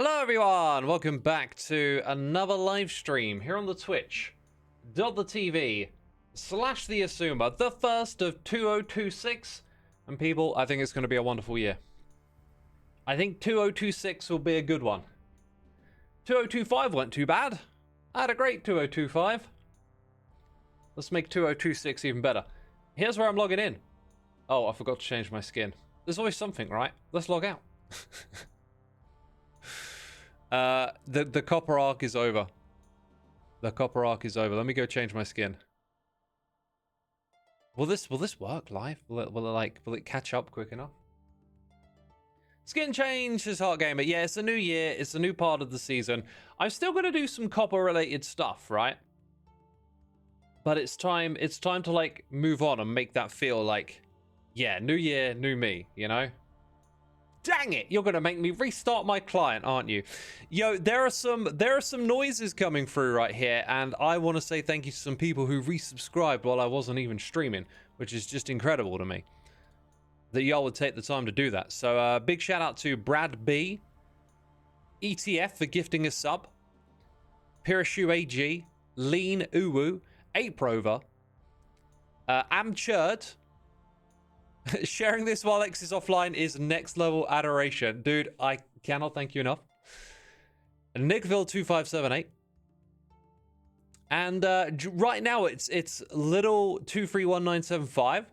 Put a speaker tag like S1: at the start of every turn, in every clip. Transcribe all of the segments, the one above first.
S1: Hello everyone, welcome back to another live stream here on the Twitch.tv/the Xisuma, the first of 2026. And people, I think it's going to be a wonderful year. I think 2026 will be a good one. 2025 weren't too bad. I had a great 2025. Let's make 2026 even better. Here's where I'm logging in. Oh, I forgot to change my skin. There's always something, right? Let's log out. The copper arc is over. The copper arc is over. Let me go change my skin. Will this work live? Will it catch up quick enough? Skin change is hard gamer. Yeah, it's a new year. It's a new part of the season. I'm still gonna do some copper related stuff, right? But it's time to like move on and make that feel like, yeah, new year, new me, you know? Dang it, you're gonna make me restart my client, aren't you? Yo, there are some noises coming through right here, and I want to say thank you to some people who resubscribed while I wasn't even streaming, which is just incredible to me that y'all would take the time to do that. So big shout out to Brad B, ETF for gifting a sub, Pirishu AG, Lean Uwu, Aprover, Amchurd. Sharing this while X is offline is next level adoration. Dude, I cannot thank you enough. Nickville2578. And right now it's little 231975.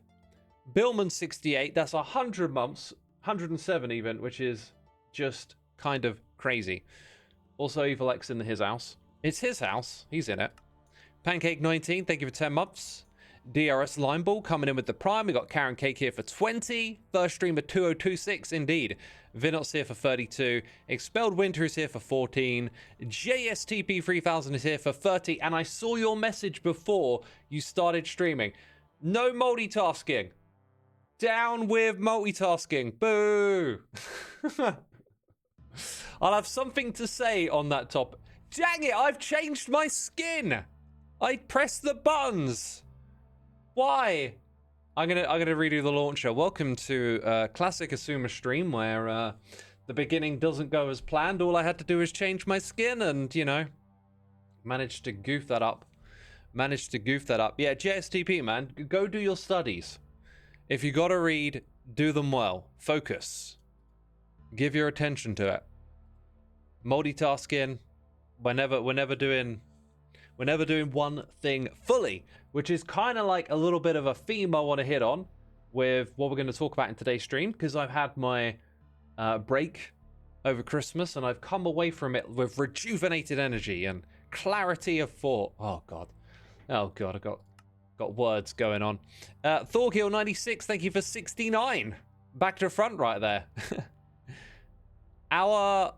S1: Billman68, that's 100 months, 107 even, which is just kind of crazy. Also Evil X in his house. It's his house, he's in it. Pancake19, thank you for 10 months. DRS Limeball coming in with the prime. We got Karen Cake here for 20. First streamer 2026 indeed. Vinot's here for 32. Expelled Winter is here for 14. JSTP 3000 is here for 30. And I saw your message before you started streaming. No multitasking. Down with multitasking. Boo. I'll have something to say on that topic. Dang it, I've changed my skin. I pressed the buttons. Why? I'm gonna redo the launcher. Welcome to classic Xisuma stream where the beginning doesn't go as planned. All I had to do is change my skin, and you know, managed to goof that up. Yeah, JSTP man, go do your studies. If you gotta read, do them well. Focus. Give your attention to it. Multitasking. We're never doing one thing fully, which is kind of like a little bit of a theme I want to hit on with what we're going to talk about in today's stream, because I've had my break over Christmas and I've come away from it with rejuvenated energy and clarity of thought. Oh god, I got words going on. Thorkill96, thank you for 69. Back to front right there. Honor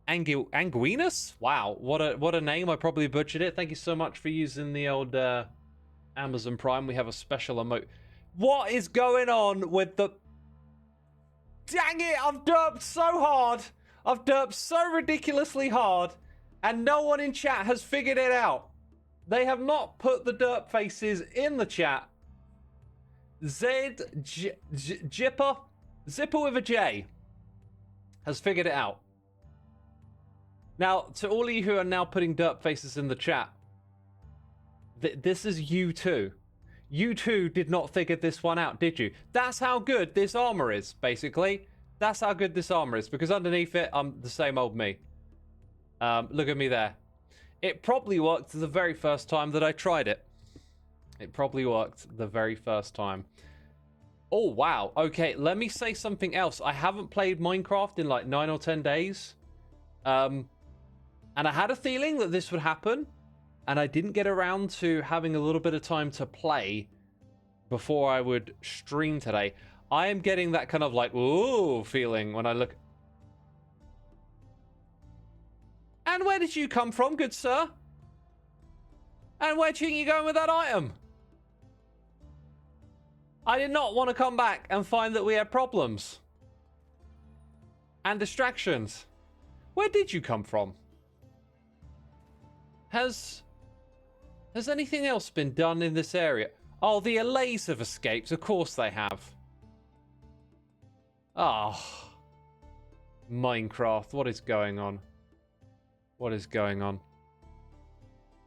S1: Anguinus? Wow, what a name. I probably butchered it. Thank you so much for using the old Amazon Prime. We have a special emote. What is going on with the... Dang it, I've derped so hard. I've derped so ridiculously hard, and no one in chat has figured it out. They have not put the derp faces in the chat. Zipper with a J has figured it out. Now, to all of you who are now putting derp faces in the chat, this is you too. You too did not figure this one out, did you? That's how good this armor is, basically. That's how good this armor is, because underneath it, I'm the same old me. Look at me there. It probably worked the very first time that I tried it. It probably worked the very first time. Oh, wow. Okay, let me say something else. I haven't played Minecraft in like 9 or 10 days. And I had a feeling that this would happen, and I didn't get around to having a little bit of time to play before I would stream today. I am getting that kind of like, ooh, feeling when I look. And where did you come from, good sir? And where do you think you're going with that item? I did not want to come back and find that we had problems and distractions. Where did you come from? Has anything else been done in this area? Oh, the allays have escaped. Of course they have. Oh. Minecraft, what is going on? What is going on?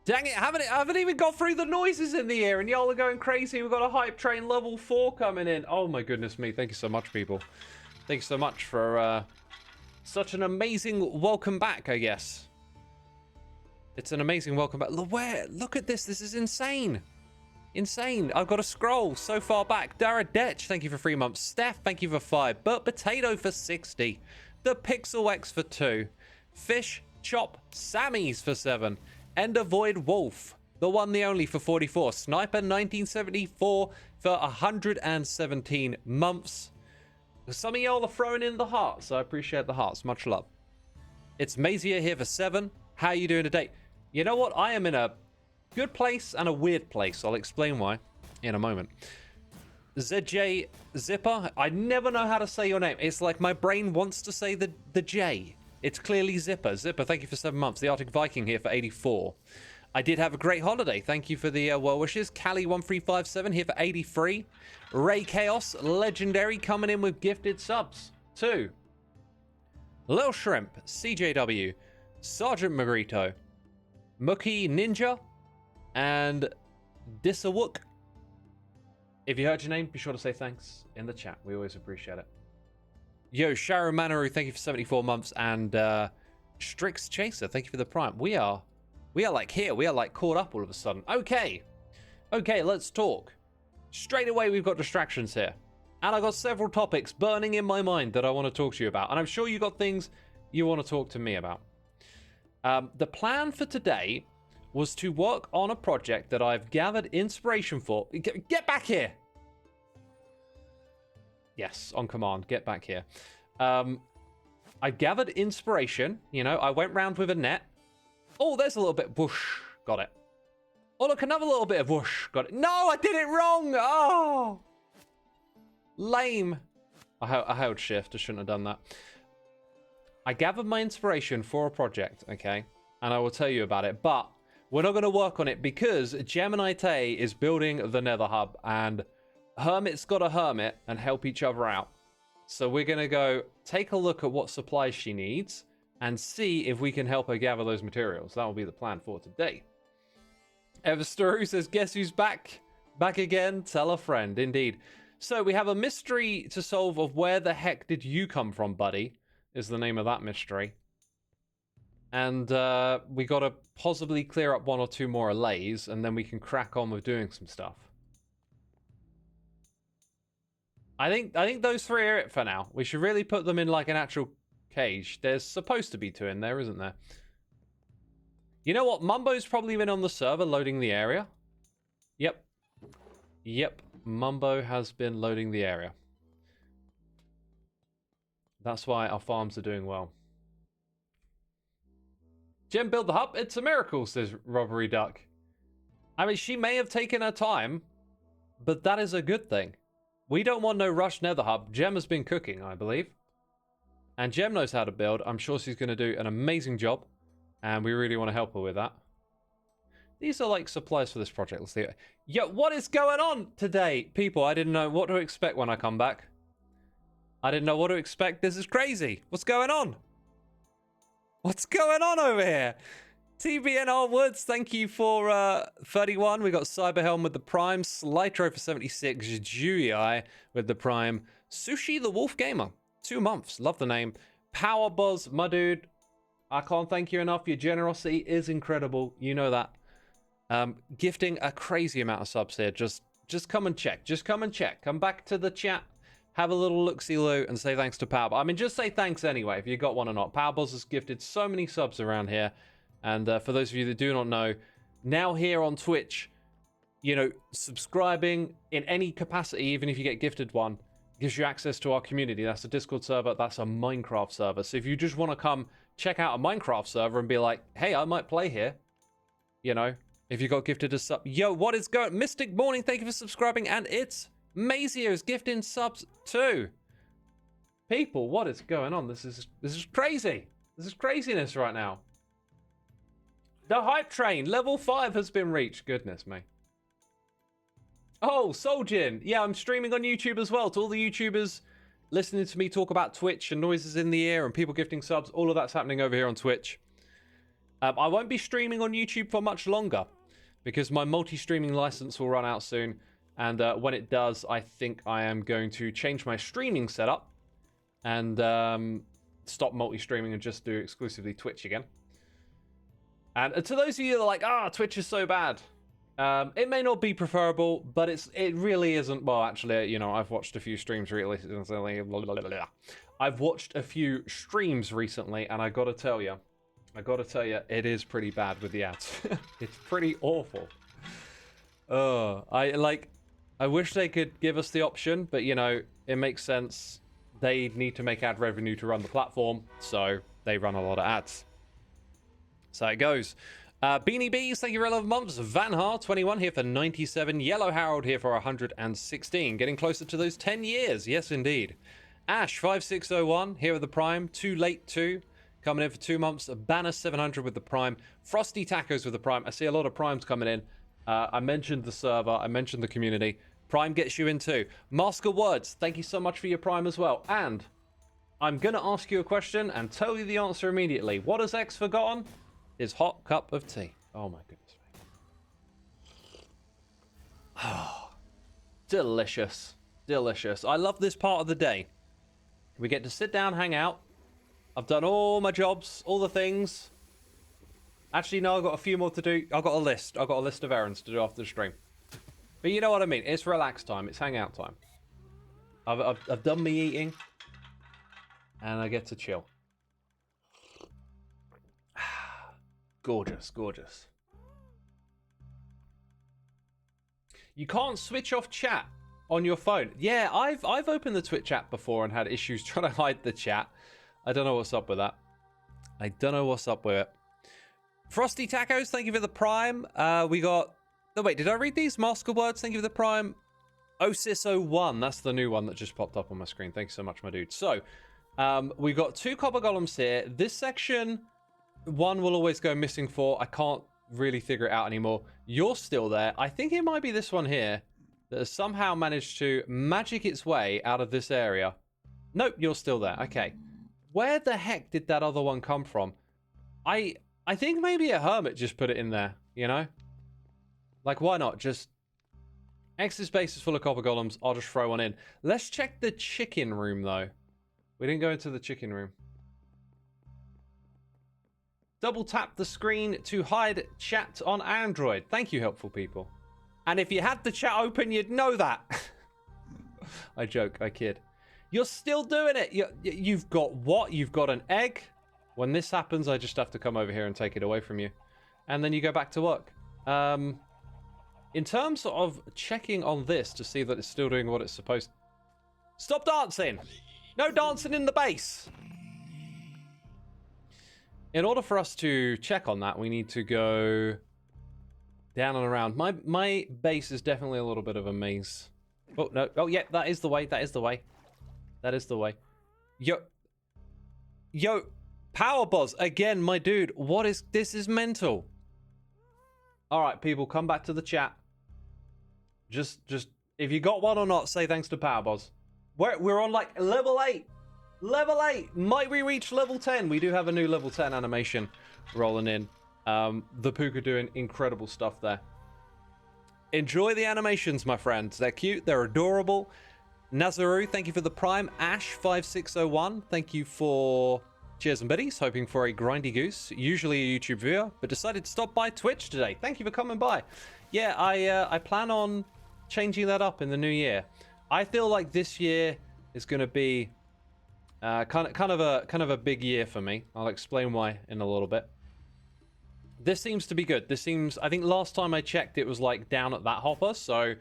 S1: Dang it, I haven't even got through the noises in the air, and y'all are going crazy. We've got a hype train level 4 coming in. Oh my goodness me. Thank you so much, people. Thank you so much for such an amazing welcome back, I guess. It's an amazing welcome back. Look at this. This is insane. Insane. I've got a scroll so far back. Dara Detch, thank you for 3 months. Steph, thank you for 5. Burt Potato for 60. The Pixel X for 2. Fish Chop Sammy's for 7. Ender Void Wolf, the one, the only, for 44. Sniper 1974 for 117 months. Some of y'all are throwing in the hearts, so I appreciate the hearts. Much love. It's Mazia here for 7. How are you doing today? You know what? I am in a good place and a weird place. I'll explain why in a moment. ZJ Zipper, I never know how to say your name. It's like my brain wants to say the J. It's clearly Zipper. Zipper, thank you for 7 months. The Arctic Viking here for 84. I did have a great holiday. Thank you for the well wishes. Callie1357 here for 83. Ray Chaos, legendary, coming in with gifted subs. 2. Lil Shrimp, CJW, Sergeant Magrito, Mookie Ninja, and Disawuk. If you heard your name, be sure to say thanks in the chat. We always appreciate it. Yo, Sharon Manaru, thank you for 74 months, and Strix Chaser, thank you for the prime. We are like here. We are like caught up all of a sudden. Okay, let's talk. Straight away, we've got distractions here, and I got several topics burning in my mind that I want to talk to you about, and I'm sure you got things you want to talk to me about. The plan for today was to work on a project that I've gathered inspiration for. Get back here. Yes, on command. Get back here. I gathered inspiration. You know, I went round with a net. Oh, there's a little bit. Whoosh. Got it. Oh, look, another little bit of whoosh. Got it. No, I did it wrong. Oh. Lame. I held shift. I shouldn't have done that. I gathered my inspiration for a project, okay? And I will tell you about it. But we're not going to work on it because Gemini Tay is building the Nether Hub, and Hermit's got to hermit and help each other out. So we're going to go take a look at what supplies she needs and see if we can help her gather those materials. That will be the plan for today. Everstoru says, guess who's back? Back again? Tell a friend. Indeed. So we have a mystery to solve of where the heck did you come from, buddy? Is the name of that mystery. And we got to possibly clear up 1 or 2 more allays, and then we can crack on with doing some stuff. I think those 3 are it for now. We should really put them in like an actual cage. There's supposed to be 2 in there, isn't there? You know what? Mumbo's probably been on the server loading the area. Yep. Mumbo has been loading the area. That's why our farms are doing well. Gem build the hub? It's a miracle, says Robbery Duck. I mean, she may have taken her time, but that is a good thing. We don't want no rush Nether Hub. Gem has been cooking, I believe. And Gem knows how to build. I'm sure she's going to do an amazing job. And we really want to help her with that. These are like supplies for this project. Let's see it. Yo, what is going on today? People, I didn't know what to expect when I come back. I didn't know what to expect. This is crazy. What's going on? What's going on over here? TBNR Woods, thank you for 31. We got Cyberhelm with the Prime. Slytro for 76. Jui with the Prime. Sushi the Wolf Gamer. 2 months. Love the name. Power Buzz, my dude. I can't thank you enough. Your generosity is incredible. You know that. Gifting a crazy amount of subs here. Just come and check. Just come and check. Come back to the chat. Have a little look-see-loo and say thanks to Powerbuzz. I mean, just say thanks anyway, if you got one or not. Powerbuzz has gifted so many subs around here. And for those of you that do not know, now here on Twitch, you know, subscribing in any capacity, even if you get gifted one, gives you access to our community. That's a Discord server. That's a Minecraft server. So if you just want to come check out a Minecraft server and be like, hey, I might play here, you know, if you got gifted a sub. Yo, what is going on? Mystic Morning, thank you for subscribing. And it's Mazier is gifting subs too. People, what is going on? This is crazy. This is craziness right now. The hype train, level 5 has been reached. Goodness me. Oh, Soljin. Yeah, I'm streaming on YouTube as well. To all the YouTubers listening to me talk about Twitch and noises in the ear and people gifting subs, all of that's happening over here on Twitch. I won't be streaming on YouTube for much longer because my multi-streaming license will run out soon. And when it does, I think I am going to change my streaming setup and stop multi-streaming and just do exclusively Twitch again. And to those of you that are like, Twitch is so bad. It may not be preferable, but it really isn't. Well, actually, you know, I've watched a few streams recently. I've watched a few streams recently, and I gotta tell you, it is pretty bad with the ads. It's pretty awful. I wish they could give us the option, but you know, it makes sense. They need to make ad revenue to run the platform, so they run a lot of ads. So it goes. Beanie Bees, thank you for 11 months. Vanhar, 21 here for 97. Yellow Harold here for 116. Getting closer to those 10 years. Yes, indeed. Ash, 5601 here with the Prime. Too Late 2 coming in for 2 months. Banner, 700 with the Prime. Frosty Tacos with the Prime. I see a lot of Primes coming in. I mentioned the server. I mentioned the community. Prime gets you in too. Mask of Words, thank you so much for your Prime as well. And I'm going to ask you a question and tell you the answer immediately. What has X forgotten? His hot cup of tea. Oh my goodness. Oh, delicious. Delicious. I love this part of the day. We get to sit down, hang out. I've done all my jobs, all the things. Actually, no, I've got a few more to do. I've got a list. I've got a list of errands to do after the stream. But you know what I mean. It's relax time. It's hangout time. I've done me eating. And I get to chill. Gorgeous, gorgeous. You can't switch off chat on your phone. Yeah, I've opened the Twitch app before and had issues trying to hide the chat. I don't know what's up with that. I don't know what's up with it. Frosty Tacos, thank you for the Prime. We got... Oh, wait, did I read these? Mask of Words, thank you for the Prime. Osis01, that's the new one that just popped up on my screen. Thank you so much, my dude. So, we got 2 copper golems here. This section... One will always go missing for. I can't really figure it out anymore. You're still there. I think it might be this one here that has somehow managed to magic its way out of this area. Nope, you're still there. Okay. Where the heck did that other one come from? I think maybe a hermit just put it in there, you know? Like, why not? Just... X's base is full of copper golems. I'll just throw one in. Let's check the chicken room, though. We didn't go into the chicken room. Double tap the screen to hide chat on Android. Thank you, helpful people. And if you had the chat open, you'd know that. I joke, I kid. You're still doing it. You've got what? You've got an egg? When this happens, I just have to come over here and take it away from you. And then you go back to work. In terms of checking on this to see that it's still doing what it's supposed to... Stop dancing! No dancing in the base! In order for us to check on that, we need to go down and around. My base is definitely a little bit of a maze. Oh, no. Oh, yeah, that is the way. That is the way. That is the way. Yo, Power Buzz. Again, my dude. What is... This is mental. All right, people, come back to the chat. Just if you got one or not, say thanks to Power Buzz. We're on, like, level 8. Level 8! Might we reach level 10? We do have a new level 10 animation rolling in. The Puka doing incredible stuff there. Enjoy the animations, my friends. They're cute. They're adorable. Nazaru, thank you for the Prime. Ash5601, thank you for Cheers and Biddies. Hoping for a grindy goose. Usually a YouTube viewer, but decided to stop by Twitch today. Thank you for coming by. Yeah, I plan on changing that up in the new year. I feel like this year is going to be... kind of a big year for me. I'll explain why in a little bit. This seems to be good. This seems... I think last time I checked, it was like down at that hopper. So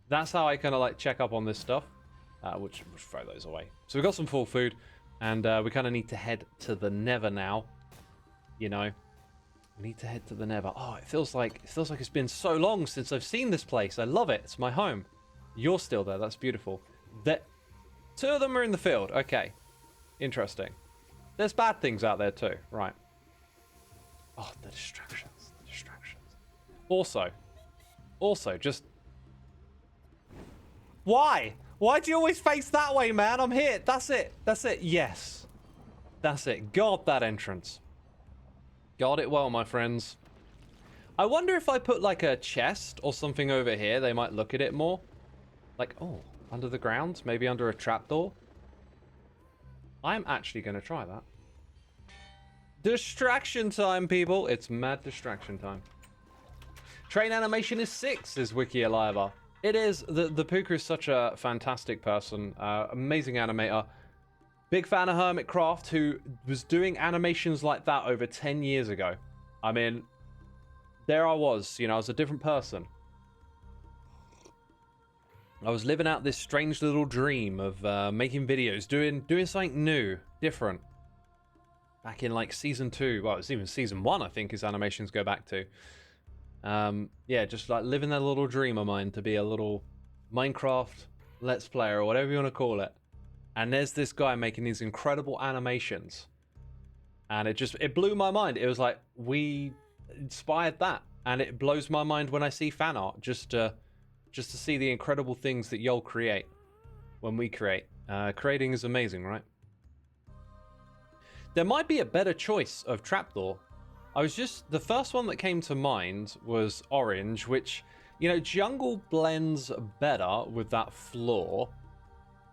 S1: that's how I kind of like check up on this stuff. Which throw those away. So we've got some full food. And we kind of need to head to the Nether now. You know. We need to head to the Nether. Oh, it feels like it's been so long since I've seen this place. I love it. It's my home. You're still there. That's beautiful. 2 of them are in the field. Okay. Interesting. There's bad things out there too, right? Oh, the distractions. The distractions. Also, just... Why? Why'd you always face that way, man? I'm here. That's it. That's it. Yes. That's it. God, that entrance. Got it well, my friends. I wonder if I put like a chest or something over here, they might look at it more. Like, oh, under the ground? Maybe under a trapdoor? I'm actually going to try that. Distraction time, people. It's mad distraction time. Train animation is 6, is Wiki Aliva. It is. The Puka is such a fantastic person. Amazing animator. Big fan of Hermitcraft, who was doing animations like that over 10 years ago. I mean, there I was, you know, I was a different person. I was living out this strange little dream of making videos, doing something new, different. Back in like season 2, well, it's even season 1, I think, his animations go back to. Yeah, just like living that little dream of mine to be a little Minecraft Let's Player or whatever you want to call it. And there's this guy making these incredible animations. And it blew my mind. It was like, we inspired that. And it blows my mind when I see fan art, just to see the incredible things that y'all create when we create. Creating is amazing, right? There might be a better choice of trapdoor. The first one that came to mind was orange, which, you know, jungle blends better with that floor,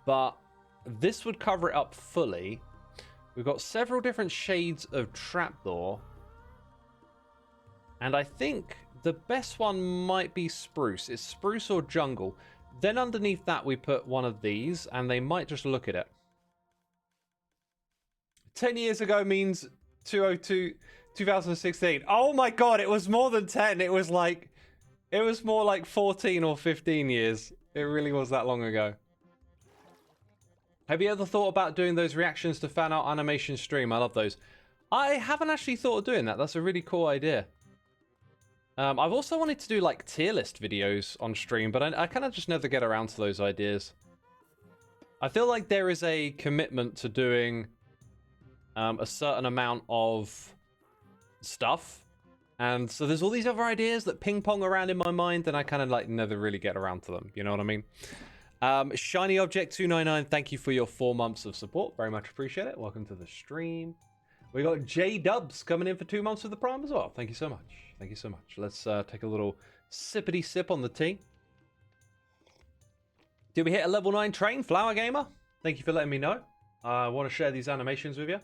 S1: but this would cover it up fully. We've got several different shades of trapdoor, and I think the best one might be spruce. It's spruce or jungle. Then underneath that we put one of these, and they might just look at it. 10 years ago means 2016. Oh my god, it was more than 10. It was more like 14 or 15 years. It really was that long ago. Have you ever thought about doing those reactions to fan art animation stream? I love those. I haven't actually thought of doing that. That's a really cool idea. I've also wanted to do like tier list videos on stream, but I kind of just never get around to those ideas. I feel like there is a commitment to doing a certain amount of stuff, and so there's all these other ideas that ping pong around in my mind, and I kind of like never really get around to them. You know what I mean? Shiny Object 299, thank you for your 4 months of support. Very much appreciate it. Welcome to the stream. We got J Dubs coming in for 2 months of the Prime as well. Thank you so much. Thank you so much. Let's take a little sippity sip on the tea. Did we hit a level 9 train, Flower Gamer? Thank you for letting me know. I want to share these animations with you.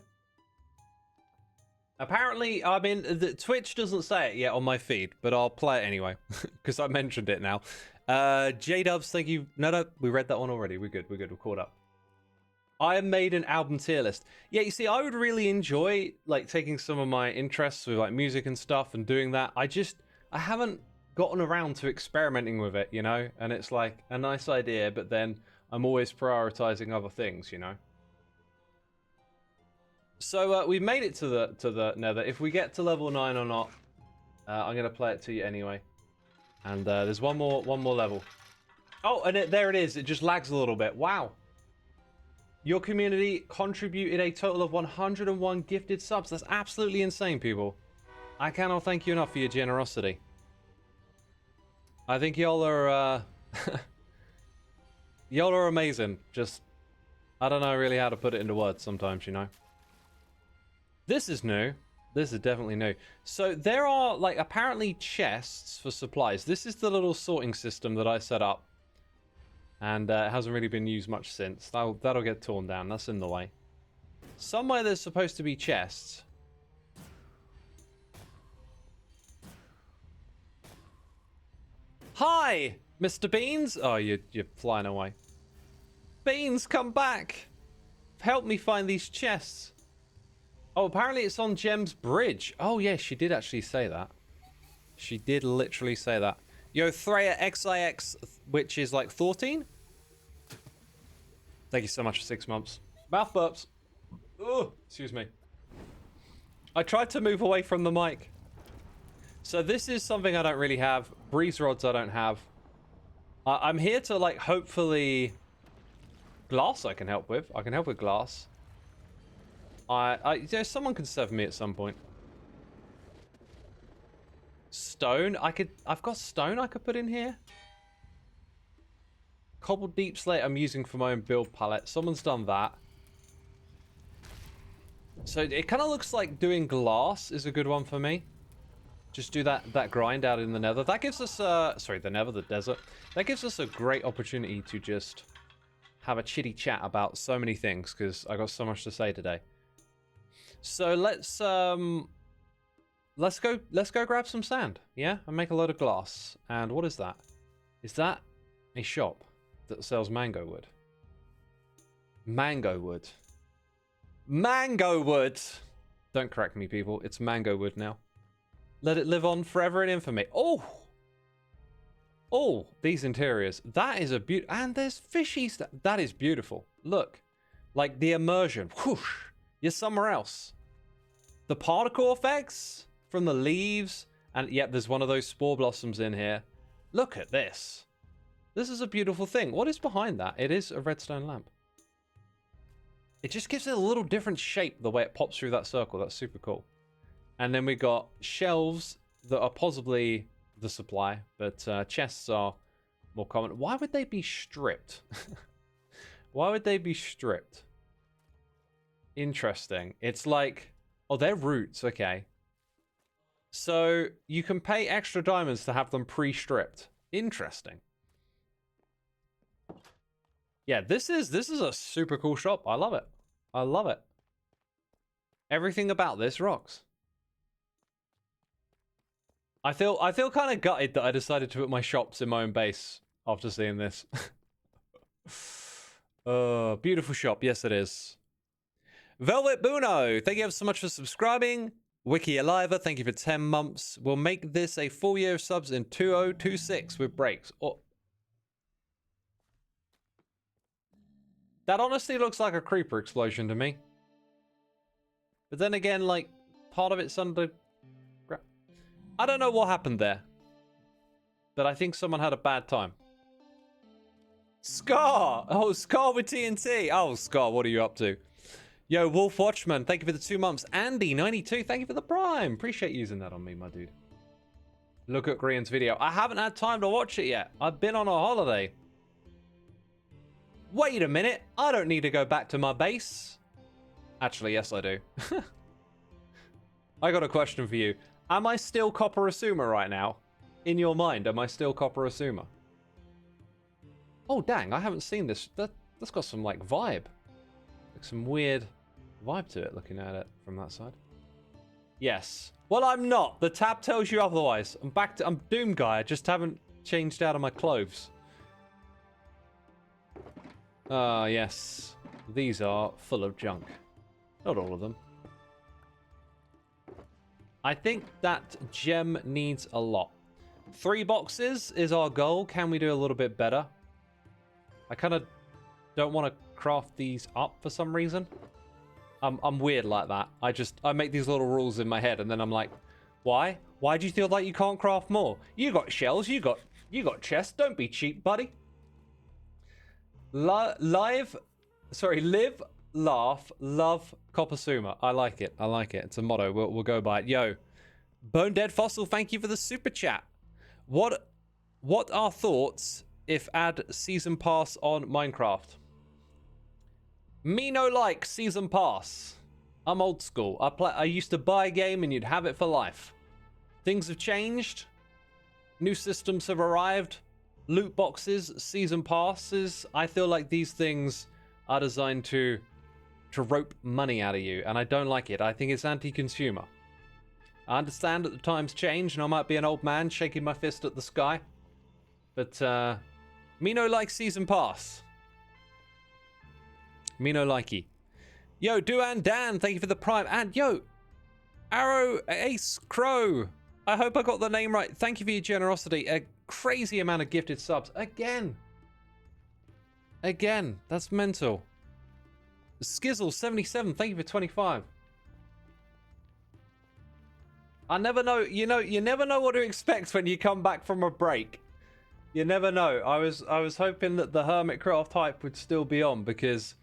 S1: Apparently, I mean, the Twitch doesn't say it yet on my feed, but I'll play it anyway, because I mentioned it now. J-Dubs, thank you. No, we read that one already. We're good, we're caught up. I made an album tier list. Yeah, you see, I would really enjoy, like, taking some of my interests with, like, music and stuff and doing that. I haven't gotten around to experimenting with it, you know? And it's, like, a nice idea, but then I'm always prioritizing other things, you know? So we've made it to the Nether. If we get to level 9 or not, I'm gonna play it to you anyway. And there's one more level. Oh, and there it is. It just lags a little bit. Wow. Your community contributed a total of 101 gifted subs. That's absolutely insane, people. I cannot thank you enough for your generosity. I think y'all are y'all are amazing. Just, I don't know really how to put it into words sometimes, you know. This is new. This is definitely new. So there are, like, apparently chests for supplies. This is the little sorting system that I set up. And it hasn't really been used much since. That'll get torn down. That's in the way. Somewhere there's supposed to be chests. Hi, Mr. Beans. Oh, you're flying away. Beans, come back. Help me find these chests. Oh, apparently it's on Gem's bridge. Oh, yeah, she did actually say that. She did literally say that. Yo, Threya XIX, which is like 14? Thank you so much for 6 months. Mouth burps. Oh, excuse me. I tried to move away from the mic. So this is something I don't really have. Breeze rods I don't have. I'm here to, like, hopefully... Glass I can help with. I can help with glass. You know, someone can serve me at some point. Stone? I've got stone I could put in here. Cobbled deep slate I'm using for my own build palette. Someone's done that. So it kind of looks like doing glass is a good one for me. Just do that grind out in the nether. That gives us, sorry, the nether, the desert. That gives us a great opportunity to just have a chitty chat about so many things, because I got so much to say today. So let's go grab some sand, yeah? And make a load of glass. And what is that? Is that a shop that sells mango wood? Mango wood. Mango wood! Don't correct me, people. It's mango wood now. Let it live on forever in infamy. Oh! Oh, these interiors. That is a beaut. And there's fishy stuff. That is beautiful. Look. Like the immersion. Whoosh. You're somewhere else. The particle effects from the leaves. And yep, there's one of those spore blossoms in here. Look at this. This is a beautiful thing. What is behind that? It is a redstone lamp. It just gives it a little different shape the way it pops through that circle. That's super cool. And then we got shelves that are possibly the supply, but chests are more common. Why would they be stripped? Why would they be stripped? Interesting. It's like, oh, they're roots. Okay. So you can pay extra diamonds to have them pre-stripped. Interesting. Yeah, this is a super cool shop. I love it. I love it. Everything about this rocks. I feel kind of gutted that I decided to put my shops in my own base after seeing this. Beautiful shop. Yes, it is. Velvet Buno, thank you ever so much for subscribing. Wiki Aliva, thank you for 10 months. We'll make this a full year of subs in 2026 with breaks. Oh. That honestly looks like a creeper explosion to me. But then again, like, part of it's under... I don't know what happened there. But I think someone had a bad time. Scar! Oh, Scar with TNT. Oh, Scar, what are you up to? Yo, Wolf Watchman, thank you for the 2 months. Andy92, thank you for the Prime. Appreciate using that on me, my dude. Look at Grian's video. I haven't had time to watch it yet. I've been on a holiday. Wait a minute. I don't need to go back to my base. Actually, yes, I do. I got a question for you. Am I still Copper Xisuma right now? In your mind, am I still Copper Xisuma? Oh, dang. I haven't seen this. That's got some, like, vibe. Like, some weird vibe to it, looking at it from that side. Yes. Well, I'm not. The tab tells you otherwise. I'm Doom Guy. I just haven't changed out of my clothes. Ah, yes. These are full of junk. Not all of them. I think that gem needs a lot. 3 boxes is our goal. Can we do a little bit better? I kind of don't want to craft these up for some reason. I'm weird like that. I make these little rules in my head and then I'm like, why? Why do you feel like you can't craft more? You got shells, you got chests. Don't be cheap, buddy. Live, laugh, love Copper Xisuma. I like it. I like it. It's a motto. We'll go by it. Yo, Bone Dead Fossil, thank you for the super chat. What are thoughts if add season pass on Minecraft? Me no like season pass. I'm old school. I used to buy a game and you'd have it for life. Things have changed. New systems have arrived. Loot boxes, season passes. I feel like these things are designed to rope money out of you, and I don't like it. I think it's anti-consumer. I understand that the times change, and I might be an old man shaking my fist at the sky. But, me no like season pass. Me no likey. Yo, Duan Dan, thank you for the Prime. And, yo, Arrow Ace Crow. I hope I got the name right. Thank you for your generosity. A crazy amount of gifted subs. Again, that's mental. Skizzle77, thank you for 25. I never know, you never know what to expect when you come back from a break. You never know. I was hoping that the Hermitcraft hype would still be on because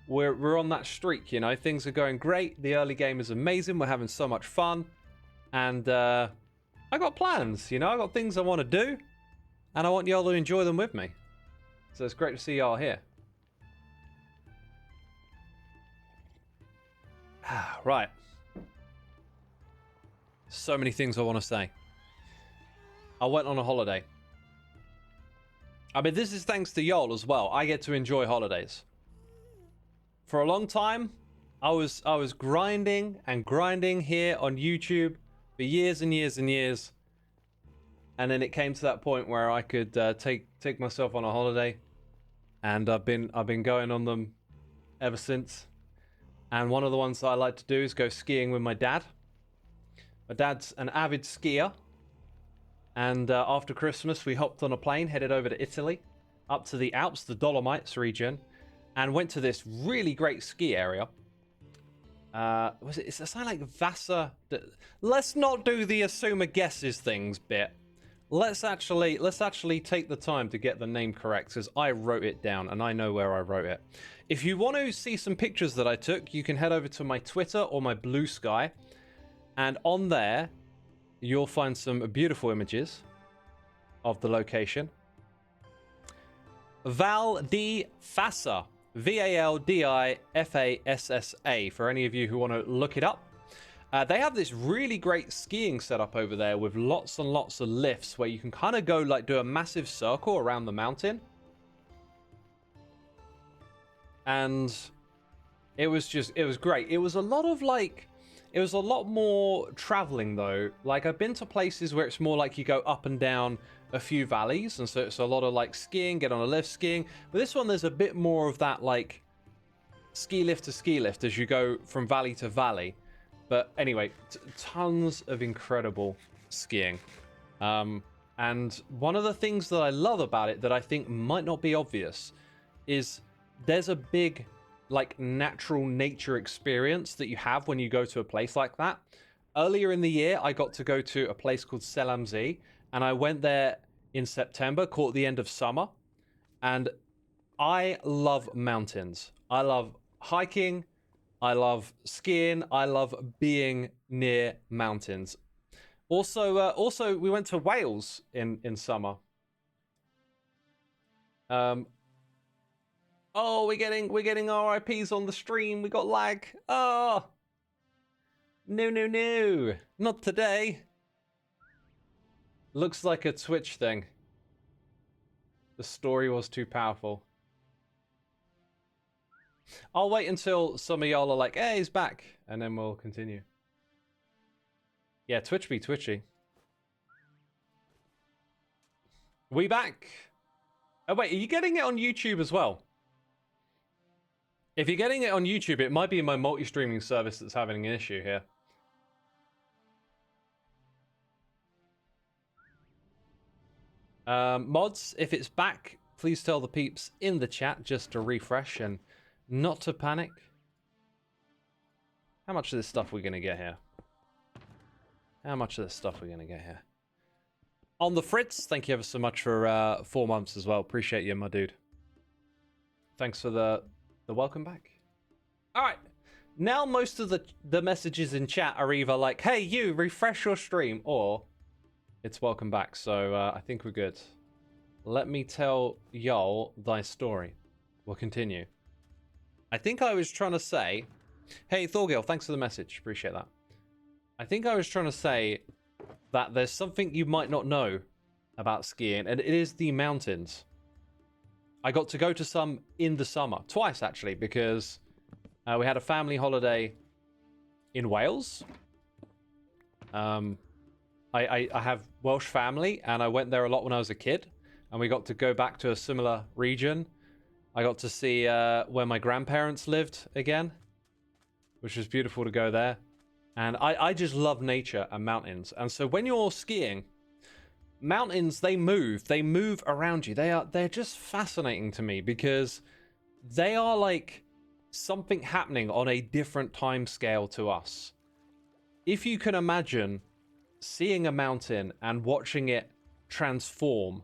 S1: we're on that streak, you know. Things are going great. The early game is amazing. We're having so much fun. And I got plans, you know. I got things I want to do. And I want y'all to enjoy them with me. So it's great to see y'all here. Right. So many things I want to say. I went on a holiday. I mean, this is thanks to y'all as well. I get to enjoy holidays. For a long time, I was grinding and grinding here on YouTube for years and years and years. And then it came to that point where I could take myself on a holiday, and I've been going on them ever since. And one of the ones that I like to do is go skiing with my dad. My dad's an avid skier, and after Christmas we hopped on a plane, headed over to Italy, up to the Alps, the Dolomites region, and went to this really great ski area. It's something like Vasa. Let's not do the Xisuma guesses things bit. Let's actually take the time to get the name correct, because I wrote it down and I know where I wrote it. If you want to see some pictures that I took, you can head over to my Twitter or my Blue Sky, and on there you'll find some beautiful images of the location. Val di Fassa, Valdifassa, for any of you who want to look it up. They have this really great skiing setup over there with lots and lots of lifts where you can kind of go like do a massive circle around the mountain. And it was great. It was a lot more traveling though. Like, I've been to places where it's more like you go up and down a few valleys, and so it's a lot of like skiing, get on a lift, skiing. But this one, there's a bit more of that like ski lift to ski lift as you go from valley to valley. But anyway, tons of incredible skiing. And one of the things that I love about it that I think might not be obvious is there's a big like natural nature experience that you have when you go to a place like that. Earlier in the year, I got to go to a place called Selamzi, and I went there in September, caught the end of summer. And I love mountains. I love hiking. I love skiing. I love being near mountains. Also, we went to Wales in summer. Oh, we're getting RIPs on the stream. We got lag. Oh, no, not today. Looks like a Twitch thing. The story was too powerful. I'll wait until some of y'all are like, hey, he's back, and then we'll continue. Yeah, Twitch be twitchy. We back. Oh, wait, are you getting it on YouTube as well? If you're getting it on YouTube, it might be my multi-streaming service that's having an issue here. Mods, if it's back, please tell the peeps in the chat just to refresh and not to panic. How much of this stuff are we going to get here? How much of this stuff are we going to get here? On the Fritz, thank you ever so much for 4 months as well. Appreciate you, my dude. Thanks for the welcome back. All right. Now most of the messages in chat are either like, hey, you, refresh your stream, or it's welcome back. So I think we're good. Let me tell y'all thy story. We'll continue. I think I was trying to say, hey, Thorgil, thanks for the message. Appreciate that. I think I was trying to say that there's something you might not know about skiing, and it is the mountains. I got to go to some in the summer, twice actually, because we had a family holiday in Wales. I have Welsh family, and I went there a lot when I was a kid, and we got to go back to a similar region. I got to see where my grandparents lived again, which was beautiful to go there. And I just love nature and mountains. And so when you're skiing, mountains, they move around you. They're just fascinating to me because they are like something happening on a different time scale to us. If you can imagine seeing a mountain and watching it transform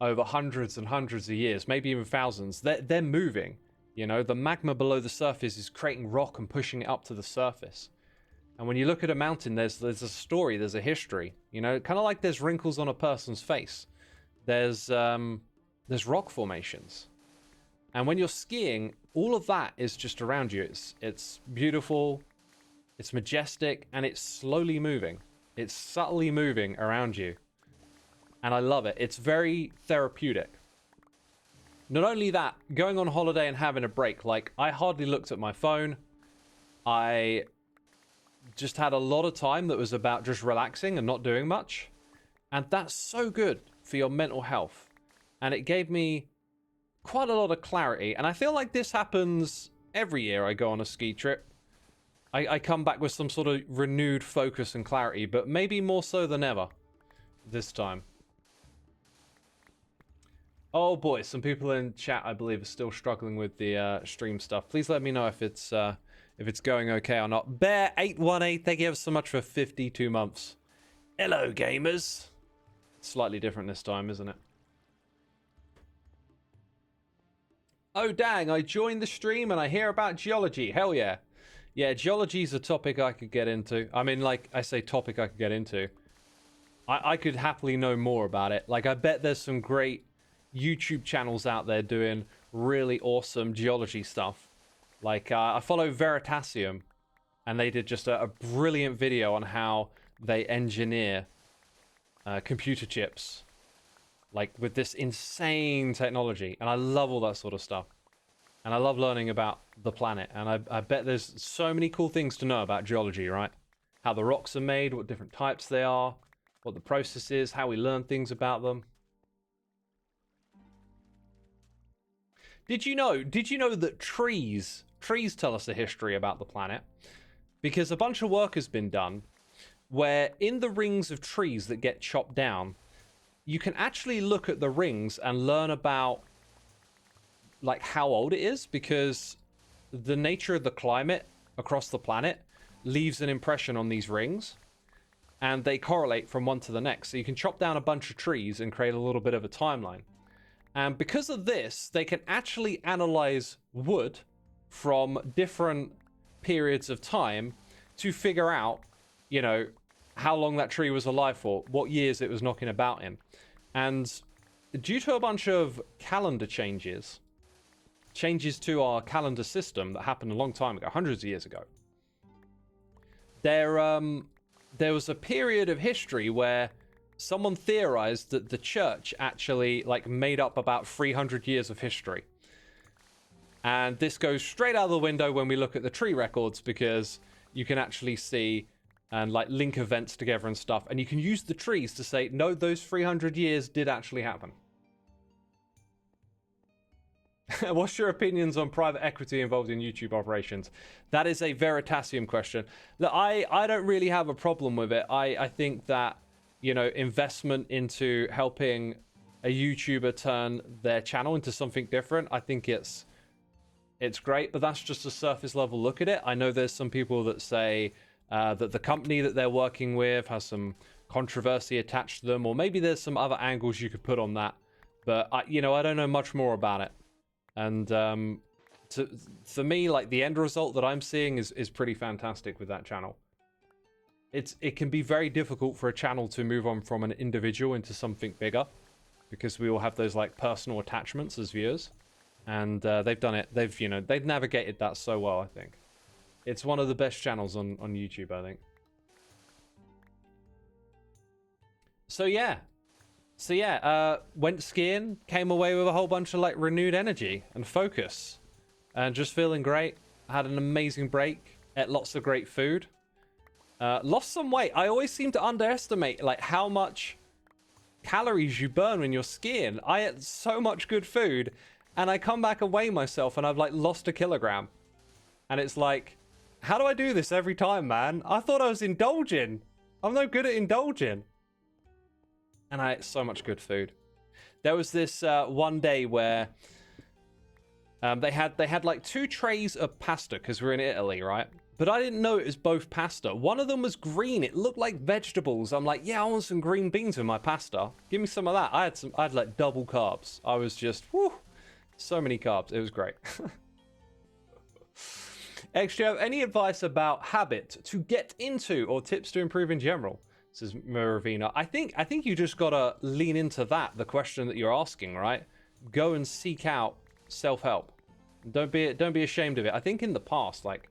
S1: over hundreds and hundreds of years, maybe even thousands, they're moving. You know, the magma below the surface is creating rock and pushing it up to the surface. And when you look at a mountain, there's a story, there's a history. You know, kind of like there's wrinkles on a person's face. There's there's rock formations. And when you're skiing, all of that is just around you. It's beautiful, it's majestic, and it's slowly moving. It's subtly moving around you. And I love it. It's very therapeutic. Not only that, going on holiday and having a break, like, I hardly looked at my phone. I just had a lot of time that was about just relaxing and not doing much. And that's so good for your mental health. And it gave me quite a lot of clarity. And I feel like this happens every year I go on a ski trip. I come back with some sort of renewed focus and clarity, but maybe more so than ever this time. Oh boy, some people in chat, I believe, are still struggling with the stream stuff. Please let me know if it's going okay or not. Bear818, thank you ever so much for 52 months. Hello, gamers. Slightly different this time, isn't it? Oh, dang, I joined the stream and I hear about geology. Hell yeah. Yeah, geology is a topic I could get into. I mean, like, I say topic I could get into. I could happily know more about it. Like, I bet there's some great YouTube channels out there doing really awesome geology stuff. Like, I follow Veritasium, and they did just a brilliant video on how they engineer computer chips. Like, with this insane technology. And I love all that sort of stuff. And I love learning about the planet. And I bet there's so many cool things to know about geology, right? How the rocks are made, what different types they are, what the process is, how we learn things about them. Did you know that trees tell us a history about the planet? Because a bunch of work has been done where in the rings of trees that get chopped down, you can actually look at the rings and learn about like how old it is, because the nature of the climate across the planet leaves an impression on these rings, and they correlate from one to the next. So you can chop down a bunch of trees and create a little bit of a timeline. And because of this, they can actually analyze wood from different periods of time to figure out, you know, how long that tree was alive for, what years it was knocking about in. And due to a bunch of calendar changes to our calendar system that happened a long time ago, hundreds of years ago, there was a period of history where someone theorized that the church actually like made up about 300 years of history. And this goes straight out of the window when we look at the tree records, because you can actually see and like link events together and stuff, and you can use the trees to say, no, those 300 years did actually happen. What's your opinions on private equity involved in YouTube operations? That is a Veritasium question. Look, I don't really have a problem with it. I think that, you know, investment into helping a YouTuber turn their channel into something different, I think it's great, but that's just a surface level look at it. I know there's some people that say that the company that they're working with has some controversy attached to them, or maybe there's some other angles you could put on that. But I don't know much more about it. And for me, like, the end result that I'm seeing is pretty fantastic with that channel. It can be very difficult for a channel to move on from an individual into something bigger, because we all have those like personal attachments as viewers, and they've done it. They've navigated that so well. I think it's one of the best channels on YouTube, I think. So yeah, went skiing, came away with a whole bunch of like renewed energy and focus, and just feeling great. Had an amazing break, ate lots of great food, lost some weight. I always seem to underestimate like how much calories you burn when you're skiing. I ate so much good food, and I come back and weigh myself, and I've like lost 1 kilogram, and it's like, how do I do this every time, man? I thought I was indulging. I'm no good at indulging. And I ate so much good food. There was this one day where they had like 2 trays of pasta, because we're in Italy, right? But I didn't know it was both pasta. One of them was green. It looked like vegetables. I'm like, yeah, I want some green beans in my pasta. Give me some of that. I had like double carbs. I was just, whew, so many carbs. It was great. X, do you have any advice about habit to get into, or tips to improve in general? Says Maravina. I think you just gotta lean into that, the question that you're asking, right? go and seek out self-help. Don't be ashamed of it. I think in the past, like,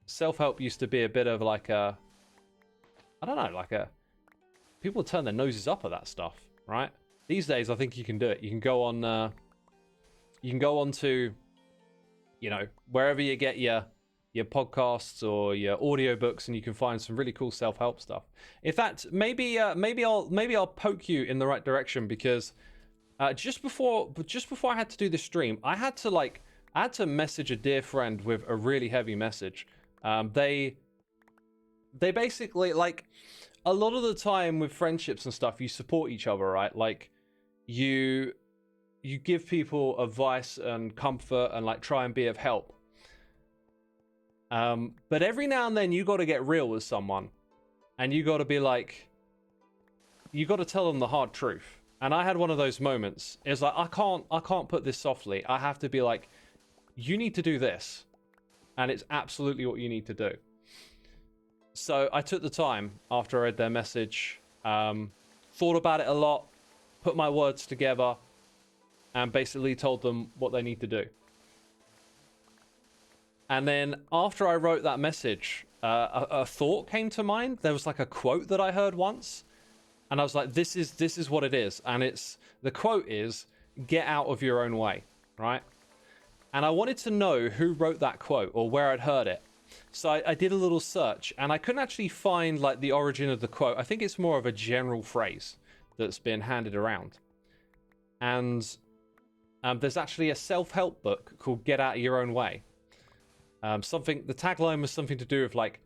S1: self-help used to be a bit of like a, I don't know, like a, people turn their noses up at that stuff, right? These days, I think you can do it. You can go on to, you know, wherever you get your podcasts or your audiobooks, and you can find some really cool self-help stuff. In fact, maybe I'll poke you in the right direction, because just before I had to do this stream, I had to message a dear friend with a really heavy message. They basically, like, a lot of the time with friendships and stuff, you support each other, right? Like, you give people advice and comfort and like try and be of help. But every now and then you got to get real with someone, and you got to be like, you got to tell them the hard truth. And I had one of those moments. It's like, I can't put this softly. I have to be like, you need to do this, and it's absolutely what you need to do. So I took the time after I read their message, thought about it a lot, put my words together, and basically told them what they need to do. And then after I wrote that message, a thought came to mind. There was like a quote that I heard once, and I was like, this is what it is. And the quote is, get out of your own way, right? And I wanted to know who wrote that quote or where I'd heard it. So I did a little search, and I couldn't actually find like the origin of the quote. I think it's more of a general phrase that's been handed around. And there's actually a self-help book called Get Out of Your Own Way. The tagline was something to do with like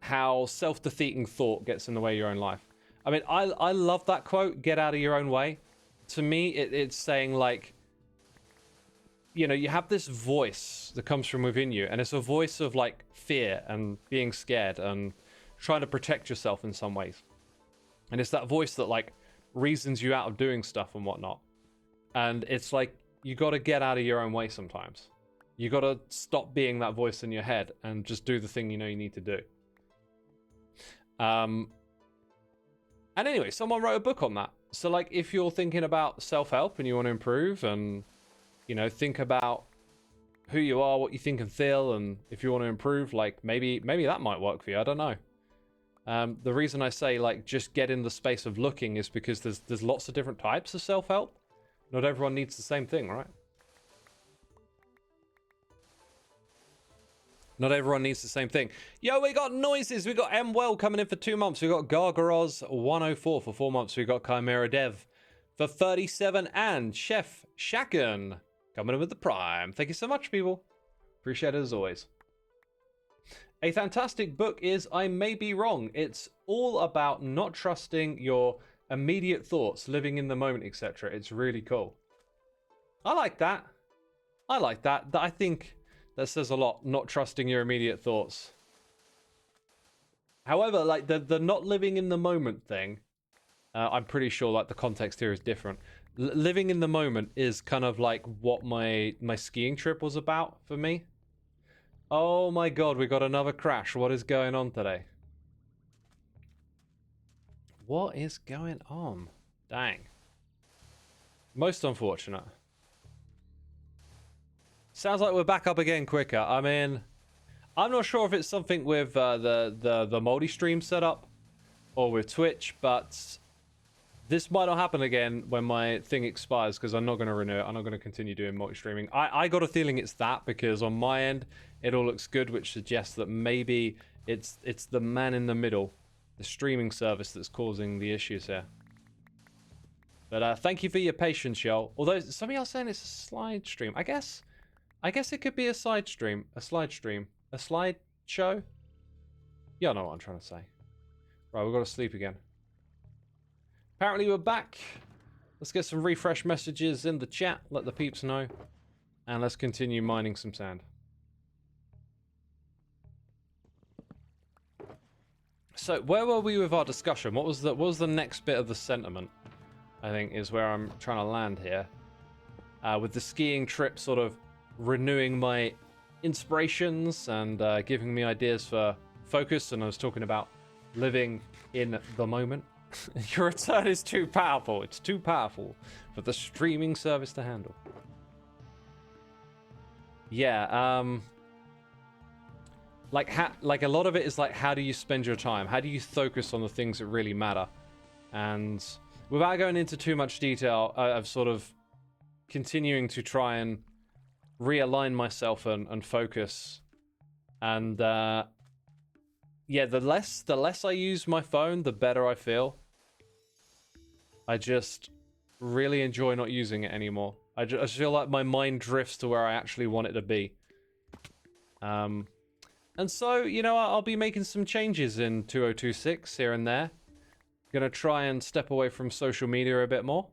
S1: how self-defeating thought gets in the way of your own life. I mean, I love that quote, get out of your own way. To me, it's saying like, you know, you have this voice that comes from within you, and it's a voice of like fear and being scared and trying to protect yourself in some ways. And it's that voice that like reasons you out of doing stuff and whatnot. And it's like, you got to get out of your own way sometimes. You got to stop being that voice in your head and just do the thing you know you need to do. And anyway, someone wrote a book on that. So like, if you're thinking about self-help and you want to improve, and you know, think about who you are, what you think and feel, and if you want to improve, like maybe that might work for you. I don't know. The reason I say like just get in the space of looking is because there's lots of different types of self-help. Not everyone needs the same thing, right? Not everyone needs the same thing. Yo, we got noises. We got M-Well coming in for 2 months. We got Gargaroz 104 for 4 months. We got Chimera Dev for 37, and Chef Shaken coming in with the Prime. Thank you so much, people. Appreciate it as always. A fantastic book is I May Be Wrong. It's all about not trusting your immediate thoughts, living in the moment, etc. It's really cool. I like that. I think that says a lot, not trusting your immediate thoughts. However, like the not living in the moment thing, I'm pretty sure like the context here is different. Living in the moment is kind of like what my skiing trip was about for me. Oh my god, we got another crash. What is going on today? What is going on? Dang. Most unfortunate. Sounds like we're back up again quicker. I mean, I'm not sure if it's something with the multi-stream setup or with Twitch, but this might not happen again when my thing expires, because I'm not going to renew it. I'm not going to continue doing multi-streaming. I got a feeling it's that, because on my end, it all looks good, which suggests that maybe it's the man in the middle, the streaming service, that's causing the issues here. But thank you for your patience, y'all. Although some of y'all saying it's a slide stream. I guess it could be a side stream, a slide show. Y'all know what I'm trying to say. Right, we've got to sleep again. Apparently we're back. Let's get some refresh messages in the chat. Let the peeps know. And let's continue mining some sand. So where were we with our discussion? What was the next bit of the sentiment? I think is where I'm trying to land here. With the skiing trip sort of renewing my inspirations and giving me ideas for focus. And I was talking about living in the moment. Your return is too powerful. It's too powerful for the streaming service to handle. Yeah, like a lot of it is like, how do you spend your time? How do you focus on the things that really matter? And without going into too much detail, I've sort of continuing to try and realign myself and focus. And yeah, the less I use my phone, the better I feel. I just really enjoy not using it anymore. I just feel like my mind drifts to where I actually want it to be. And so, you know, I'll be making some changes in 2026 here and there. Gonna try and step away from social media a bit more.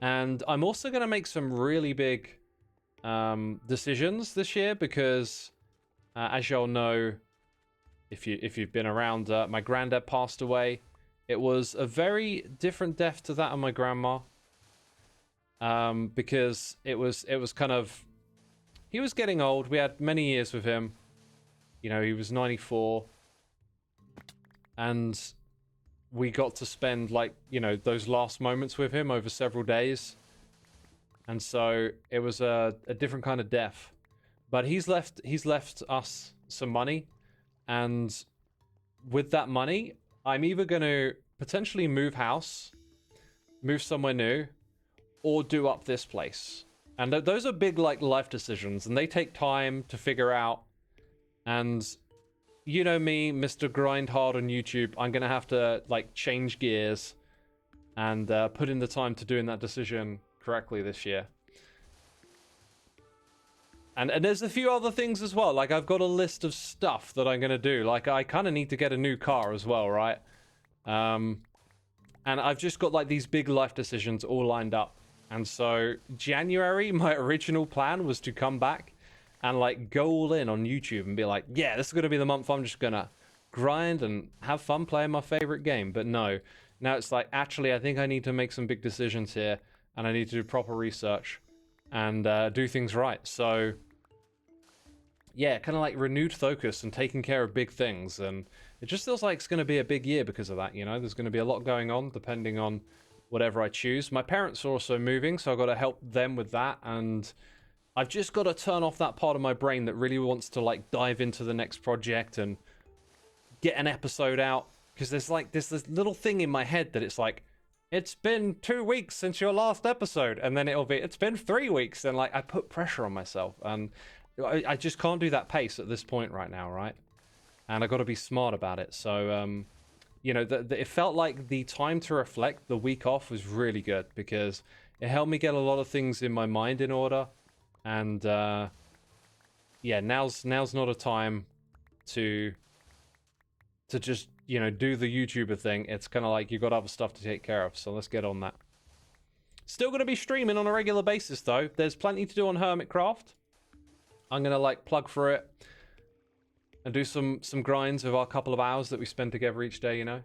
S1: And I'm also gonna make some really big decisions this year because, as y'all know, if you've been around, my granddad passed away. It was a very different death to that of my grandma. Because it was kind of, he was getting old. We had many years with him. You know, he was 94. And we got to spend, like, you know, those last moments with him over several days. And so it was a different kind of death. But he's left us some money. And with that money, I'm either going to potentially move house, move somewhere new, or do up this place. And those are big, like, life decisions, and they take time to figure out. And you know me, Mr. Grind Hard on YouTube, I'm going to have to, like, change gears and put in the time to doing that decision correctly this year. And there's a few other things as well. Like, I've got a list of stuff that I'm going to do. Like, I kind of need to get a new car as well, right? And I've just got, like, these big life decisions all lined up. And so, January, my original plan was to come back and, like, go all in on YouTube and be like, yeah, this is going to be the month I'm just going to grind and have fun playing my favorite game. But no, now it's like, actually, I think I need to make some big decisions here, and I need to do proper research and do things right. So, yeah, kind of like renewed focus and taking care of big things. And it just feels like it's going to be a big year because of that, you know? There's going to be a lot going on depending on whatever I choose. My parents are also moving, so I've got to help them with that. And I've just got to turn off that part of my brain that really wants to, like, dive into the next project and get an episode out. Because there's, like, this little thing in my head that it's like, it's been 2 weeks since your last episode. And then it'll be, it's been 3 weeks. And, like, I put pressure on myself. And I just can't do that pace at this point right now, right? And I got to be smart about it. So, you know, it felt like the time to reflect, the week off, was really good because it helped me get a lot of things in my mind in order. And yeah, now's not a time to just, you know, do the YouTuber thing. It's kind of like you've got other stuff to take care of. So let's get on that. Still going to be streaming on a regular basis, though. There's plenty to do on Hermitcraft. I'm going to, like, plug for it and do some grinds of our couple of hours that we spend together each day, you know?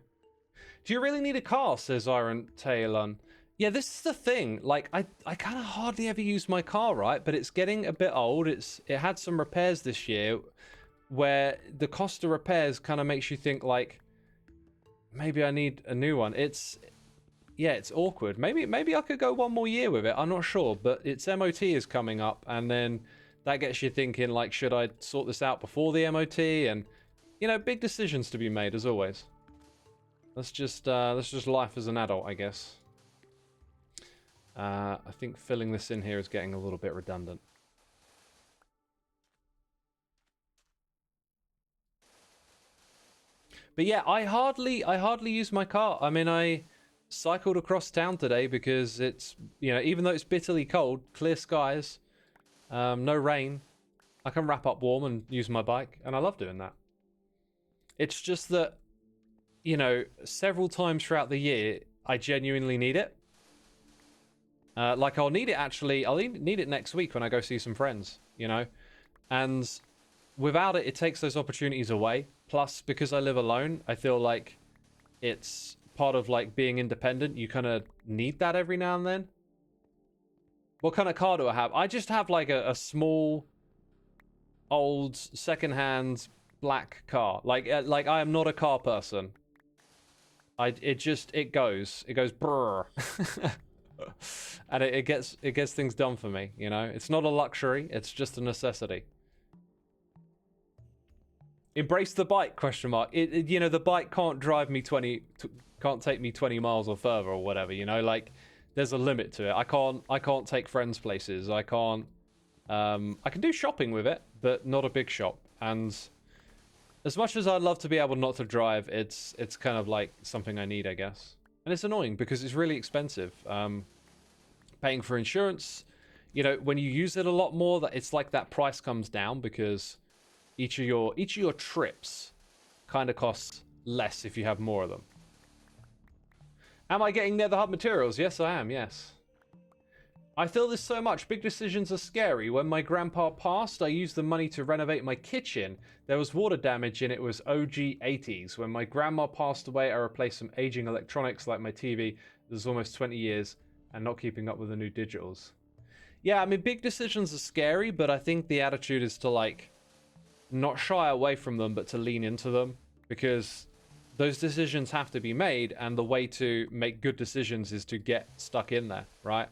S1: Do you really need a car, says Iron Talon. Yeah, this is the thing. Like, I kind of hardly ever use my car, right? But it's getting a bit old. It had some repairs this year where the cost of repairs kind of makes you think, like, maybe I need a new one. Yeah, it's awkward. Maybe I could go one more year with it. I'm not sure, but its MOT is coming up, and then that gets you thinking, like, should I sort this out before the MOT? And, you know, big decisions to be made, as always. That's just life as an adult, I guess. I think filling this in here is getting a little bit redundant. But yeah, I hardly use my car. I mean, I cycled across town today because it's, you know, even though it's bitterly cold, clear skies, no rain, I can wrap up warm and use my bike, and I love doing that. It's just that, you know, several times throughout the year, I genuinely need it. Like, I'll need it actually, I'll need it next week when I go see some friends, you know? And without it, it takes those opportunities away. Plus, because I live alone, I feel like it's part of, like, being independent. You kind of need that every now and then. What kind of car do I have? I just have, like, a small, old, secondhand, black car. Like I am not a car person. It goes brrr. And it gets things done for me, you know? It's not a luxury, it's just a necessity. Embrace the bike, question mark. You know, the bike can't drive me can't take me 20 miles or further or whatever, you know? Like, there's a limit to it. I can't take friends places. I can't I can do shopping with it, but not a big shop. And as much as I'd love to be able not to drive, it's kind of like something I need, I guess. And it's annoying because it's really expensive. Paying for insurance, you know, when you use it a lot more, that it's like that price comes down because each of your trips kind of costs less if you have more of them. Am I getting Nether hub materials? Yes, I am. Yes. I feel this so much. Big decisions are scary. When my grandpa passed, I used the money to renovate my kitchen. There was water damage and it was OG 80s. When my grandma passed away, I replaced some aging electronics like my TV. There's almost 20 years and not keeping up with the new digitals. Yeah, I mean, big decisions are scary, but I think the attitude is to, like, not shy away from them, but to lean into them. Because those decisions have to be made, and the way to make good decisions is to get stuck in there, right?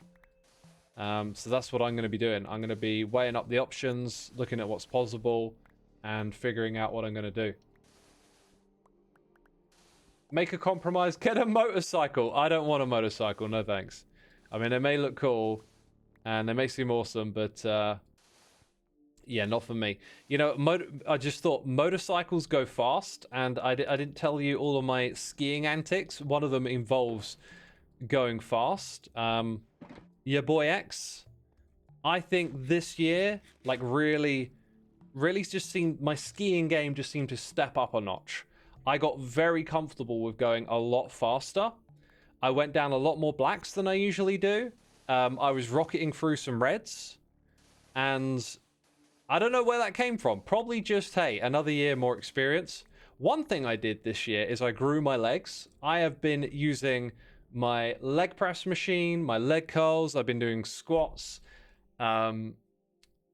S1: So that's what I'm going to be doing. I'm going to be weighing up the options, looking at what's possible, and figuring out what I'm going to do. Make a compromise. Get a motorcycle. I don't want a motorcycle. No thanks. I mean, they may look cool, and they may seem awesome, but yeah, not for me. You know, I just thought motorcycles go fast, and I didn't tell you all of my skiing antics. One of them involves going fast. Your boy X, I think this year, like really just seemed, my skiing game just seemed to step up a notch. I got very comfortable with going a lot faster. I went down a lot more blacks than I usually do. I was rocketing through some reds, and I don't know where that came from. Probably just, hey, another year more experience. One thing I did this year is I grew my legs. I have been using my leg press machine, my leg curls. I've been doing squats,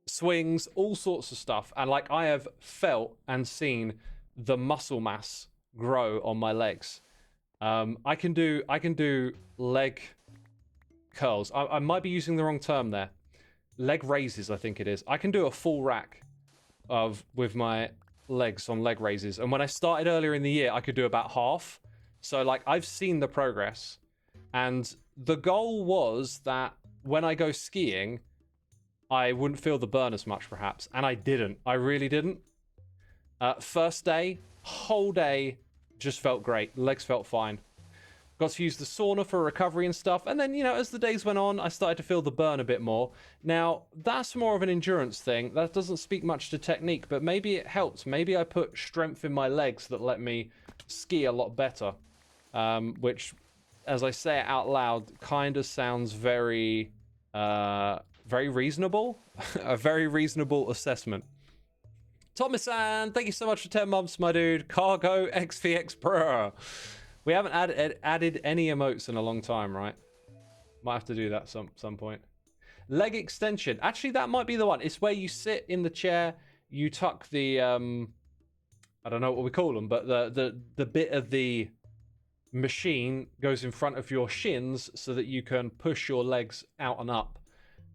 S1: swings, all sorts of stuff. And like, I have felt and seen the muscle mass grow on my legs. I can do leg curls. I might be using the wrong term there. Leg raises, I think it is. I can do a full rack with my legs on leg raises. And when I started earlier in the year, I could do about half. So like, I've seen the progress. And the goal was that when I go skiing, I wouldn't feel the burn as much, perhaps. And I didn't. I really didn't. First day, whole day, just felt great. Legs felt fine. Got to use the sauna for recovery and stuff. And then, you know, as the days went on, I started to feel the burn a bit more. Now, that's more of an endurance thing. That doesn't speak much to technique, but maybe it helps. Maybe I put strength in my legs that let me ski a lot better. Which, as I say it out loud, kind of sounds very, very reasonable. A very reasonable assessment. Thomas-san, thank you so much for 10 months, my dude. Cargo XVX Pro. We haven't added any emotes in a long time, right? Might have to do that some point. Leg extension. Actually, that might be the one. It's where you sit in the chair, you tuck the I don't know what we call them, but the bit of the machine goes in front of your shins so that you can push your legs out and up,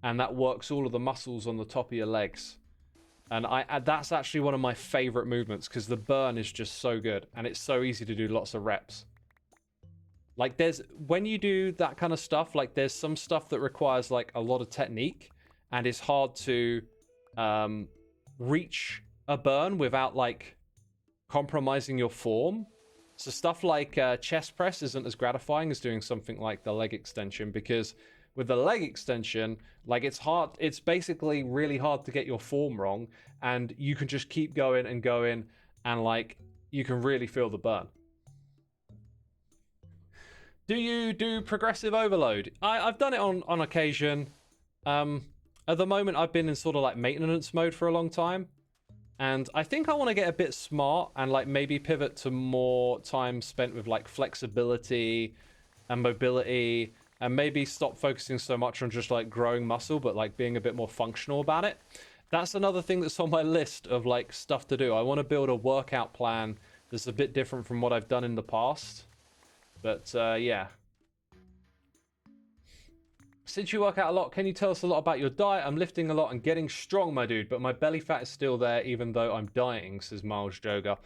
S1: and that works all of the muscles on the top of your legs. And that's actually one of my favorite movements because the burn is just so good and it's so easy to do lots of reps. Like, when you do that kind of stuff, like, there's some stuff that requires like a lot of technique and it's hard to reach a burn without like compromising your form. So stuff like chest press isn't as gratifying as doing something like the leg extension, because with the leg extension, like, it's basically really hard to get your form wrong, and you can just keep going and going, and like, you can really feel the burn. Do you do progressive overload? I've done it on occasion. At the moment, I've been in sort of like maintenance mode for a long time, and I think I want to get a bit smart and like maybe pivot to more time spent with like flexibility and mobility, and maybe stop focusing so much on just like growing muscle, but like being a bit more functional about it. That's another thing that's on my list of like stuff to do. I want to build a workout plan that's a bit different from what I've done in the past. But yeah. Since you work out a lot, can you tell us a lot about your diet? I'm lifting a lot and getting strong, my dude, but my belly fat is still there even though I'm dieting, says Miles Joga.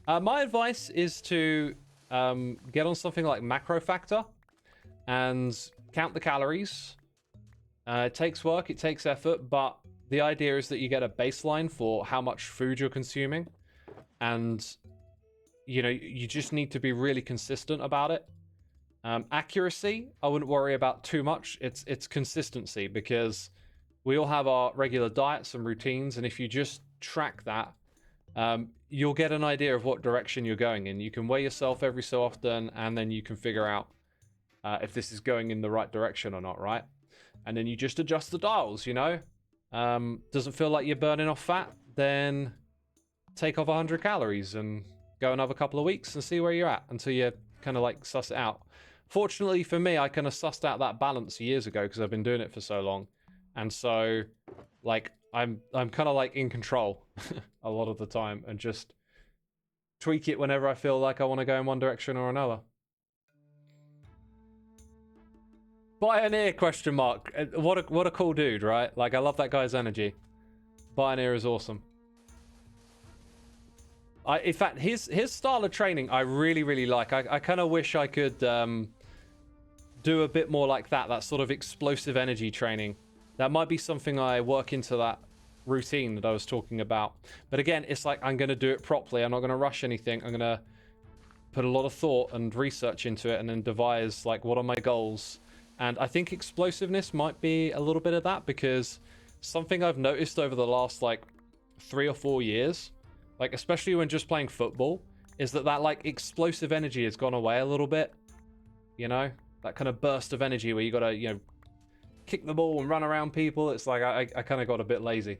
S1: My advice is to get on something like Macro Factor and count the calories. It takes work, it takes effort, but the idea is that you get a baseline for how much food you're consuming. And, you know, you just need to be really consistent about it. Accuracy, I wouldn't worry about too much. It's consistency, because we all have our regular diets and routines, and if you just track that, you'll get an idea of what direction you're going in. You can weigh yourself every so often, and then you can figure out if this is going in the right direction or not, right? And then you just adjust the dials, you know? Doesn't feel like you're burning off fat, then take off 100 calories and go another couple of weeks and see where you're at until you kind of like suss it out. Fortunately for me, I kind of sussed out that balance years ago because I've been doing it for so long. And so, like, I'm kind of like in control a lot of the time and just tweak it whenever I feel like I want to go in one direction or another. Pioneer ? What a cool dude, right? Like, I love that guy's energy. Pioneer is awesome. In fact, his style of training I really like. I kind of wish I could do a bit more like that sort of explosive energy training. That might be something I work into that routine that I was talking about. But again, it's like I'm going to do it properly. I'm not going to rush anything. I'm going to put a lot of thought and research into it and then devise like what are my goals. And I think explosiveness might be a little bit of that, because something I've noticed over the last like 3 or 4 years, like especially when just playing football, is that like explosive energy has gone away a little bit. You know, that kind of burst of energy where you gotta, you know, kick the ball and run around people. It's like I kind of got a bit lazy.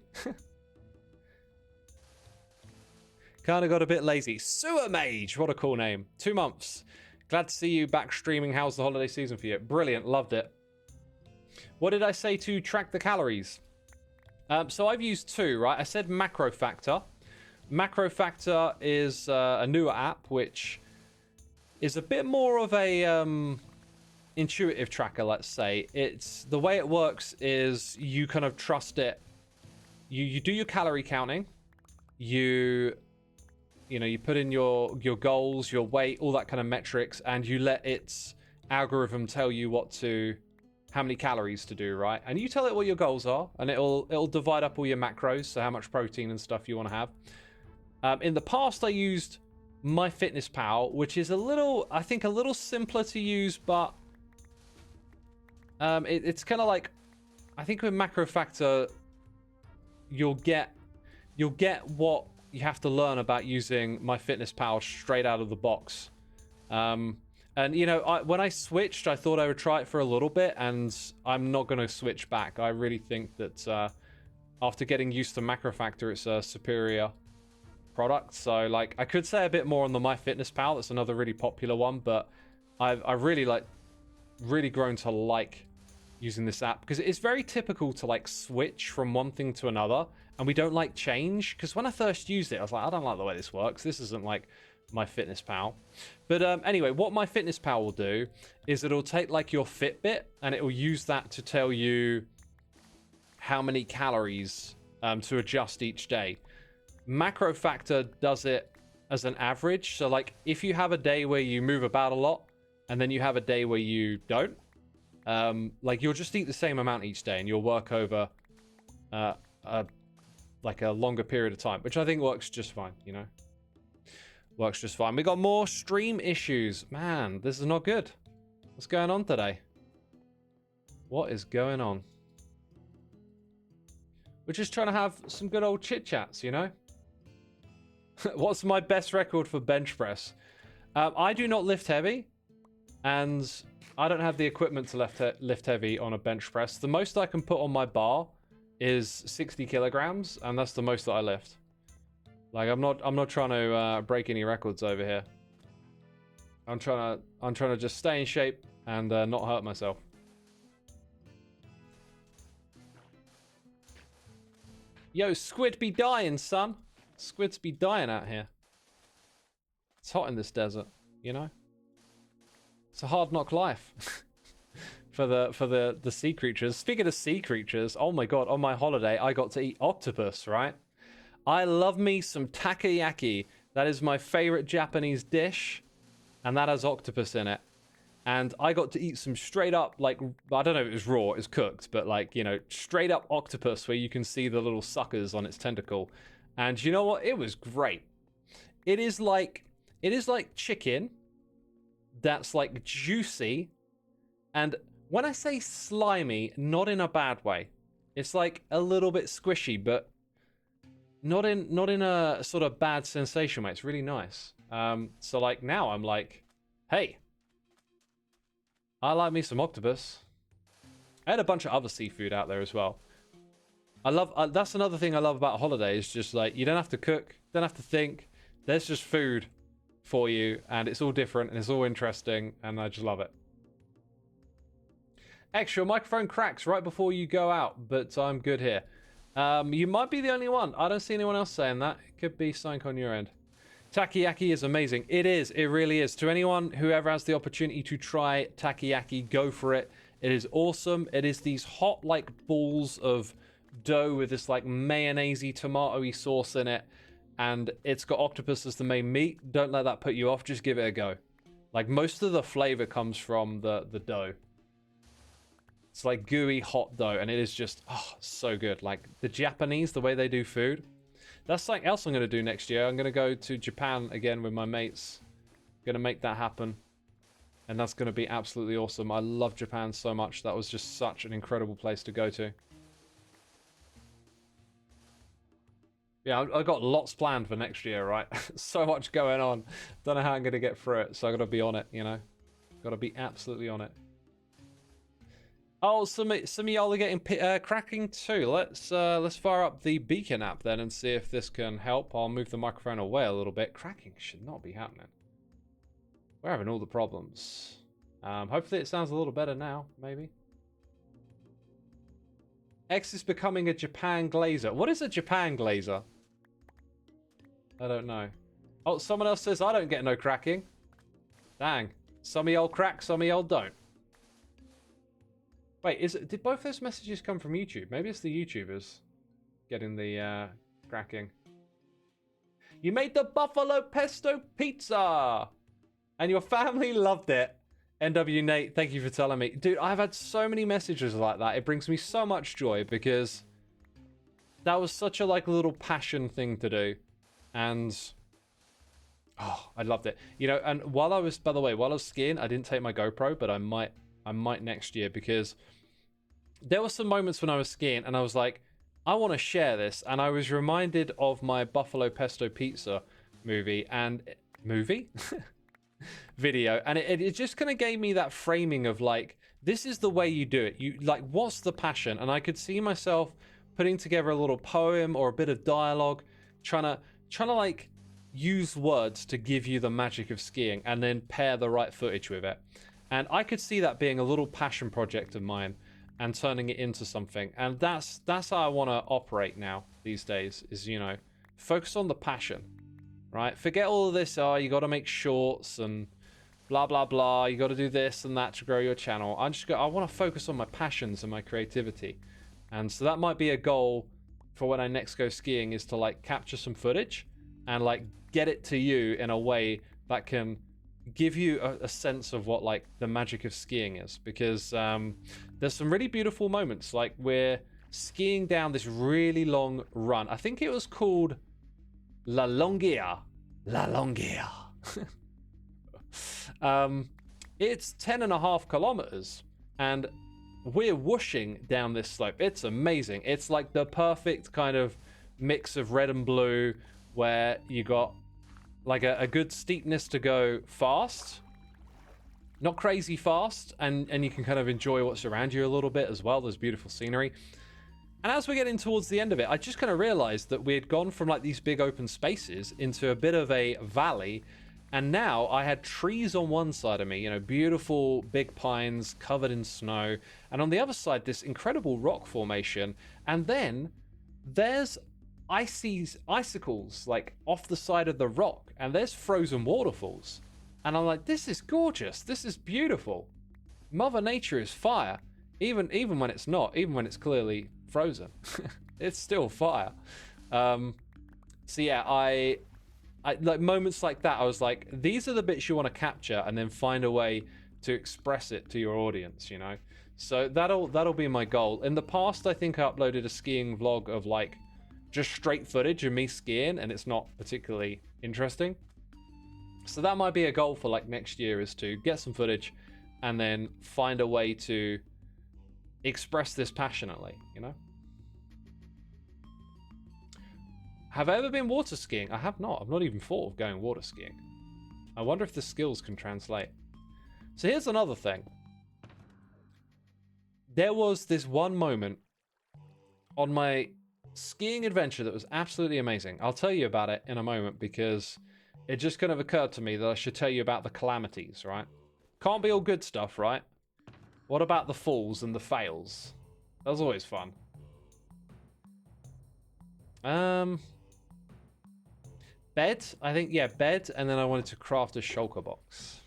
S1: Kind of got a bit lazy. Sewer Mage, what a cool name. 2 months. Glad to see you back streaming. How's the holiday season for you? Brilliant, loved it. What did I say to track the calories? So I've used 2, right? I said Macro Factor. Macro Factor is a newer app which is a bit more of a intuitive tracker, let's say. It's the way it works is you kind of trust it. You do your calorie counting. You know, you put in your goals, your weight, all that kind of metrics, and you let its algorithm tell you how many calories to do, right? And you tell it what your goals are, and it'll divide up all your macros, so how much protein and stuff you want to have. In the past, I used MyFitnessPal, which is I think a little simpler to use, but it's kind of like, I think with Macro Factor, you'll get what you have to learn about using MyFitnessPal straight out of the box. And you know, when I switched, I thought I would try it for a little bit, and I'm not going to switch back. I really think that after getting used to Macro Factor, it's a superior product. So like, I could say a bit more on the MyFitnessPal. That's another really popular one, but I've really grown to like using this app, because it's very typical to like switch from one thing to another, and we don't like change. Because when I first used it, I was like, I don't like the way this works. This isn't like MyFitnessPal. But anyway, what MyFitnessPal will do is it'll take like your Fitbit, and it will use that to tell you how many calories to adjust each day. Macro Factor does it as an average. So like, if you have a day where you move about a lot, and then you have a day where you don't, like you'll just eat the same amount each day, and you'll work over like a longer period of time, which I think works just fine, you know? Works just fine. We got more stream issues. Man, this is not good. What's going on today? What is going on? We're just trying to have some good old chit chats, you know? What's my best record for bench press? I do not lift heavy, and I don't have the equipment to lift heavy on a bench press. The most I can put on my bar is 60 kilograms, and that's the most that I lift. Like, I'm not trying to break any records over here. I'm trying to just stay in shape and not hurt myself. Yo, squid be dying, son. Squids be dying out here. It's hot in this desert, you know? It's a hard knock life for the sea creatures. Speaking of sea creatures, oh my god, on my holiday I got to eat octopus, right? I love me some takoyaki. That is my favorite Japanese dish, and that has octopus in it. And I got to eat some straight up, like, I don't know if it was raw, it was cooked, but like, you know, straight up octopus where you can see the little suckers on its tentacle. And you know what? It was great. It is like chicken that's like juicy. And when I say slimy, not in a bad way. It's like a little bit squishy, but not in a sort of bad sensation way. It's really nice. So like now I'm like, hey, I like me some octopus. I had a bunch of other seafood out there as well. I love, that's another thing I love about holidays. Just like, you don't have to cook, don't have to think. There's just food for you, and it's all different, and it's all interesting, and I just love it. Extra, your microphone cracks right before you go out, but I'm good here. You might be the only one. I don't see anyone else saying that. It could be something on your end. Takoyaki is amazing. It is. It really is. To anyone who ever has the opportunity to try takoyaki, go for it. It is awesome. It is these hot, like, balls of dough with this, like, mayonnaise-y, tomato-y sauce in it. And it's got octopus as the main meat. Don't let that put you off. Just give it a go. Like, most of the flavor comes from the dough. It's like gooey, hot dough. And it is just, oh, so good. Like, the Japanese, the way they do food. That's something else I'm going to do next year. I'm going to go to Japan again with my mates. Going to make that happen. And that's going to be absolutely awesome. I love Japan so much. That was just such an incredible place to go to. Yeah, I've got lots planned for next year, right? So much going on. Don't know how I'm going to get through it. So I've got to be on it, you know? Got to be absolutely on it. Oh, some of y'all are getting cracking too. Let's fire up the beacon app then and see if this can help. I'll move the microphone away a little bit. Cracking should not be happening. We're having all the problems. Hopefully it sounds a little better now, maybe. X is becoming a Japan glazer. What is a Japan glazer? I don't know. Oh, someone else says I don't get no cracking. Dang. Some of y'all crack, some of y'all don't. Wait, did both those messages come from YouTube? Maybe it's the YouTubers getting the cracking. You made the buffalo pesto pizza! And your family loved it. NW Nate, thank you for telling me. Dude, I've had so many messages like that. It brings me so much joy because that was such a like little passion thing to do. And oh, I loved it. You know, and while I was, by the way, while I was skiing, I didn't take my GoPro, but I might next year because there were some moments when I was skiing and I was like, I want to share this. And I was reminded of my Buffalo Pesto Pizza movie and video. And it just kind of gave me that framing of like, this is the way you do it. You like, what's the passion? And I could see myself putting together a little poem or a bit of dialogue, trying to like use words to give you the magic of skiing and then pair the right footage with it. And I could see that being a little passion project of mine and turning it into something. And that's how I want to operate now these days is, you know, focus on the passion, right? Forget all of this, you got to make shorts and blah, blah, blah. You got to do this and that to grow your channel. I want to focus on my passions and my creativity. And so that might be a goal for when I next go skiing is to like capture some footage and like get it to you in a way that can give you a sense of what like the magic of skiing is, because there's some really beautiful moments. Like we're skiing down this really long run. I think it was called La Longuia. It's 10.5 kilometers and we're whooshing down this slope. It's amazing. It's like the perfect kind of mix of red and blue where you got like a good steepness to go fast, not crazy fast, and you can kind of enjoy what's around you a little bit as well. There's beautiful scenery. And as we're getting towards the end of it, I just kind of realized that we had gone from like these big open spaces into a bit of a valley, and now I had trees on one side of me, you know, beautiful big pines covered in snow, and on the other side this incredible rock formation, and then there's icicles like off the side of the rock, and there's frozen waterfalls. And I'm like, this is gorgeous. This is beautiful. Mother Nature is fire. Even when it's not, even when it's clearly frozen. It's still fire. So yeah, I like moments like that. I was like, these are the bits you want to capture and then find a way to express it to your audience, you know? So that'll be my goal. In the past, I think I uploaded a skiing vlog of like just straight footage of me skiing, and it's not particularly interesting. So that might be a goal for like next year, is to get some footage and then find a way to express this passionately, you know? Have I ever been water skiing? I have not. I've not even thought of going water skiing. I wonder if the skills can translate. So here's another thing. There was this one moment on my skiing adventure that was absolutely amazing. I'll tell you about it in a moment, because it just kind of occurred to me that I should tell you about the calamities, right? Can't be all good stuff, right? What about the falls and the fails? That was always fun. Bed? I think, yeah, bed, and then I wanted to craft a shulker box.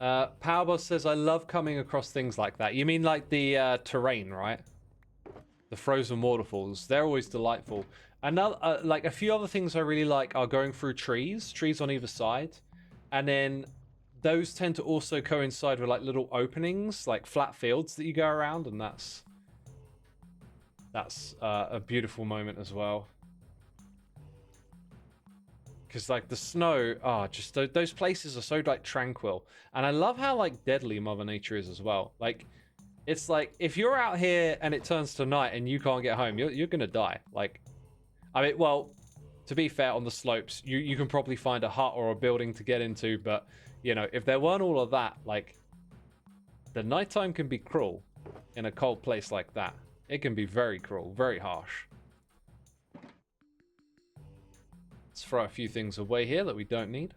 S1: Powerboss says, I love coming across things like that. You mean like the terrain, right? The frozen waterfalls. They're always delightful. Another, like a few other things I really like are going through trees on either side. And then those tend to also coincide with like little openings, like flat fields that you go around, and that's a beautiful moment as well. Because like the snow, just those places are so like tranquil. And I love how like deadly Mother Nature is as well. Like, it's like if you're out here and it turns to night and you can't get home, you're gonna die. Like, I mean, well, to be fair, on the slopes, you can probably find a hut or a building to get into, but you know, if there weren't all of that, like, the nighttime can be cruel in a cold place like that. It can be very cruel, very harsh. Let's throw a few things away here that we don't need.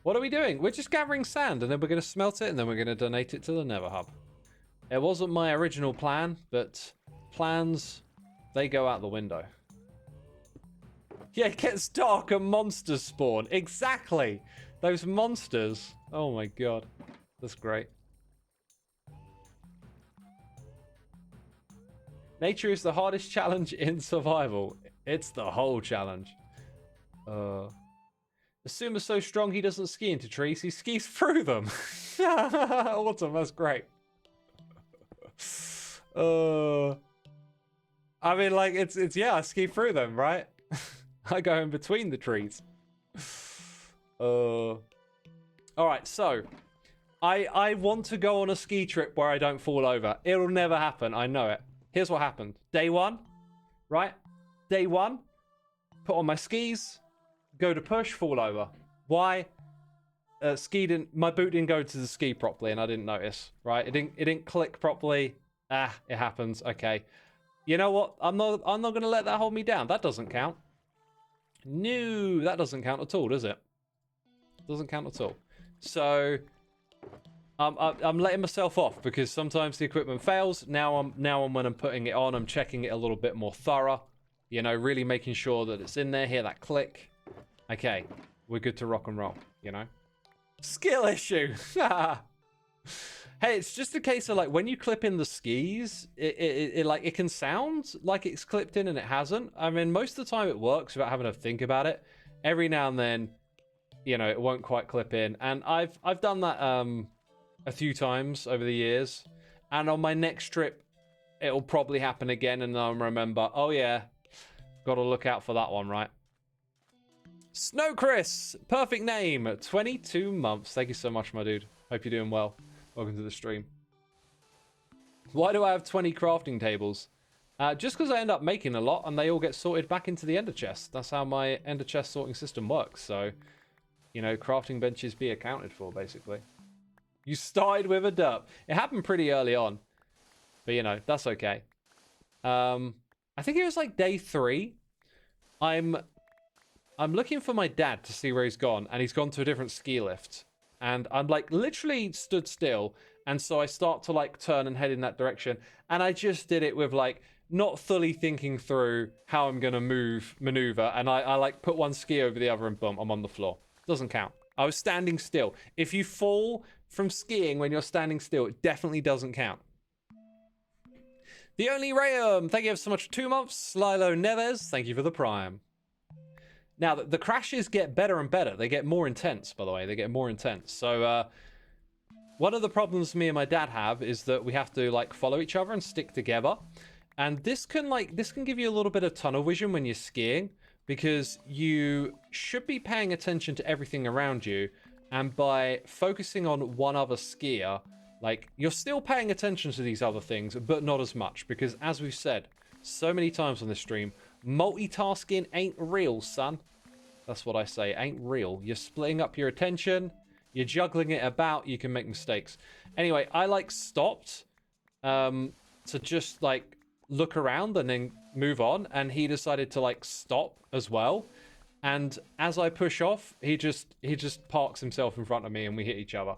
S1: What are we doing? We're just gathering sand, and then we're going to smelt it, and then we're going to donate it to the Nether Hub. It wasn't my original plan, but plans, they go out the window. Yeah, it gets dark and monsters spawn. Exactly! Those monsters. Oh my god. That's great. Nature is the hardest challenge in survival. It's the whole challenge. Xisuma's so strong he doesn't ski into trees, he skis through them. Awesome, that's great. I mean, like, it's yeah, I ski through them, right? I go in between the trees. Alright, so I want to go on a ski trip where I don't fall over. It'll never happen, I know it. Here's what happened. Day one, right? Day one, put on my skis, go to push, fall over. Why? My boot didn't go to the ski properly, and I didn't notice, right? It didn't click properly. It happens. Okay. You know what? I'm not gonna let that hold me down. That doesn't count. No, that doesn't count at all, does it? Doesn't count at all. So I'm letting myself off because sometimes the equipment fails. Now when I'm putting it on, I'm checking it a little bit more thorough. You know, really making sure that it's in there. Hear that click? Okay, we're good to rock and roll. You know, skill issue. Hey, it's just a case of like when you clip in the skis, it can sound like it's clipped in and it hasn't. I mean, most of the time it works without having to think about it. Every now and then, you know, it won't quite clip in, and I've done that a few times over the years, and on my next trip it'll probably happen again, and I'll remember, oh yeah, gotta look out for that one, right? Snow Chris, perfect name, 22 months. Thank you so much, my dude. Hope you're doing well. Welcome to the stream. Why do I have 20 crafting tables? Just because I end up making a lot and they all get sorted back into the ender chest. That's how my ender chest sorting system works. So, you know, crafting benches be accounted for, basically. You started with a derp. It happened pretty early on. But, you know, that's okay. I think it was like day 3. I'm looking for my dad to see where he's gone, and he's gone to a different ski lift. And I'm like literally stood still, and so I start to like turn and head in that direction, and I just did it with like not fully thinking through how I'm gonna maneuver, and I like put one ski over the other and boom, I'm on the floor. Doesn't count. I was standing still. If you fall from skiing when you're standing still, it definitely doesn't count. The only Rayum, thank you ever so much for 2 months. Lilo Neves, thank you for the prime. Now, the crashes get better and better. They get more intense, by the way. They get more intense. So, one of the problems me and my dad have is that we have to, like, follow each other and stick together. And this can give you a little bit of tunnel vision when you're skiing, because you should be paying attention to everything around you. And by focusing on one other skier, like, you're still paying attention to these other things, but not as much. Because, as we've said so many times on this stream, multitasking ain't real, son. That's what I say, ain't real. You're splitting up your attention, you're juggling it about, you can make mistakes. Anyway, I, like, stopped to just, like, look around and then move on, and he decided to, like, stop as well. And as I push off, he just parks himself in front of me and we hit each other.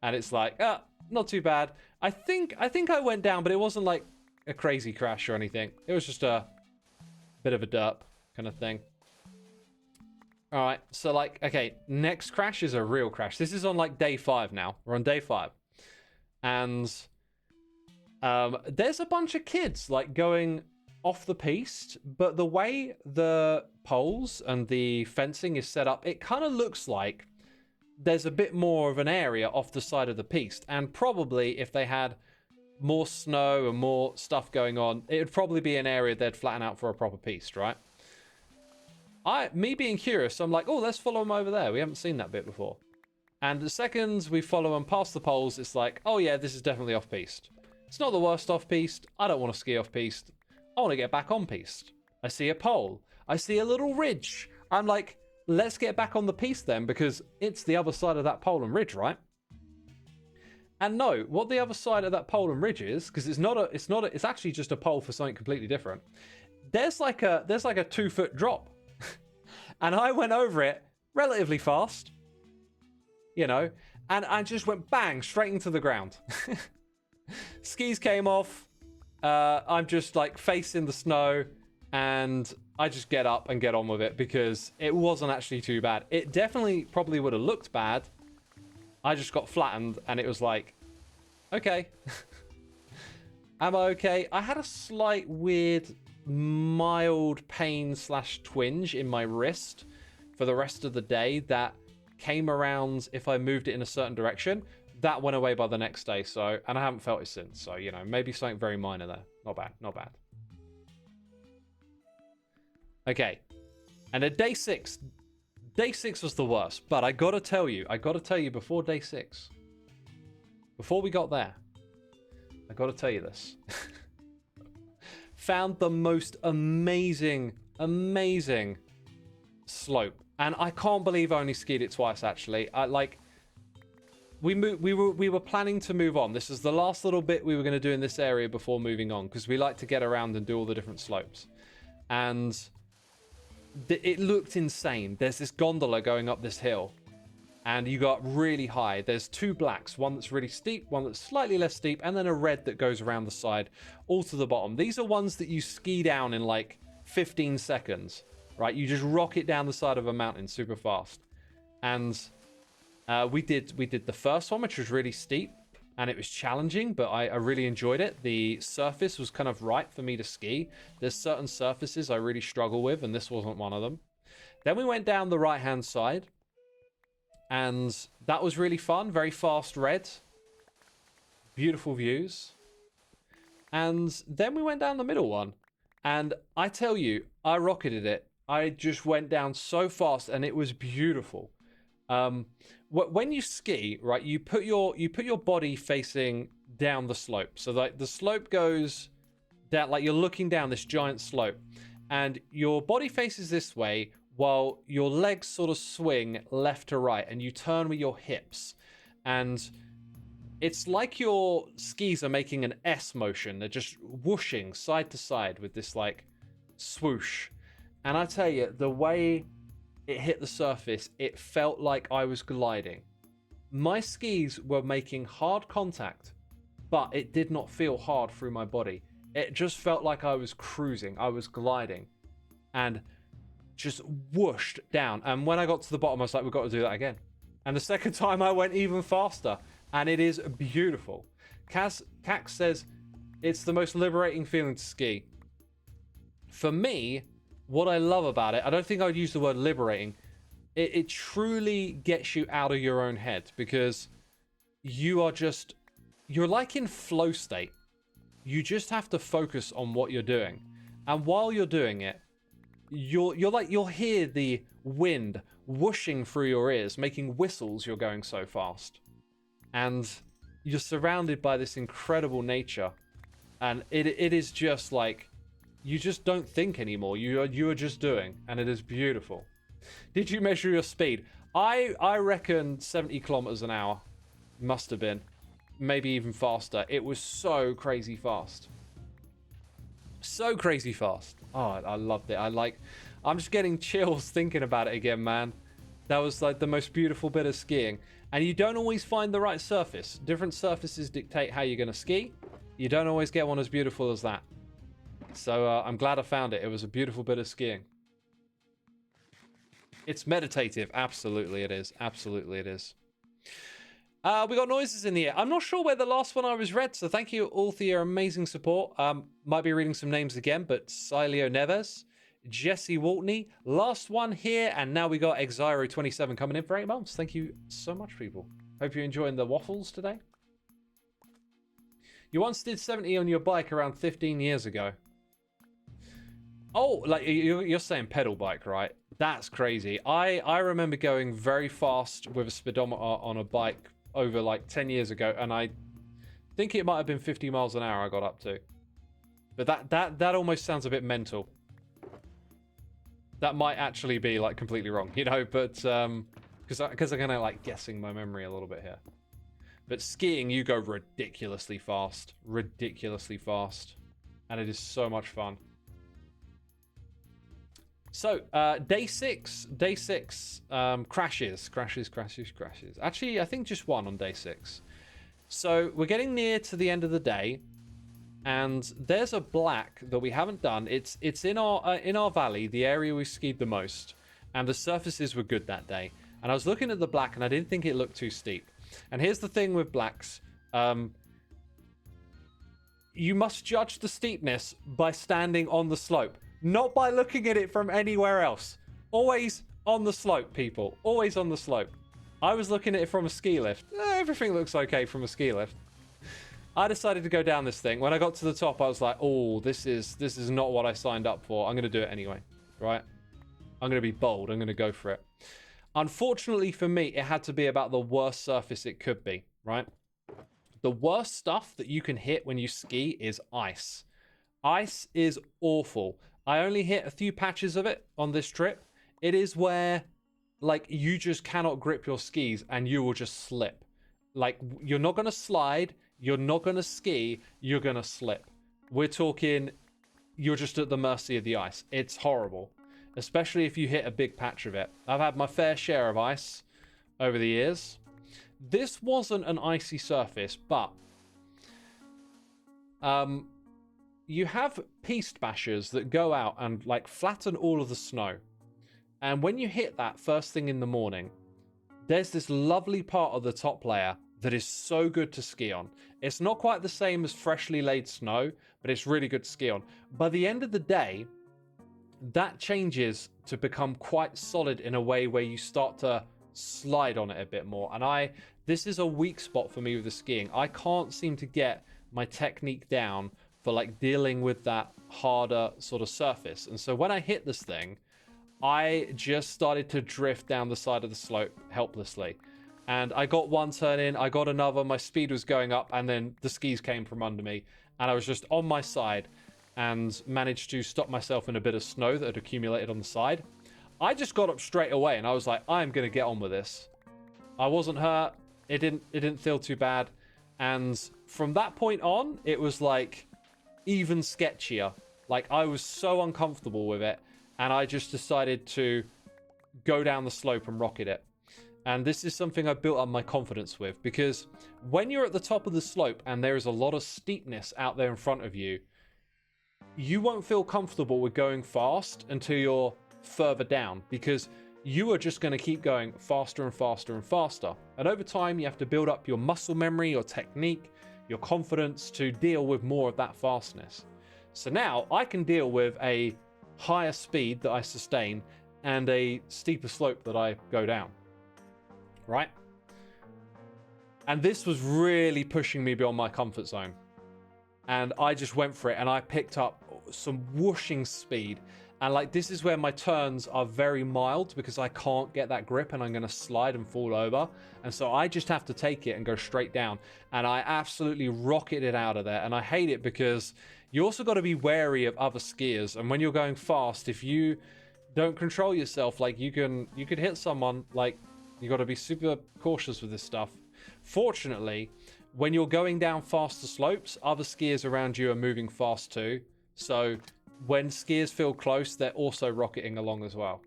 S1: And it's like, not too bad. I think I went down, but it wasn't like a crazy crash or anything. It was just a bit of a derp kind of thing. All right, so, like, okay, next crash is a real crash. This is on, like, day 5 now. We're on day 5. And there's a bunch of kids, like, going off the piste, but the way the poles and the fencing is set up, it kind of looks like there's a bit more of an area off the side of the piste. And probably if they had more snow and more stuff going on, it would probably be an area they'd flatten out for a proper piste, right? Me being curious, I'm like, oh, let's follow them over there. We haven't seen that bit before. And the second we follow them past the poles, it's like, oh yeah, this is definitely off-piste. It's not the worst off-piste. I don't want to ski off-piste. I want to get back on-piste. I see a pole. I see a little ridge. I'm like, let's get back on the piste then, because it's the other side of that pole and ridge, right? And no, what the other side of that pole and ridge is, because it's actually just a pole for something completely different. There's like a 2-foot drop. And I went over it relatively fast, you know, and I just went bang straight into the ground. Skis came off. I'm just, like, facing the snow, and I just get up and get on with it because it wasn't actually too bad. It definitely probably would have looked bad. I just got flattened, and it was like, okay. Am I okay? I had a slight weird mild pain / twinge in my wrist for the rest of the day that came around if I moved it in a certain direction. That went away by the next day, so, and I haven't felt it since, so, you know, maybe something very minor there. Not bad, not bad. Okay, and at day 6 was the worst, but I gotta tell you before day 6, before we got there, I gotta tell you this. Found the most amazing slope, and I can't believe I only skied it twice. Actually, we were planning to move on. This is the last little bit we were going to do in this area before moving on, because we like to get around and do all the different slopes, and it looked insane. There's this gondola going up this hill, and you got really high. There's 2 blacks, one that's really steep, one that's slightly less steep, and then a red that goes around the side, all to the bottom. These are ones that you ski down in like 15 seconds, right? You just rocket down the side of a mountain super fast. And we did the first one, which was really steep, and it was challenging, but I really enjoyed it. The surface was kind of right for me to ski. There's certain surfaces I really struggle with, and this wasn't one of them. Then we went down the right-hand side, and that was really fun. Very fast red. Beautiful views. And then we went down the middle one. And I tell you, I rocketed it. I just went down so fast, and it was beautiful. When you ski, right, you put your body facing down the slope. So, like, the slope goes down, like you're looking down this giant slope. And your body faces this way, while your legs sort of swing left to right, and you turn with your hips. And it's like your skis are making an S motion. They're just whooshing side to side with this, like, swoosh. And I tell you, the way it hit the surface, it felt like I was gliding. My skis were making hard contact, but it did not feel hard through my body. It just felt like I was cruising. I was gliding. And just whooshed down. And when I got to the bottom, I was like, we've got to do that again. And the second time I went even faster. And it is beautiful. Cax says, it's the most liberating feeling to ski. For me, what I love about it, I don't think I would use the word liberating. It truly gets you out of your own head, because you're like in flow state. You just have to focus on what you're doing. And while you're doing it, you'll hear the wind whooshing through your ears, making whistles. You're going so fast. And you're surrounded by this incredible nature. And it is just like, you just don't think anymore. You are just doing, and it is beautiful. Did you measure your speed? I reckon 70 kilometers an hour. Must have been. Maybe even faster. It was so crazy fast. So crazy fast. Oh, I loved it. I'm just getting chills thinking about it again, man. That was like the most beautiful bit of skiing. And you don't always find the right surface. Different surfaces dictate how you're going to ski. You don't always get one as beautiful as that. So I'm glad I found it. It was a beautiful bit of skiing. It's meditative. Absolutely it is. Absolutely it is. We got noises in the air. I'm not sure where the last one I was read, so thank you all for your amazing support. Might be reading some names again, but Silio Neves, Jesse Waltney, last one here, and now we got Xiro27 coming in for 8 months. Thank you so much, people. Hope you're enjoying the waffles today. You once did 70 on your bike around 15 years ago. Oh, like you're saying pedal bike, right? That's crazy. I remember going very fast with a speedometer on a bike over like 10 years ago, and I think it might have been 50 miles an hour I got up to. But that almost sounds a bit mental. That might actually be like completely wrong, you know, but because I'm kind of like guessing my memory a little bit here. But skiing, you go ridiculously fast, and it is so much fun. So, day six, crashes. Actually, I think just one on day 6. So we're getting near to the end of the day, and there's a black that we haven't done. It's in our valley, the area we skied the most, and the surfaces were good that day. And I was looking at the black, and I didn't think it looked too steep. And here's the thing with blacks. You must judge the steepness by standing on the slope. Not by looking at it from anywhere else. Always on the slope, people. Always on the slope. I was looking at it from a ski lift. Everything looks okay from a ski lift. I decided to go down this thing. When I got to the top, I was like, oh, this is not what I signed up for. I'm going to do it anyway, right? I'm going to be bold. I'm going to go for it. Unfortunately for me, it had to be about the worst surface it could be, right? The worst stuff that you can hit when you ski is ice. Ice is awful. I only hit a few patches of it on this trip. It is where, like, you just cannot grip your skis and you will just slip. Like, you're not going to slide. You're not going to ski. You're going to slip. We're talking, you're just at the mercy of the ice. It's horrible, especially if you hit a big patch of it. I've had my fair share of ice over the years. This wasn't an icy surface, but you have piste bashers that go out and like flatten all of the snow. And when you hit that first thing in the morning, there's this lovely part of the top layer that is so good to ski on. It's not quite the same as freshly laid snow, but it's really good to ski on. By the end of the day, that changes to become quite solid in a way where you start to slide on it a bit more. And this is a weak spot for me with the skiing. I can't seem to get my technique down for like dealing with that harder sort of surface. And so when I hit this thing, I just started to drift down the side of the slope helplessly. And I got one turn in, I got another, my speed was going up, and then the skis came from under me. And I was just on my side and managed to stop myself in a bit of snow that had accumulated on the side. I just got up straight away and I was like, I'm going to get on with this. I wasn't hurt. It didn't feel too bad. And from that point on, it was like even sketchier. Like, I was so uncomfortable with it, and I just decided to go down the slope and rocket it. And this is something I built up my confidence with, because when you're at the top of the slope and there is a lot of steepness out there in front of you, you won't feel comfortable with going fast until you're further down, because you are just going to keep going faster and faster and faster. And over time, you have to build up your muscle memory, your technique, your confidence to deal with more of that fastness. So now I can deal with a higher speed that I sustain and a steeper slope that I go down, right? And this was really pushing me beyond my comfort zone. And I just went for it, and I picked up some whooshing speed. And like, this is where my turns are very mild because I can't get that grip and I'm going to slide and fall over. And so I just have to take it and go straight down. And I absolutely rocketed out of there. And I hate it because you also got to be wary of other skiers. And when you're going fast, if you don't control yourself, like you could hit someone. Like, you got to be super cautious with this stuff. Fortunately, when you're going down faster slopes, other skiers around you are moving fast too. So when skiers feel close, they're also rocketing along as well.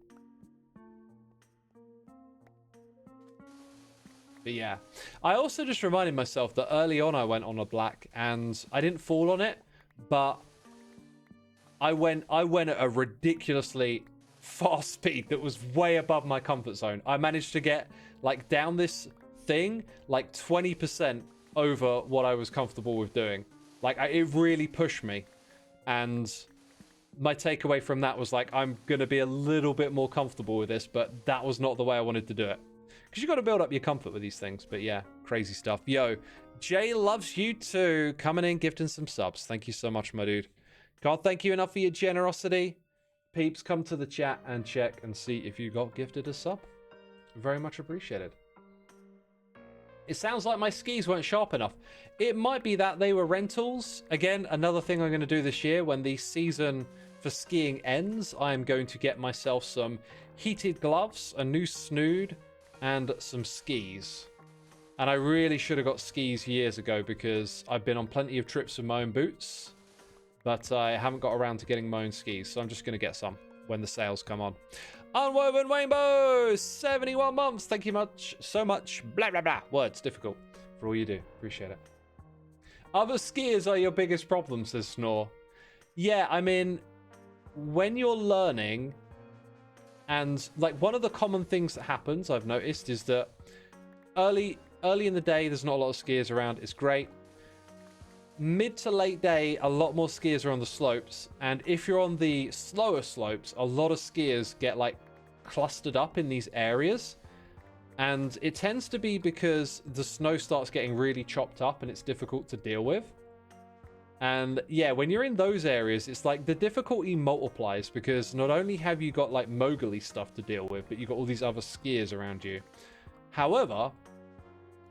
S1: But yeah, I also just reminded myself that early on I went on a black and I didn't fall on it, but I went at a ridiculously fast speed that was way above my comfort zone. I managed to get like down this thing like 20% over what I was comfortable with doing. Like, it really pushed me. And my takeaway from that was like, I'm going to be a little bit more comfortable with this, but that was not the way I wanted to do it. Because you got to build up your comfort with these things. But yeah, crazy stuff. Yo, Jay loves you too. Coming in, gifting some subs. Thank you so much, my dude. Can't thank you enough for your generosity. Peeps, come to the chat and check and see if you got gifted a sub. Very much appreciated. It sounds like my skis weren't sharp enough. It might be that they were rentals. Again, another thing I'm going to do this year when the season for skiing ends, I'm going to get myself some heated gloves, a new snood, and some skis. And I really should have got skis years ago because I've been on plenty of trips with my own boots, but I haven't got around to getting my own skis. So I'm just going to get some when the sales come on. Unwoven Rainbow, 71 months. Thank you so much. Blah, blah, blah. Words, difficult. For all you do. Appreciate it. Other skiers are your biggest problem, says Snore. Yeah, I mean, when you're learning, and like one of the common things that happens, I've noticed, is that early in the day, there's not a lot of skiers around. It's great. Mid to late day, a lot more skiers are on the slopes, and if you're on the slower slopes, a lot of skiers get like clustered up in these areas, and it tends to be because the snow starts getting really chopped up and it's difficult to deal with. And yeah, when you're in those areas, it's like the difficulty multiplies because not only have you got like mogully stuff to deal with, but you've got all these other skiers around you. However,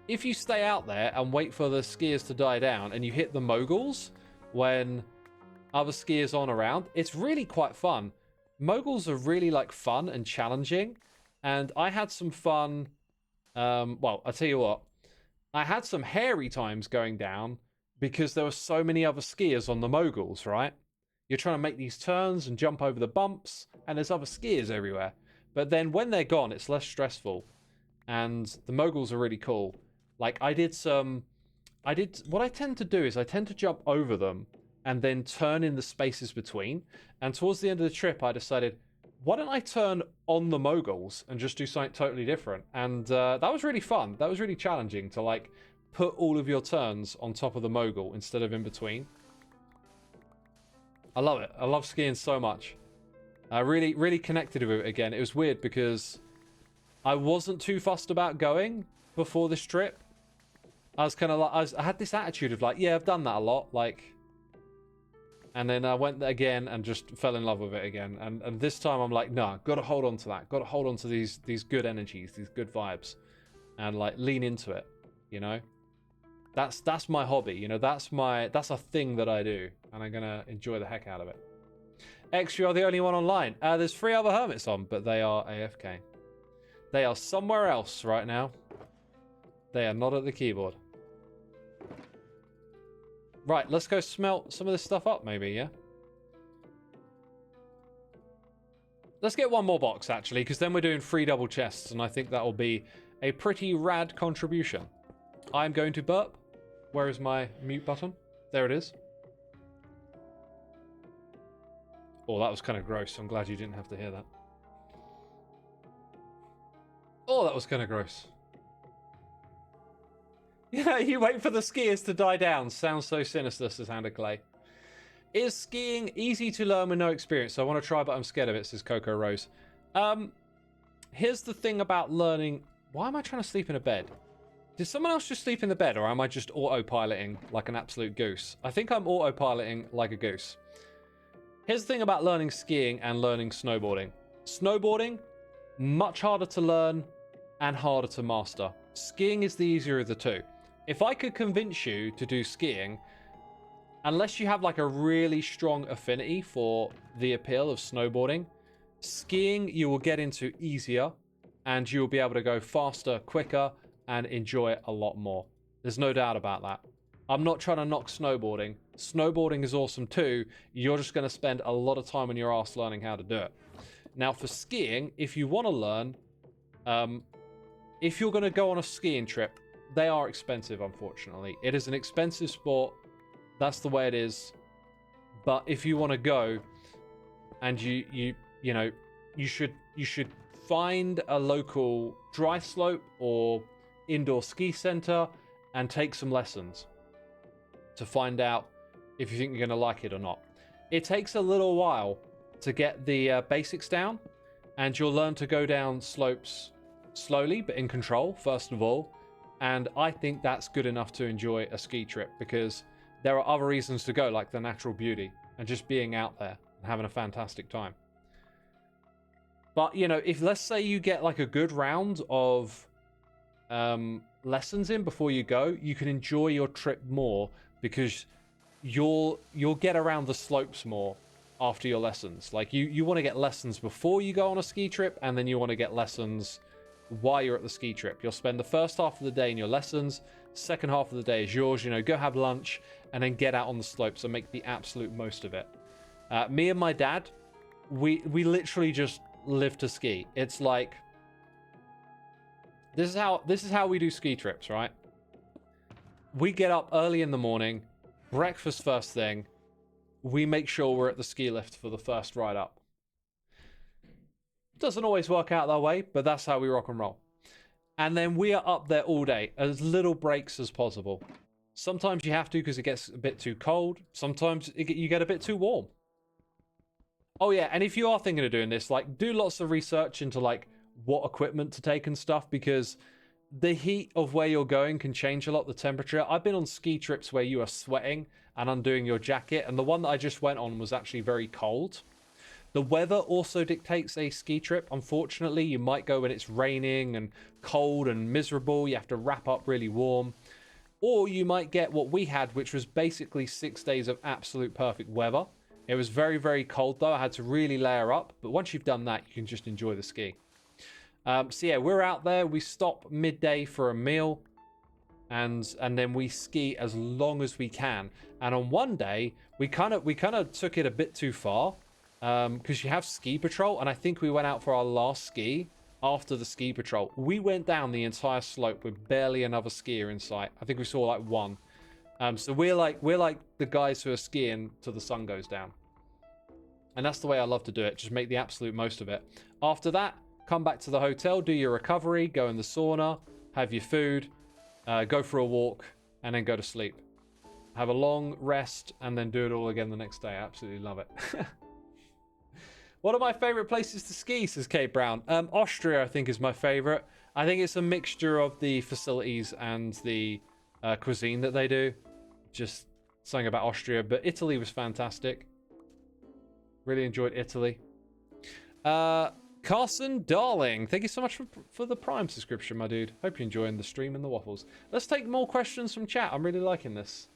S1: if you stay out there and wait for the skiers to die down and you hit the moguls when other skiers aren't around, it's really quite fun. Moguls are really like fun and challenging. And I had some fun. Well, I'll tell you what. I had some hairy times going down because there were so many other skiers on the moguls, right? You're trying to make these turns and jump over the bumps and there's other skiers everywhere. But then when they're gone, it's less stressful. And the moguls are really cool. Like what I tend to do is I tend to jump over them and then turn in the spaces between. And towards the end of the trip, I decided, why don't I turn on the moguls and just do something totally different? And that was really fun. That was really challenging to like put all of your turns on top of the mogul instead of in between. I love it. I love skiing so much. I really, really connected with it again. It was weird because I wasn't too fussed about going before this trip. I was kind of like, I had this attitude of like, yeah, I've done that a lot, like, and then I went there again and just fell in love with it again. And this time I'm like, no, got to hold on to that. Got to hold on to these good energies, these good vibes, and like lean into it. You know, that's my hobby. You know, that's a thing that I do, and I'm gonna enjoy the heck out of it. X, you're the only one online. There's 3 other hermits on, but they are AFK. They are somewhere else right now. They are not at the keyboard. Right, let's go smelt some of this stuff up, maybe, yeah? Let's get one more box, actually, because then we're doing 3 double chests, and I think that will be a pretty rad contribution. I'm going to burp. Where is my mute button? There it is. Oh, that was kind of gross. I'm glad you didn't have to hear that. Oh, that was kind of gross. Yeah, you wait for the skiers to die down. Sounds so sinister, says Hand of Clay. Is skiing easy to learn with no experience? I want to try, but I'm scared of it, says Coco Rose. Here's the thing about learning. Why am I trying to sleep in a bed? Did someone else just sleep in the bed, or am I just autopiloting like an absolute goose? I think I'm autopiloting like a goose. Here's the thing about learning skiing and learning snowboarding. Snowboarding, much harder to learn and harder to master. Skiing is the easier of the two. If I could convince you to do skiing, unless you have like a really strong affinity for the appeal of snowboarding, skiing you will get into easier and you will be able to go faster, quicker, and enjoy it a lot more. There's no doubt about that. I'm not trying to knock snowboarding. Snowboarding is awesome too. You're just going to spend a lot of time on your ass learning how to do it. Now for skiing, if you want to learn, if you're going to go on a skiing trip, they are expensive, unfortunately. It is an expensive sport. That's the way it is. But if you want to go, and you should find a local dry slope or indoor ski center and take some lessons to find out if you think you're going to like it or not. It takes a little while to get the basics down, and you'll learn to go down slopes slowly but in control, first of all. And I think that's good enough to enjoy a ski trip, because there are other reasons to go, like the natural beauty and just being out there and having a fantastic time. But, you know, if let's say you get like a good round of lessons in before you go, you can enjoy your trip more, because you'll get around the slopes more after your lessons. Like you want to get lessons before you go on a ski trip, and then you want to get lessons while you're at the ski trip. You'll spend the first half of the day in your lessons, second half of the day is yours. You know, go have lunch and then get out on the slopes and make the absolute most of it. Me and my dad, we literally just live to ski. It's like, this is how we do ski trips, right? We get up early in the morning, breakfast first thing. We make sure we're at the ski lift for the first ride up. Doesn't always work out that way, but that's how we rock and roll. And then we are up there all day, as little breaks as possible. Sometimes you have to because it gets a bit too cold. Sometimes you get a bit too warm. Oh yeah, and if you are thinking of doing this, like, do lots of research into like what equipment to take and stuff, because the heat of where you're going can change a lot, the temperature. I've been on ski trips where you are sweating and undoing your jacket, and the one that I just went on was actually very cold. The weather also dictates a ski trip. Unfortunately, you might go when it's raining and cold and miserable. You have to wrap up really warm. Or you might get what we had, which was basically 6 days of absolute perfect weather. It was very, very cold, though. I had to really layer up. But once you've done that, you can just enjoy the ski. So yeah, we're out there. We stop midday for a meal. And then we ski as long as we can. And on one day, we kind of took it a bit too far. Because you have ski patrol, and I think we went out for our last ski after the ski patrol. We went down the entire slope with barely another skier in sight. I think we saw like one. So we're like the guys who are skiing till the sun goes down. And that's the way I love to do it. Just make the absolute most of it. After that, come back to the hotel, do your recovery, go in the sauna, have your food, go for a walk, and then go to sleep. Have a long rest, and then do it all again the next day. I absolutely love it. One of my favorite places to ski, says Kate Brown. Austria, I think, is my favorite. I think it's a mixture of the facilities and the cuisine that they do. Just something about Austria, but Italy was fantastic. Really enjoyed Italy. Carson Darling, thank you so much for the Prime subscription, my dude. Hope you're enjoying the stream and the waffles. Let's take more questions from chat. I'm really liking this.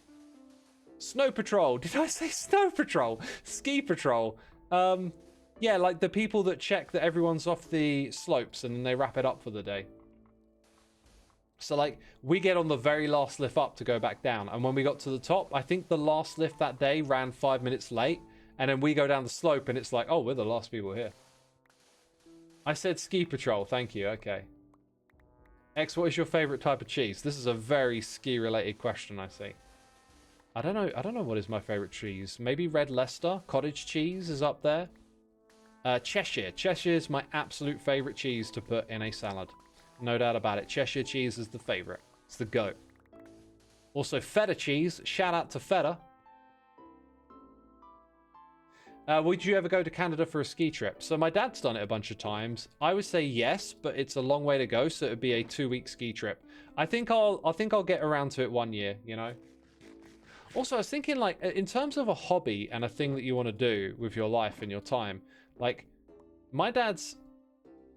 S1: Snow Patrol. Did I say Snow Patrol? Ski Patrol. Yeah, like the people that check that everyone's off the slopes and then they wrap it up for the day. So like, we get on the very last lift up to go back down. And when we got to the top, I think the last lift that day ran 5 minutes late. And then we go down the slope and it's like, oh, we're the last people here. I said ski patrol. Thank you. Okay. X, what is your favorite type of cheese? This is a very ski related question, I see. I don't know. I don't know what is my favorite cheese. Maybe red Leicester. Cottage cheese is up there. Cheshire. Cheshire is my absolute favorite cheese to put in a salad. No doubt about it. Cheshire cheese is the favorite. It's the goat. Also, feta cheese. Shout out to feta. Would you ever go to Canada for a ski trip? So my dad's done it a bunch of times. I would say yes, but it's a long way to go, so it would be a 2-week ski trip. I think I'll get around to it one year, you know. Also, I was thinking, like, in terms of a hobby and a thing that you want to do with your life and your time, like, my dad's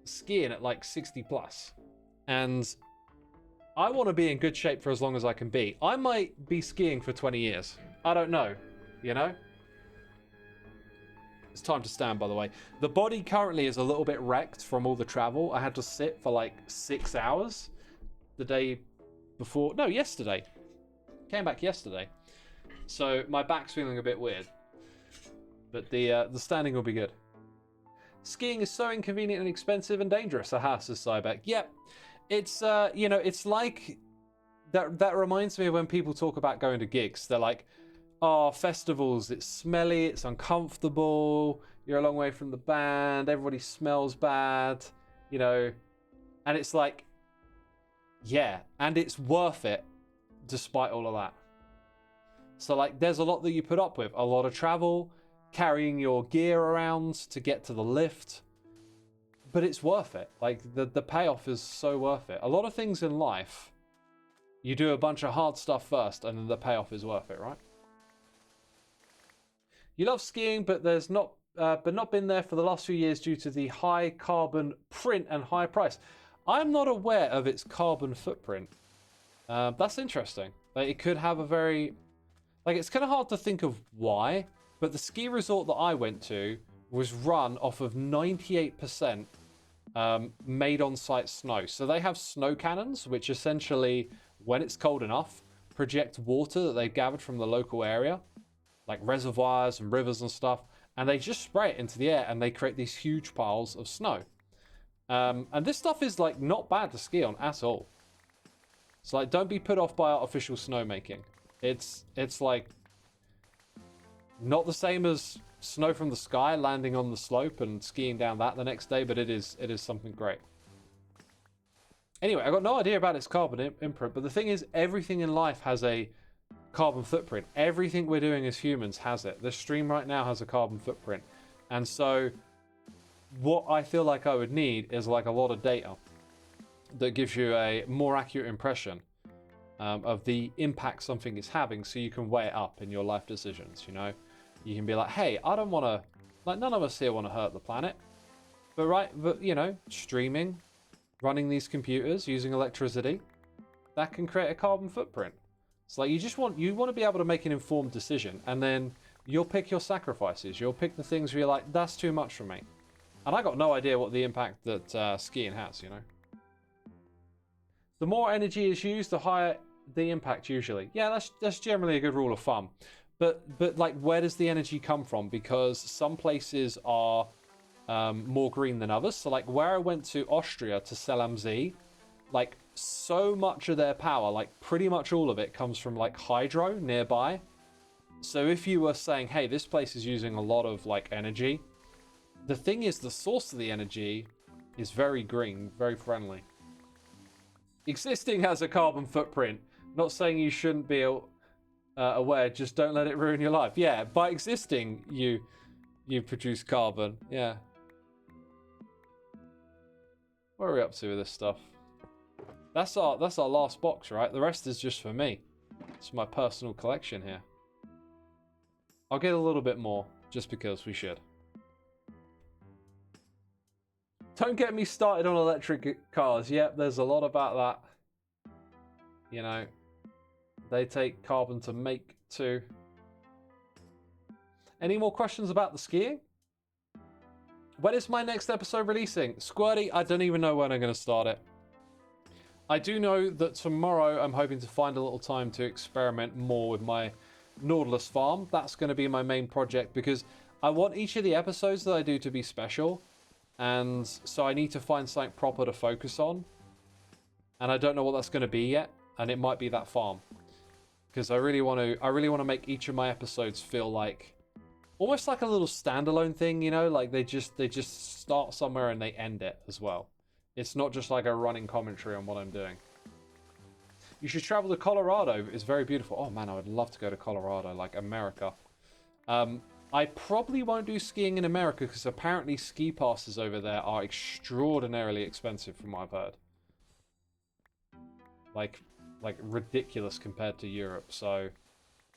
S1: skiing at like 60 plus, and I want to be in good shape for as long as I can be. I might be skiing for 20 years. I don't know, you know? It's time to stand, by the way. The body currently is a little bit wrecked from all the travel. I had to sit for like 6 hours the day before. No, yesterday. Came back yesterday. So my back's feeling a bit weird. But the standing will be good. Skiing is so inconvenient and expensive and dangerous. Aha, says Cybeck. Yep. It's, you know, it's like... That reminds me of when people talk about going to gigs. They're like, oh, festivals, it's smelly, it's uncomfortable, you're a long way from the band, everybody smells bad, you know, and it's like, yeah, and it's worth it despite all of that. So, like, there's a lot that you put up with, a lot of travel, carrying your gear around to get to the lift, but it's worth it. Like, the payoff is so worth it. A lot of things in life, you do a bunch of hard stuff first, and then the payoff is worth it, right? You love skiing, but there's not been there for the last few years due to the high carbon print and high price. I'm not aware of its carbon footprint. That's interesting. Like, it could have a very... Like, it's kind of hard to think of why, but the ski resort that I went to was run off of 98% made on-site snow. So they have snow cannons, which essentially, when it's cold enough, project water that they've gathered from the local area, like reservoirs and rivers and stuff, and they just spray it into the air and they create these huge piles of snow. And this stuff is like not bad to ski on at all. So like, don't be put off by artificial snowmaking. It's like not the same as snow from the sky landing on the slope and skiing down that the next day, but it is something great. Anyway, I got no idea about its carbon imprint, but the thing is, everything in life has a carbon footprint. Everything we're doing as humans has it. This stream right now has a carbon footprint. And so what I feel like I would need is like a lot of data that gives you a more accurate impression of the impact something is having, so you can weigh it up in your life decisions, you know? You can be like, hey, I don't want to, like, none of us here want to hurt the planet. But you know, streaming, running these computers, using electricity, that can create a carbon footprint. It's like you want to be able to make an informed decision, and then you'll pick your sacrifices. You'll pick the things where you're like, that's too much for me. And I got no idea what the impact that skiing has, you know. The more energy is used, the higher the impact usually. Yeah, that's generally a good rule of thumb. But like, where does the energy come from? Because some places are more green than others. So like where I went to Austria to sell am See, like so much of their power, like pretty much all of it, comes from like hydro nearby. So if you were saying, hey, this place is using a lot of like energy, the thing is, the source of the energy is very green, very friendly. Existing has a carbon footprint. Not saying you shouldn't be aware, just don't let it ruin your life. Yeah, by existing, you produce carbon. Yeah. What are we up to with this stuff? That's our last box, right? The rest is just for me. It's my personal collection here. I'll get a little bit more, just because we should. Don't get me started on electric cars. Yep, there's a lot about that. You know, they take carbon to make too. Any more questions about the skiing? When is my next episode releasing? Squirty, I don't even know when I'm going to start it. I do know that tomorrow I'm hoping to find a little time to experiment more with my Nautilus farm. That's going to be my main project, because I want each of the episodes that I do to be special. And so I need to find something proper to focus on. And I don't know what that's going to be yet. And it might be that farm. because I really want to make each of my episodes feel like almost like a little standalone thing, you know, like they just start somewhere and they end it as well. It's not just like a running commentary on what I'm doing. You should travel to Colorado. It's very beautiful. Oh man, I would love to go to Colorado, like America. I probably won't do skiing in America because apparently ski passes over there are extraordinarily expensive from what I've heard. Like ridiculous compared to Europe, so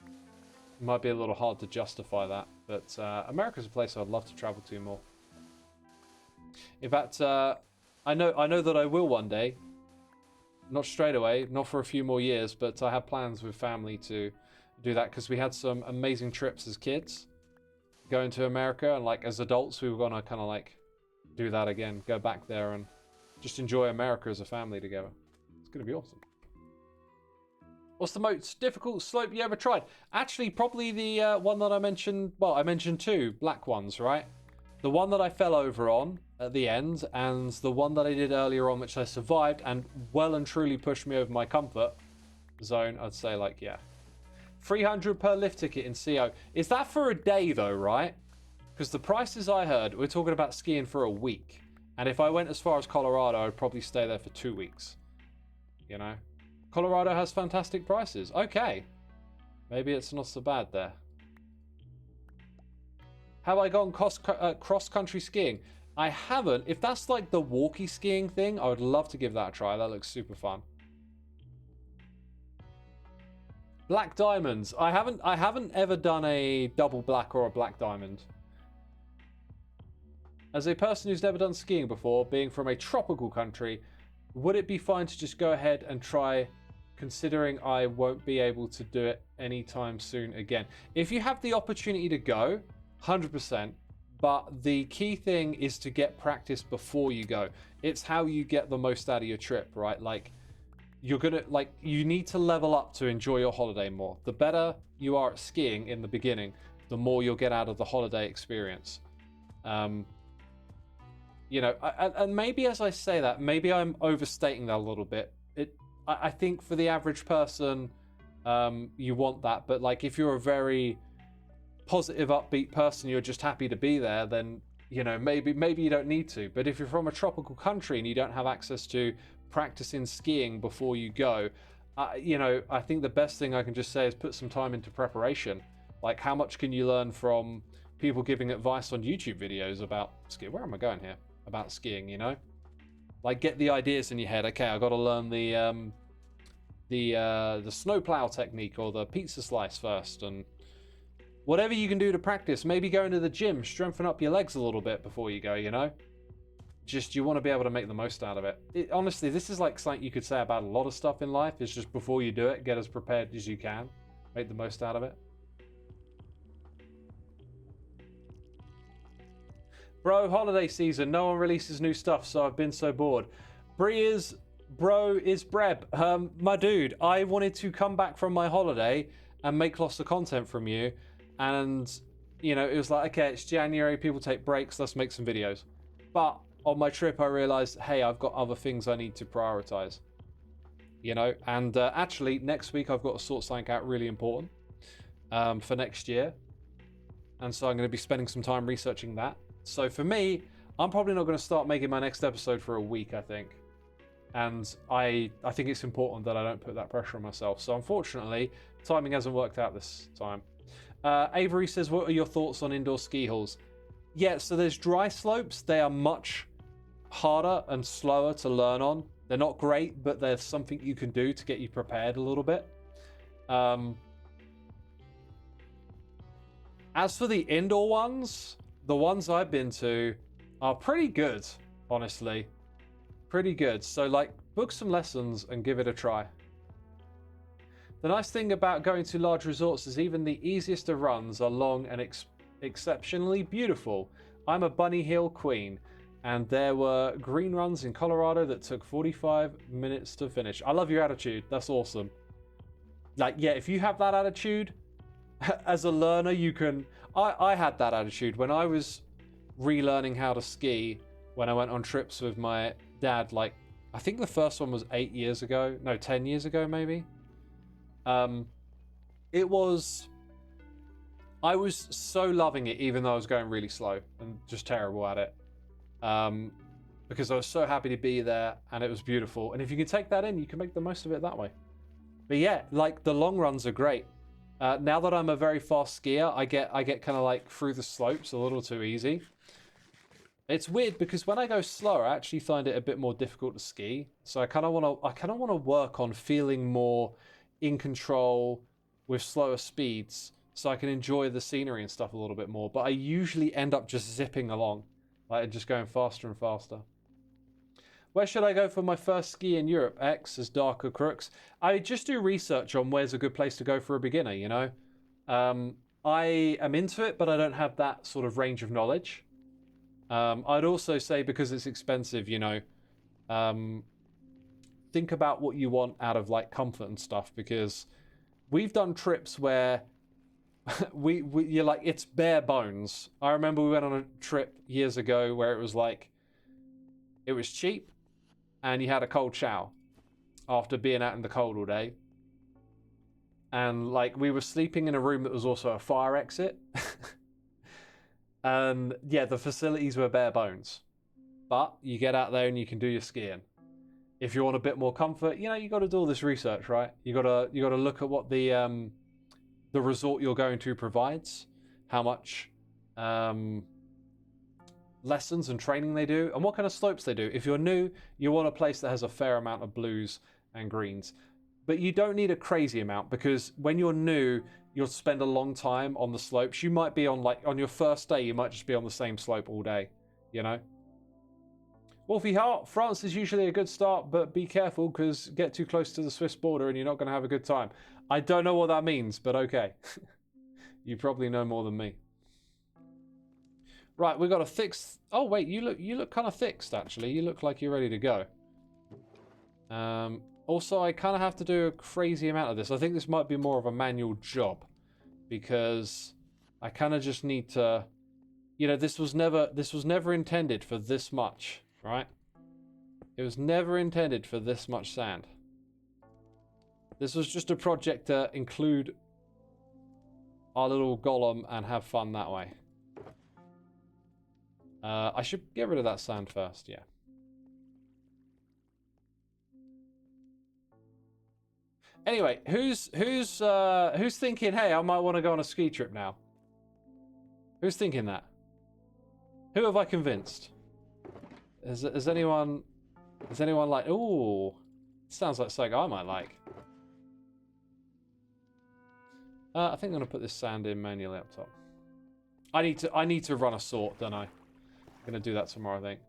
S1: it might be a little hard to justify that. But America's a place I'd love to travel to more. In fact, I know that I will one day. Not straight away, not for a few more years, but I have plans with family to do that because we had some amazing trips as kids going to America, and like as adults we were gonna kind of like do that again, go back there and just enjoy America as a family together. It's gonna be awesome. What's the most difficult slope you ever tried? Actually, probably the one that I mentioned. Well, I mentioned two black ones, right? The one that I fell over on at the end, and the one that I did earlier on, which I survived and well and truly pushed me over my comfort zone. I'd say, like, yeah. 300 per lift ticket in CO. Is that for a day, though, right? Because the prices I heard, we're talking about skiing for a week. And if I went as far as Colorado, I'd probably stay there for 2 weeks. You know? Colorado has fantastic prices. Okay. Maybe it's not so bad there. Have I gone cross-country skiing? I haven't. If that's like the walkie skiing thing, I would love to give that a try. That looks super fun. Black diamonds. I haven't ever done a double black or a black diamond. As a person who's never done skiing before, being from a tropical country, would it be fine to just go ahead and try, considering I won't be able to do it anytime soon again? If you have the opportunity to go, 100%. But the key thing is to get practice before you go. It's how you get the most out of your trip, right? Like, you need to level up to enjoy your holiday more. The better you are at skiing in the beginning, the more you'll get out of the holiday experience. You know, and maybe as I say that, maybe I'm overstating that a little bit. I think for the average person, you want that. But like, if you're a very positive, upbeat person, you're just happy to be there, then, you know, maybe you don't need to. But if you're from a tropical country and you don't have access to practicing skiing before you go, you know, I think the best thing I can just say is put some time into preparation. Like, how much can you learn from people giving advice on YouTube videos about skiing? Where am I going here? About skiing, you know? Like, get the ideas in your head. Okay, I got to learn the snowplow technique or the pizza slice first, and whatever you can do to practice. Maybe go into the gym, strengthen up your legs a little bit before you go, you know? Just, you want to be able to make the most out of it. Honestly, this is like something you could say about a lot of stuff in life. It's just before you do it, get as prepared as you can. Make the most out of it. Bro, holiday season. No one releases new stuff, so I've been so bored. Bro is Breb. My dude, I wanted to come back from my holiday and make lots of content from you. And, you know, it was like, okay, it's January, people take breaks, let's make some videos. But on my trip, I realized, hey, I've got other things I need to prioritize. You know, and actually, next week, I've got to sort something out really important for next year. And so I'm going to be spending some time researching that. So for me, I'm probably not going to start making my next episode for a week, I think. And I think it's important that I don't put that pressure on myself. So unfortunately, timing hasn't worked out this time. Avery says, what are your thoughts on indoor ski halls? Yeah, so there's dry slopes. They are much harder and slower to learn on. They're not great, but there's something you can do to get you prepared a little bit. As for the indoor ones, the ones I've been to are pretty good, honestly. Pretty good. So, like, book some lessons and give it a try. The nice thing about going to large resorts is even the easiest of runs are long and exceptionally beautiful. I'm a Bunny Hill queen, and there were green runs in Colorado that took 45 minutes to finish. I love your attitude. That's awesome. Like, yeah, if you have that attitude as a learner, you can... I had that attitude when I was relearning how to ski when I went on trips with my dad. Like, I think the first one was 8 years ago. No, 10 years ago, maybe. I was so loving it, even though I was going really slow and just terrible at it. Because I was so happy to be there and it was beautiful. And if you can take that in, you can make the most of it that way. But yeah, like the long runs are great. Now that I'm a very fast skier, I get kind of like through the slopes a little too easy. It's weird because when I go slower, I actually find it a bit more difficult to ski. So I kind of want to work on feeling more in control with slower speeds, so I can enjoy the scenery and stuff a little bit more. But I usually end up just zipping along, like just going faster and faster. Where should I go for my first ski in Europe? X as Darker Crooks. I just do research on where's a good place to go for a beginner, you know? I am into it, but I don't have that sort of range of knowledge. I'd also say because it's expensive, you know, think about what you want out of like comfort and stuff, because we've done trips where you're like, it's bare bones. I remember we went on a trip years ago where it was like, it was cheap and you had a cold shower after being out in the cold all day. And like we were sleeping in a room that was also a fire exit. And yeah, the facilities were bare bones. But you get out there and you can do your skiing. If you want a bit more comfort, you know, you got to do all this research, right? You got to look at what the resort you're going to provides, how much lessons and training they do, and what kind of slopes they do. If you're new, you want a place that has a fair amount of blues and greens. But you don't need a crazy amount, because when you're new, you'll spend a long time on the slopes. You might be on, like, on your first day, you might just be on the same slope all day, you know? Wolfie Hart, France is usually a good start, but be careful, because get too close to the Swiss border and you're not going to have a good time. I don't know what that means, but okay. You probably know more than me. Right, we got a fix. Oh wait, you look kind of fixed actually. You look like you're ready to go. Also, I kind of have to do a crazy amount of this. I think this might be more of a manual job, because I kind of just need to, you know, this was never intended for this much, right? It was never intended for this much sand. This was just a project to include our little golem and have fun that way. I should get rid of that sand first, yeah. Anyway, who's thinking, hey, I might want to go on a ski trip now? Who's thinking that? Who have I convinced? Is anyone like, ooh, sounds like something I might like. I think I'm gonna put this sand in manually up top. I need to run a sort, don't I? I'm gonna do that tomorrow, I think.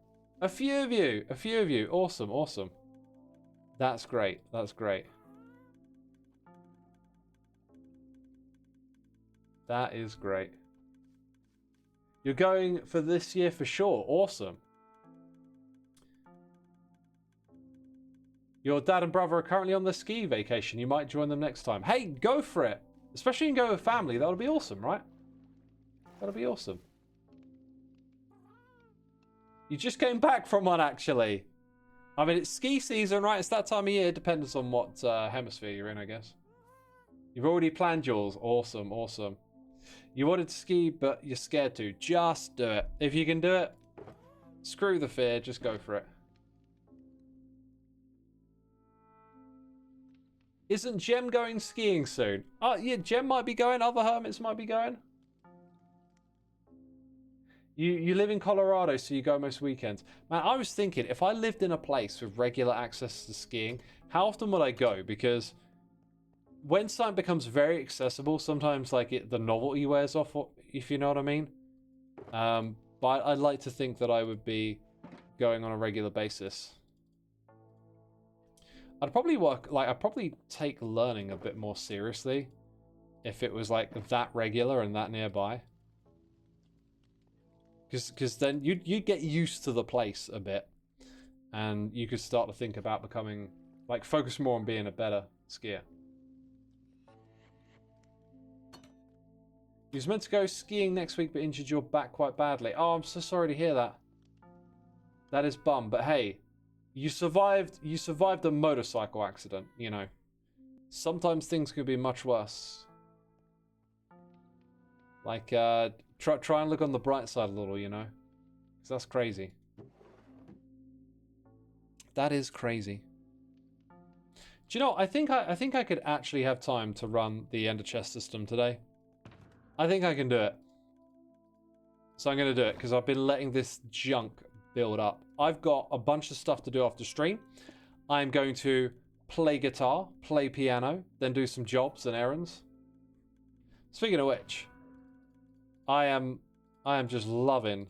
S1: A few of you. Awesome, awesome. That's great. That's great. That is great. You're going for this year for sure. Awesome. Your dad and brother are currently on their ski vacation. You might join them next time. Hey, go for it. Especially you can go with family. That'll be awesome, right? That'll be awesome. You just came back from one, actually. I mean, it's ski season, right? It's that time of year. Depends on what hemisphere you're in, I guess. You've already planned yours. Awesome, awesome. You wanted to ski, but you're scared to. Just do it. If you can do it, screw the fear. Just go for it. Isn't Jem going skiing soon? Oh, yeah, Jem might be going. Other hermits might be going. You live in Colorado, so you go most weekends. Man, I was thinking, if I lived in a place with regular access to skiing, how often would I go? Because when something becomes very accessible, sometimes like the novelty wears off, if you know what I mean. But I'd like to think that I would be going on a regular basis. I'd probably take learning a bit more seriously if it was like that regular and that nearby. Because then you'd get used to the place a bit, and you could start to think about becoming, like, focus more on being a better skier. You was meant to go skiing next week, but injured your back quite badly. Oh, I'm so sorry to hear that. That is bum, but hey, you survived a motorcycle accident, you know. Sometimes things could be much worse. Like, try and look on the bright side a little, you know? Because that's crazy. That is crazy. Do you know, I think I could actually have time to run the Ender Chest system today. I think I can do it. So I'm going to do it because I've been letting this junk build up. I've got a bunch of stuff to do after stream. I'm going to play guitar, play piano, then do some jobs and errands. Speaking of which, I am just loving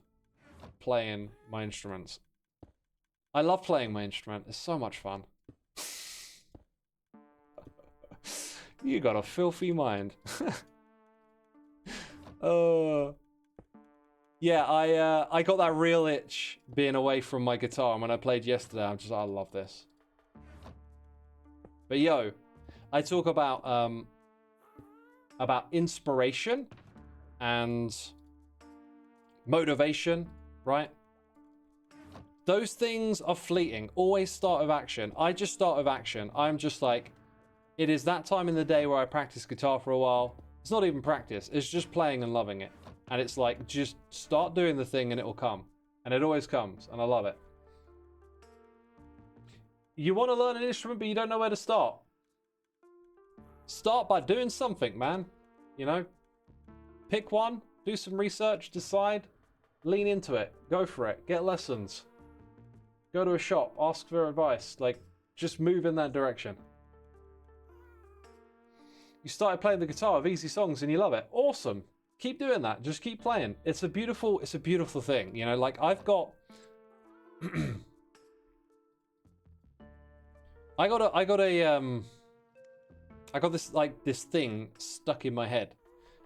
S1: playing my instruments. I love playing my instrument. It's so much fun. You got a filthy mind. Yeah, I got that real itch being away from my guitar, and when I played yesterday, I'm just, I love this. But yo, I talk about inspiration and motivation, right? Those things are fleeting. Always start with action. I just start with action. I'm just like, it is that time in the day where I practice guitar for a while. It's not even practice. It's just playing and loving it. And it's like, just start doing the thing and it will come. And it always comes. And I love it. You want to learn an instrument, but you don't know where to start. Start by doing something, man. You know? Pick one. Do some research. Decide. Lean into it. Go for it. Get lessons. Go to a shop. Ask for advice. Like, just move in that direction. You started playing the guitar with easy songs and you love it. Awesome. Keep doing that. Just keep playing. It's a beautiful thing. You know, like I've got I got this thing stuck in my head.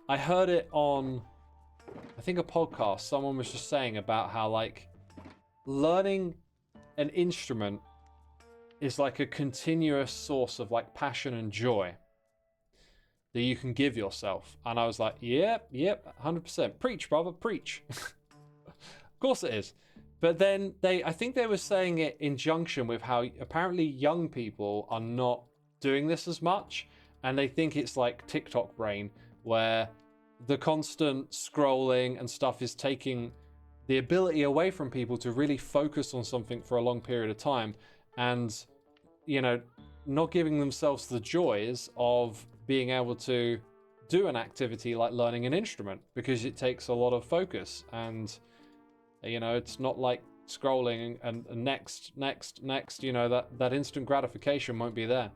S1: I heard it on I think a podcast. Someone was just saying about how like learning an instrument is like a continuous source of like passion and joy that you can give yourself. And I was like, yep, 100%. Preach, brother, preach. Of course it is. But then I think they were saying it in junction with how apparently young people are not doing this as much. And they think it's like TikTok brain, where the constant scrolling and stuff is taking the ability away from people to really focus on something for a long period of time. And, you know, not giving themselves the joys of being able to do an activity like learning an instrument, because it takes a lot of focus, and you know, it's not like scrolling and next, you know, that instant gratification won't be there.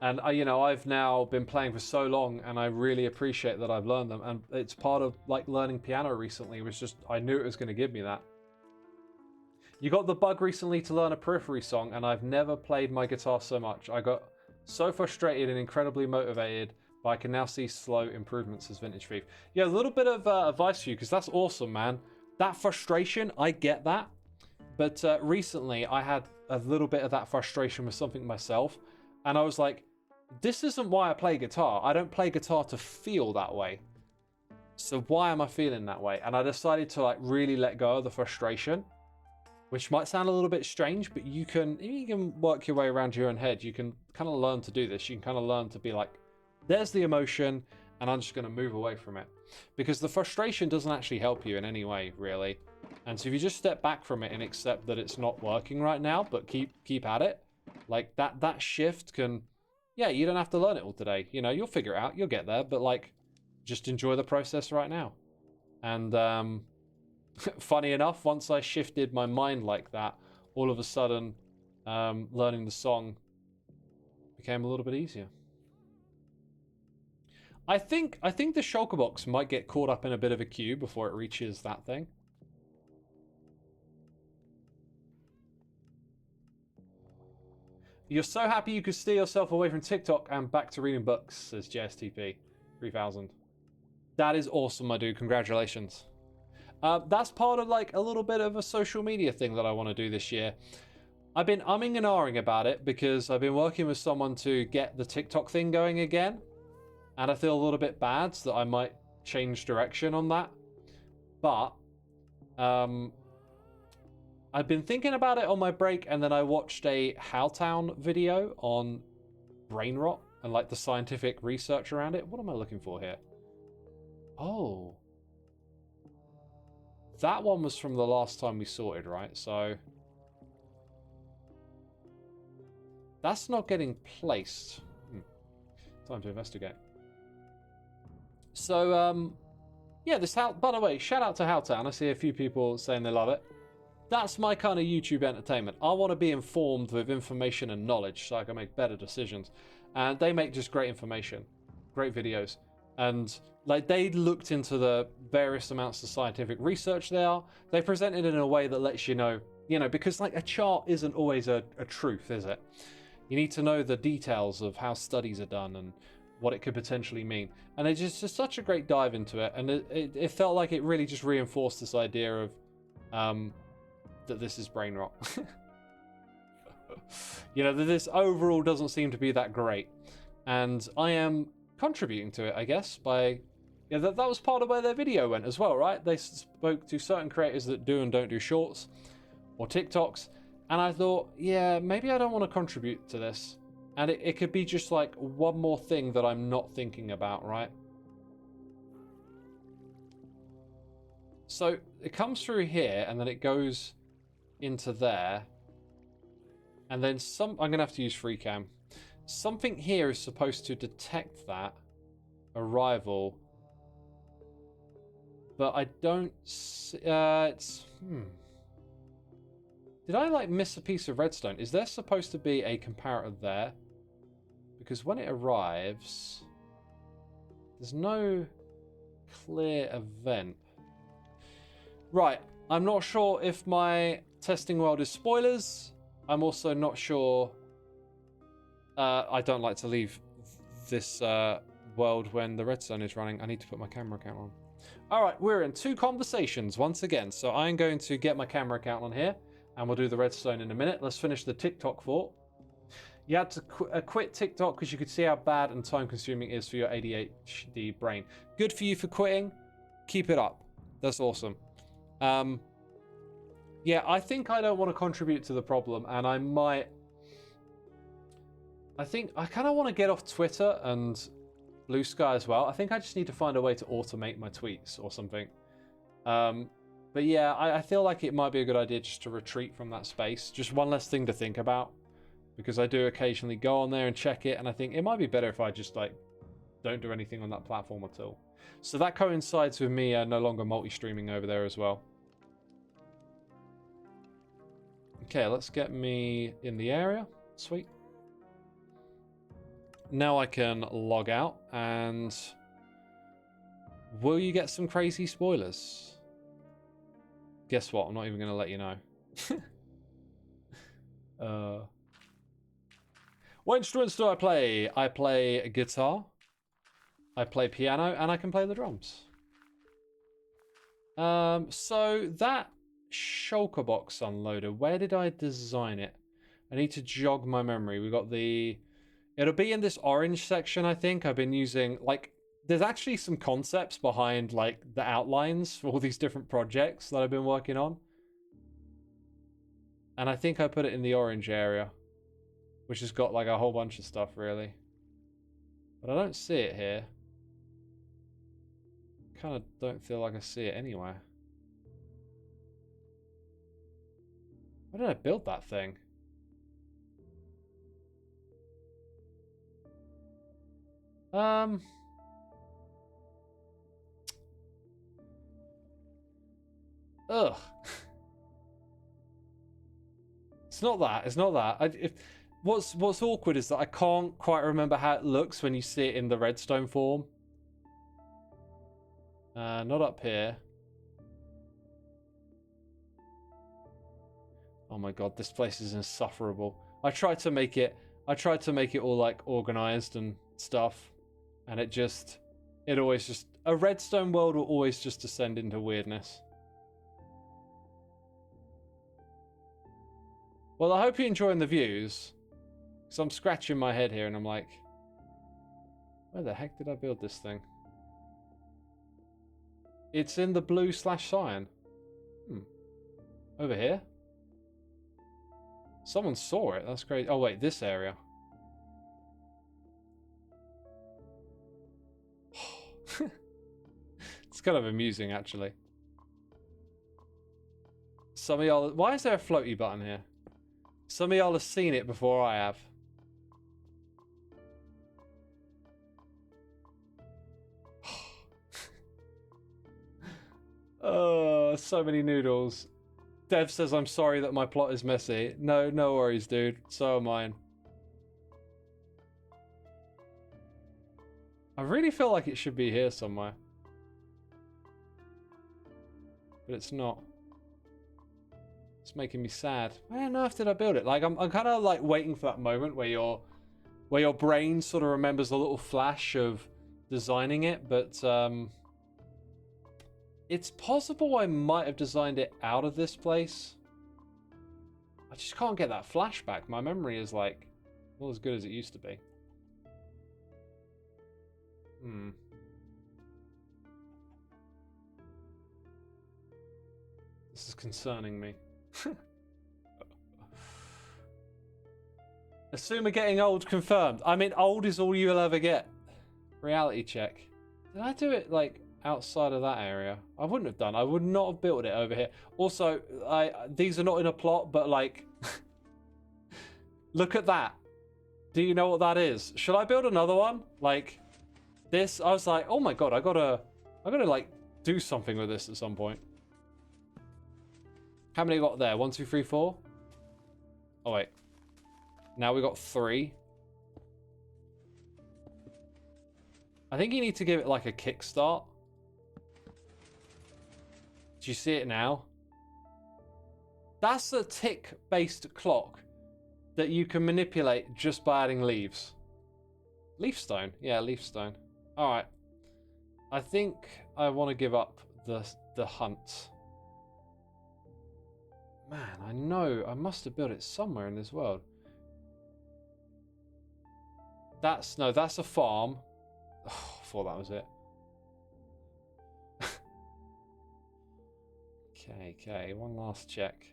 S1: And you know, I've now been playing for so long, and I really appreciate that I've learned them. And it's part of like learning piano recently. It was just, I knew it was going to give me that. You got the bug recently to learn a periphery song, and I've never played my guitar so much. I got so frustrated and incredibly motivated, but I can now see slow improvements as Vintage Thief. Yeah, a little bit of advice for you, because that's awesome, man. That frustration, I get that. But recently, I had a little bit of that frustration with something myself, and I was like, this isn't why I play guitar. I don't play guitar to feel that way. So why am I feeling that way? And I decided to like really let go of the frustration, which might sound a little bit strange, but you can work your way around your own head. You can kind of learn to do this. You can kind of learn to be like, there's the emotion, and I'm just going to move away from it. Because the frustration doesn't actually help you in any way, really. And so if you just step back from it and accept that it's not working right now, but keep at it, like that shift can, yeah, you don't have to learn it all today. You know, you'll figure it out, you'll get there, but like, just enjoy the process right now. And funny enough, once I shifted my mind like that, all of a sudden, learning the song became a little bit easier. I think the shulker box might get caught up in a bit of a queue before it reaches that thing. You're so happy you could steer yourself away from TikTok and back to reading books, says JSTP 3000. That is awesome, my dude. Congratulations. That's part of like a little bit of a social media thing that I want to do this year. I've been umming and ahhing about it because I've been working with someone to get the TikTok thing going again. And I feel a little bit bad that I might change direction on that. But I've been thinking about it on my break, and then I watched a Howtown video on brain rot and like the scientific research around it. What am I looking for here? Oh. That one was from the last time we sorted, right? So that's not getting placed. Time to investigate. So, yeah, this house, by the way, shout out to Howtown. I see a few people saying they love it. That's my kind of YouTube entertainment. I want to be informed with information and knowledge so I can make better decisions. And they make just great information, great videos. And like they looked into the various amounts of scientific research there. They presented it in a way that lets you know, because like a chart isn't always a truth, is it? You need to know the details of how studies are done and what it could potentially mean. And it's just such a great dive into it. And it felt like it really just reinforced this idea of that this is brain rot. That this overall doesn't seem to be that great. And I am contributing to it, I guess, by... Yeah, that was part of where their video went as well, right? They spoke to certain creators that do and don't do shorts or TikToks. And I thought, yeah, maybe I don't want to contribute to this. And it could be just like one more thing that I'm not thinking about, right? So it comes through here and then it goes into there. And then I'm going to have to use free cam. Something here is supposed to detect that arrival. But I don't see... Did I like miss a piece of redstone? Is there supposed to be a comparator there? Because when it arrives, there's no clear event. Right, I'm not sure if my testing world is spoilers. I'm also not sure. I don't like to leave this world when the redstone is running. I need to put my camera account on. All right, we're in 2 conversations once again. So I'm going to get my camera account on here. And we'll do the redstone in a minute. Let's finish the TikTok thought. You had to quit TikTok because you could see how bad and time-consuming it is for your ADHD brain. Good for you for quitting. Keep it up. That's awesome. Yeah, I think I don't want to contribute to the problem, and I might... I think I kind of want to get off Twitter and Blue Sky as well. I think I just need to find a way to automate my tweets or something. But yeah, I feel like it might be a good idea just to retreat from that space. Just one less thing to think about. Because I do occasionally go on there and check it. And I think it might be better if I just like don't do anything on that platform at all. So that coincides with me no longer multi-streaming over there as well. Okay, let's get me in the area. Sweet. Now I can log out. And will you get some crazy spoilers? Guess what? I'm not even going to let you know. What instruments do I play? I play guitar, I play piano, and I can play the drums. So that shulker box unloader, where did I design it? I need to jog my memory. We got the... It'll be in this orange section, I think. I've been using, like... There's actually some concepts behind like the outlines for all these different projects that I've been working on. And I think I put it in the orange area, which has got like a whole bunch of stuff really. But I don't see it here. Kind of don't feel like I see it anywhere. Why did I build that thing? Ugh. It's not that. It's not that. What's awkward is that I can't quite remember how it looks when you see it in the redstone form. Not up here. Oh my god, this place is insufferable. I tried to make it all like organized and stuff, and it always just a redstone world will always just descend into weirdness. Well, I hope you're enjoying the views. Because I'm scratching my head here and I'm like, where the heck did I build this thing? It's in the blue/cyan. Over here? Someone saw it. That's great. Oh, wait, this area. kind of amusing, actually. Some of y'all... Why is there a floaty button here? Some of y'all have seen it before I have. Oh, so many noodles. Dev says, I'm sorry that my plot is messy. No, no worries, dude. So am mine. I really feel like it should be here somewhere. But it's not. It's making me sad. Where on earth did I build it? Like, I'm kind of like waiting for that moment where your brain sort of remembers a little flash of designing it, but it's possible I might have designed it out of this place. I just can't get that flashback. My memory is like not as good as it used to be. This is concerning me. Xisuma getting old confirmed. I mean, old is all you'll ever get. Reality check. Did I do it like outside of that area? I wouldn't have done. I would not have built it over here. Also, these are not in a plot, but like, look at that. Do you know what that is? Should I build another one? Like this? I was like, oh my god, I gotta like do something with this at some point. How many got there? 1, 2, 3, 4. Oh wait. Now we got 3. I think you need to give it like a kickstart. Do you see it now? That's a tick-based clock that you can manipulate just by adding leaves. Leaf stone? Yeah, leaf stone. Alright. I think I want to give up the hunt. Man, I know I must have built it somewhere in this world. That's a farm. Oh, I thought that was it. Okay, one last check.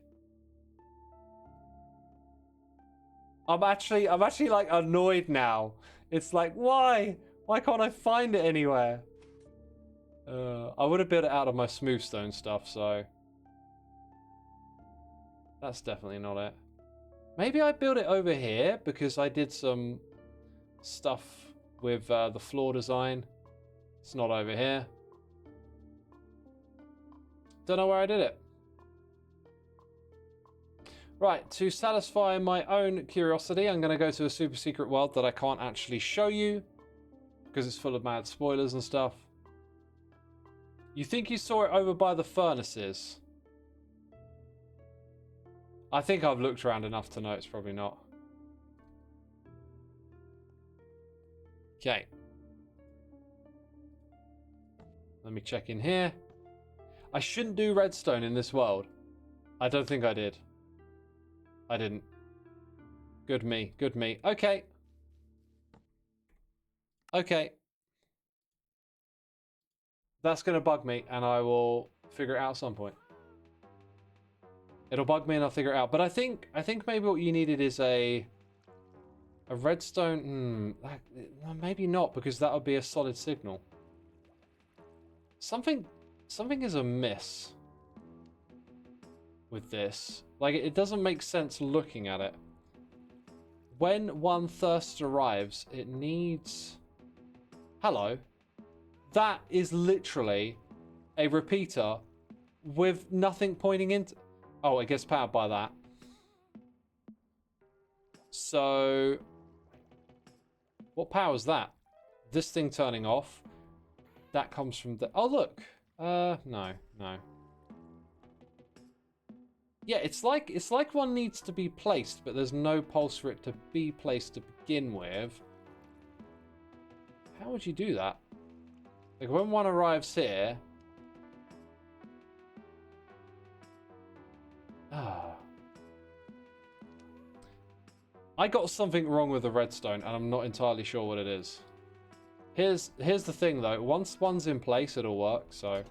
S1: I'm actually like annoyed now. It's like, why? Why can't I find it anywhere? I would have built it out of my smooth stone stuff, so that's definitely not it. Maybe I built it over here because I did some stuff with the floor design. It's not over here. Don't know where I did it. Right, to satisfy my own curiosity, I'm going to go to a super secret world that I can't actually show you because it's full of mad spoilers and stuff. You think you saw it over by the furnaces? I think I've looked around enough to know it's probably not. Okay. Let me check in here. I shouldn't do redstone in this world. I don't think I did. I didn't. Good me, good me. Okay. Okay. That's going to bug me, and I will figure it out at some point. It'll bug me, and I'll figure it out. But I think maybe what you needed is a redstone. Maybe not, because that would be a solid signal. Something is amiss with this. Like, it doesn't make sense looking at it. When one thirst arrives, it needs... Hello. That is literally a repeater with nothing pointing into... Oh, it gets powered by that. So... What powers that? This thing turning off. That comes from the... Oh, look. No. Yeah, it's like one needs to be placed, but there's no pulse for it to be placed to begin with. How would you do that? Like, when one arrives here... I got something wrong with the redstone, and I'm not entirely sure what it is. Here's the thing, though. Once one's in place, it'll work, so...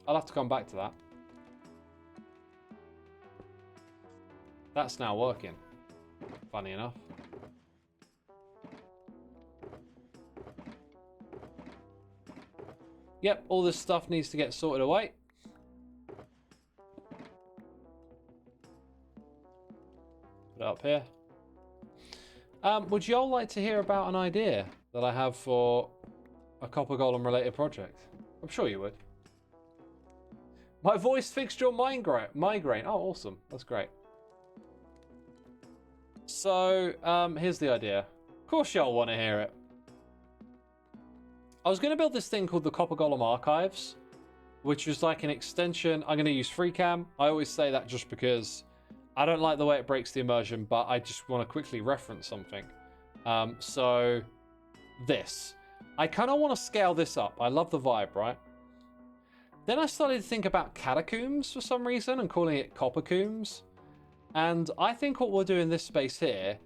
S1: I'll have to come back to that. That's now working. Funny enough. Yep, all this stuff needs to get sorted away. Put it up here. Would y'all like to hear about an idea that I have for a copper golem related project? I'm sure you would. My voice fixed your migraine. Oh, awesome. That's great. So, here's the idea. Of course y'all want to hear it. I was going to build this thing called the Copper Golem Archives, which is like an extension. I'm going to use FreeCam. I always say that just because I don't like the way it breaks the immersion, but I just want to quickly reference something. So, this. I kind of want to scale this up. I love the vibe, right? Then I started to think about catacombs for some reason and calling it coppercombs. And I think what we'll do in this space here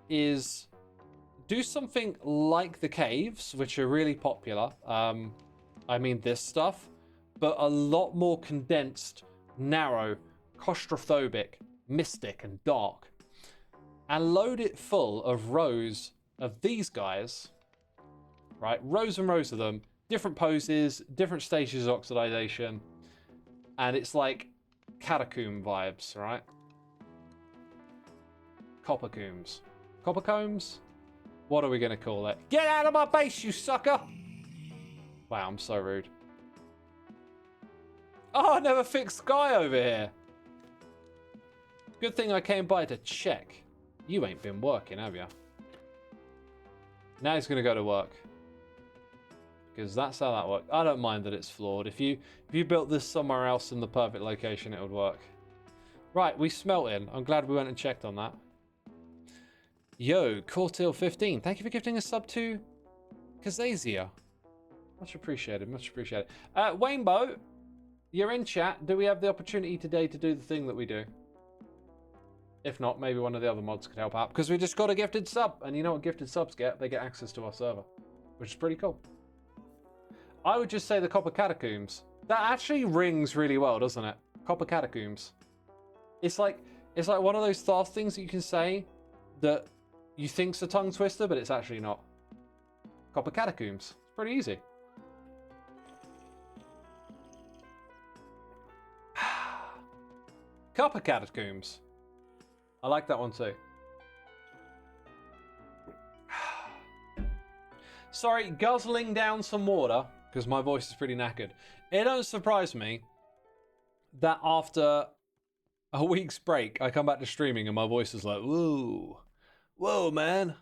S1: is do something like the caves, which are really popular. I mean this stuff, but a lot more condensed, narrow, claustrophobic, mystic, and dark. And load it full of rows of these guys, right? Rows and rows of them, different poses, different stages of oxidization. And it's like catacomb vibes, right? Coppercombs. Coppercombs? What are we going to call it? Get out of my base, you sucker! Wow, I'm so rude. Oh, I never fixed Sky over here. Good thing I came by to check. You ain't been working, have you? Now he's going to go to work. Because that's how that works. I don't mind that it's flawed. If you built this somewhere else in the perfect location, it would work. Right, we smelting. I'm glad we went and checked on that. Yo, Cortil15. Thank you for gifting a sub to Kazazia. Much appreciated, much appreciated. Wainbow, you're in chat. Do we have the opportunity today to do the thing that we do? If not, maybe one of the other mods could help out. Because we just got a gifted sub. And you know what gifted subs get? They get access to our server. Which is pretty cool. I would just say the Copper Catacombs. That actually rings really well, doesn't it? Copper Catacombs. It's like one of those fast things that you can say that you think's a tongue twister, but it's actually not. Copper Catacombs. It's pretty easy. Copper Catacombs. I like that one too. Sorry, guzzling down some water, because my voice is pretty knackered. It don't surprise me that after a week's break, I come back to streaming and my voice is like, whoa. Whoa, man.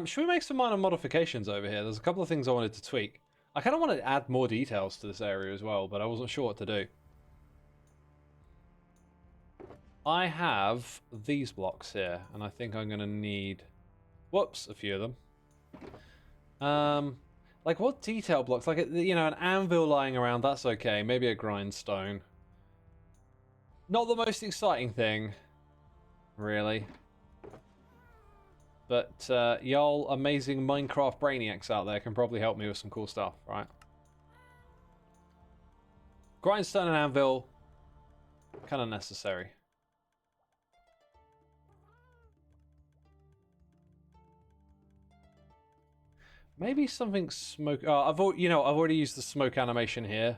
S1: Should we make some minor modifications over here? There's a couple of things I wanted to tweak. I kind of wanted to add more details to this area as well, but I wasn't sure what to do. I have these blocks here, and I think I'm going to need, whoops, a few of them. Like what detail blocks? Like, you know, an anvil lying around, that's okay. Maybe a grindstone. Not the most exciting thing, really. But y'all amazing Minecraft brainiacs out there can probably help me with some cool stuff, right? Grindstone and anvil, kind of necessary. Maybe something smoke. Oh, I've already used the smoke animation here.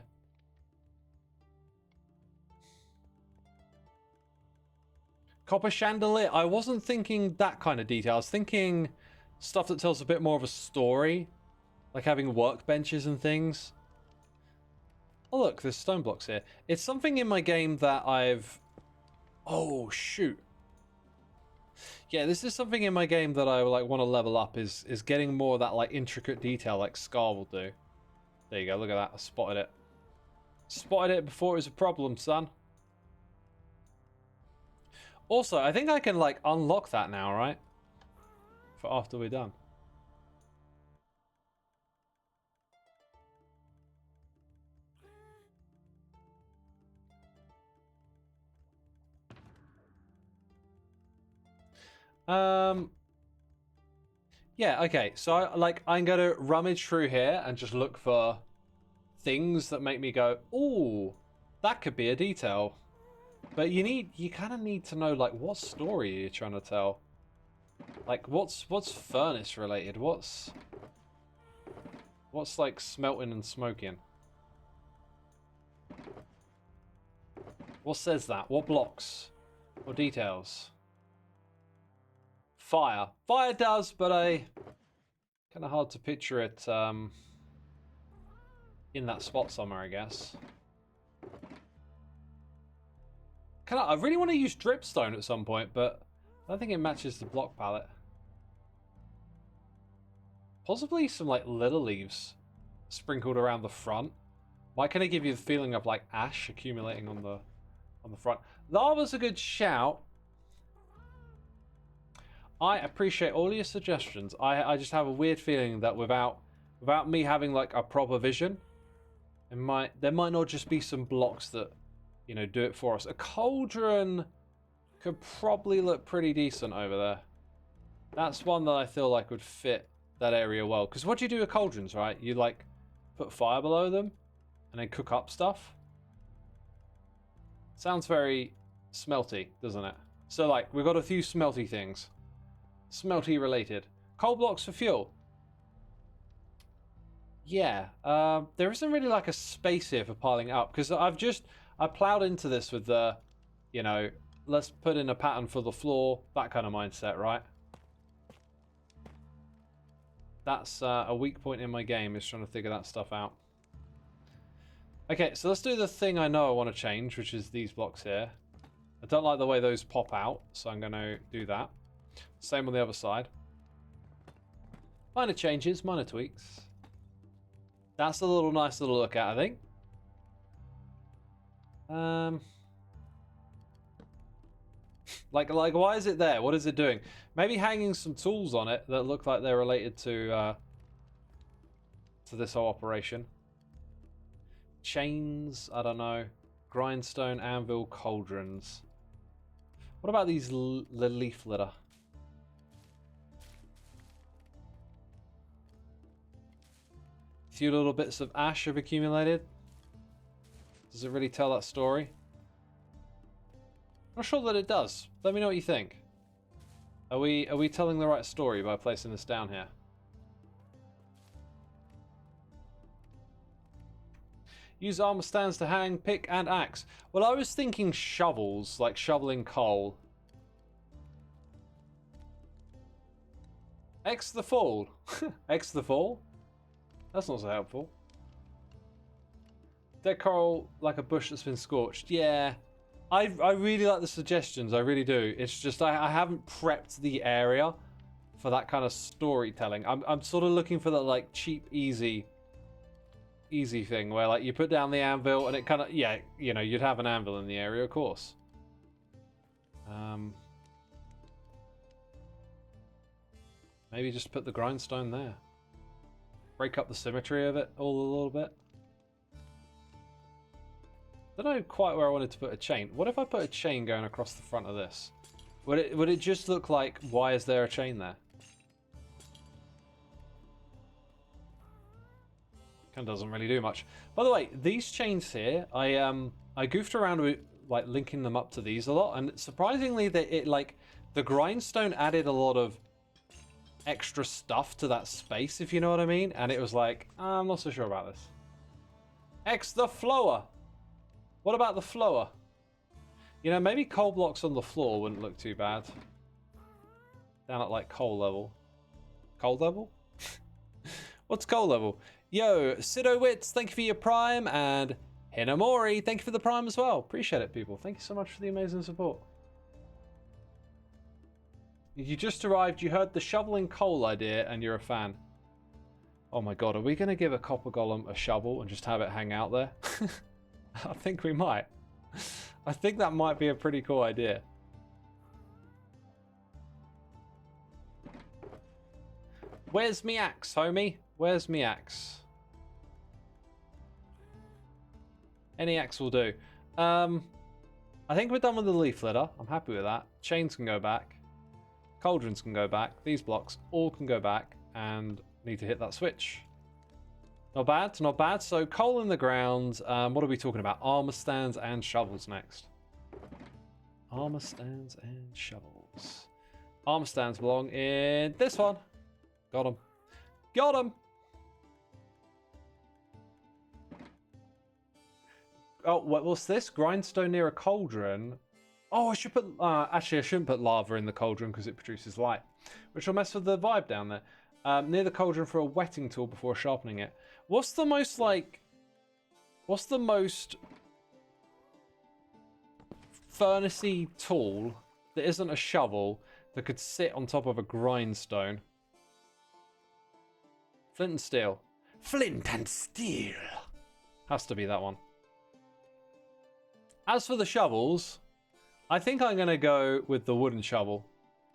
S1: Copper chandelier. I wasn't thinking that kind of detail. I was thinking stuff that tells a bit more of a story, like having workbenches and things. Oh look, there's stone blocks here. It's something in my game that I've. Oh shoot. Yeah, this is something in my game that I like want to level up is getting more of that like intricate detail like Scar will do. There you go, look at that. I spotted it. Spotted it before it was a problem, son. Also, I think I can like unlock that now, right? For after we're done. Yeah, okay. So I'm gonna rummage through here and just look for things that make me go, ooh, that could be a detail. But you kind of need to know like what story you're trying to tell. Like what's furnace related? What's What's like smelting and smoking? What says that? What blocks? What details? Fire. Fire does, but I kind of hard to picture it in that spot somewhere, I guess. I really want to use dripstone at some point, but I don't think it matches the block palette. Possibly some like little leaves sprinkled around the front. Why can it give you the feeling of like ash accumulating on the front? Lava's a good shout. I appreciate all your suggestions. I just have a weird feeling that without me having like a proper vision, there might not just be some blocks that, you know, do it for us. A cauldron could probably look pretty decent over there. That's one that I feel like would fit that area well. Because what do you do with cauldrons, right? You like put fire below them and then cook up stuff. Sounds very smelty, doesn't it? So like we've got a few smelty things. Smelty related. Coal blocks for fuel. Yeah, there isn't really like a space here for piling up because I plowed into this with the, you know, let's put in a pattern for the floor, that kind of mindset, right? That's a weak point in my game, is trying to figure that stuff out. Okay, so let's do the thing I know I want to change, which is these blocks here. I don't like the way those pop out, so I'm going to do that. Same on the other side. Minor changes, minor tweaks. That's a nice little look at, I think. Like, why is it there? What is it doing? Maybe hanging some tools on it that look like they're related to this whole operation. Chains, I don't know. Grindstone, anvil, cauldrons. What about these leaf litter? A few little bits of ash have accumulated. Does it really tell that story? I'm not sure that it does. Let me know what you think. Are we telling the right story by placing this down here? Use armor stands to hang, pick, and axe. Well, I was thinking shovels, like shoveling coal. X the fall. X the fall? That's not so helpful. Dead coral like a bush that's been scorched. Yeah. I really like the suggestions. I really do. It's just I haven't prepped the area for that kind of storytelling. I'm sort of looking for that like cheap, easy thing where like you put down the anvil and it kind of, yeah, you know, you'd have an anvil in the area, of course. Maybe just put the grindstone there. Break up the symmetry of it all a little bit. I don't know quite where I wanted to put a chain. What if I put a chain going across the front of this? Would it just look like, why is there a chain there? Kind of doesn't really do much. By the way, these chains here, I goofed around with like linking them up to these a lot, and surprisingly, the grindstone added a lot of extra stuff to that space, if you know what I mean. And it was like, I'm not so sure about this. X the floor. What about the floor? You know, maybe coal blocks on the floor wouldn't look too bad. Down at like coal level. Coal level? What's coal level? Yo, Sidowitz, thank you for your prime, and Hinamori, thank you for the prime as well. Appreciate it, people. Thank you so much for the amazing support. You just arrived, you heard the shoveling coal idea, and you're a fan. Oh my god, are we going to give a copper golem a shovel and just have it hang out there? I think we might. I think that might be a pretty cool idea. Where's me axe, homie? Where's me axe? Any axe will do. I think we're done with the leaf litter. I'm happy with that. Chains can go back. Cauldrons can go back. These blocks all can go back. And need to hit that switch. Not bad, not bad. So coal in the ground. What are we talking about? Armor stands and shovels next. Armor stands and shovels. Armor stands belong in this one. Got him. Got him. Oh, what's this? Grindstone near a cauldron. Oh, I should put... actually, I shouldn't put lava in the cauldron because it produces light, which will mess with the vibe down there. Near the cauldron for a wetting tool before sharpening it. What's the most, like... What's the most... furnace-y tool that isn't a shovel that could sit on top of a grindstone? Flint and steel. Flint and steel. Has to be that one. As for the shovels, I think I'm going to go with the wooden shovel.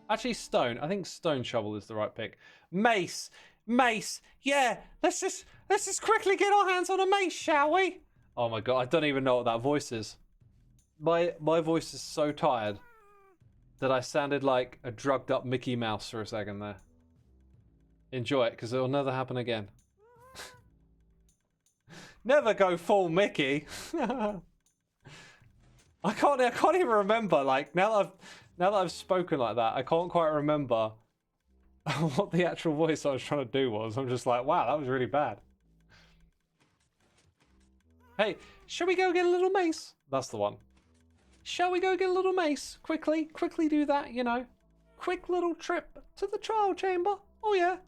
S1: Actually, stone. I think stone shovel is the right pick. Mace. Mace. Yeah. Let's just quickly get our hands on a mace, shall we? Oh my god, I don't even know what that voice is. My voice is so tired that I sounded like a drugged up Mickey Mouse for a second there. Enjoy it, because it'll never happen again. Never go full Mickey. I can't even remember. Like now that I've spoken like that, I can't quite remember what the actual voice I was trying to do was. I'm just like, wow, that was really bad. Hey, shall we go get a little mace? That's the one. Shall we go get a little mace? Quickly do that, you know. Quick little trip to the trial chamber. Oh yeah.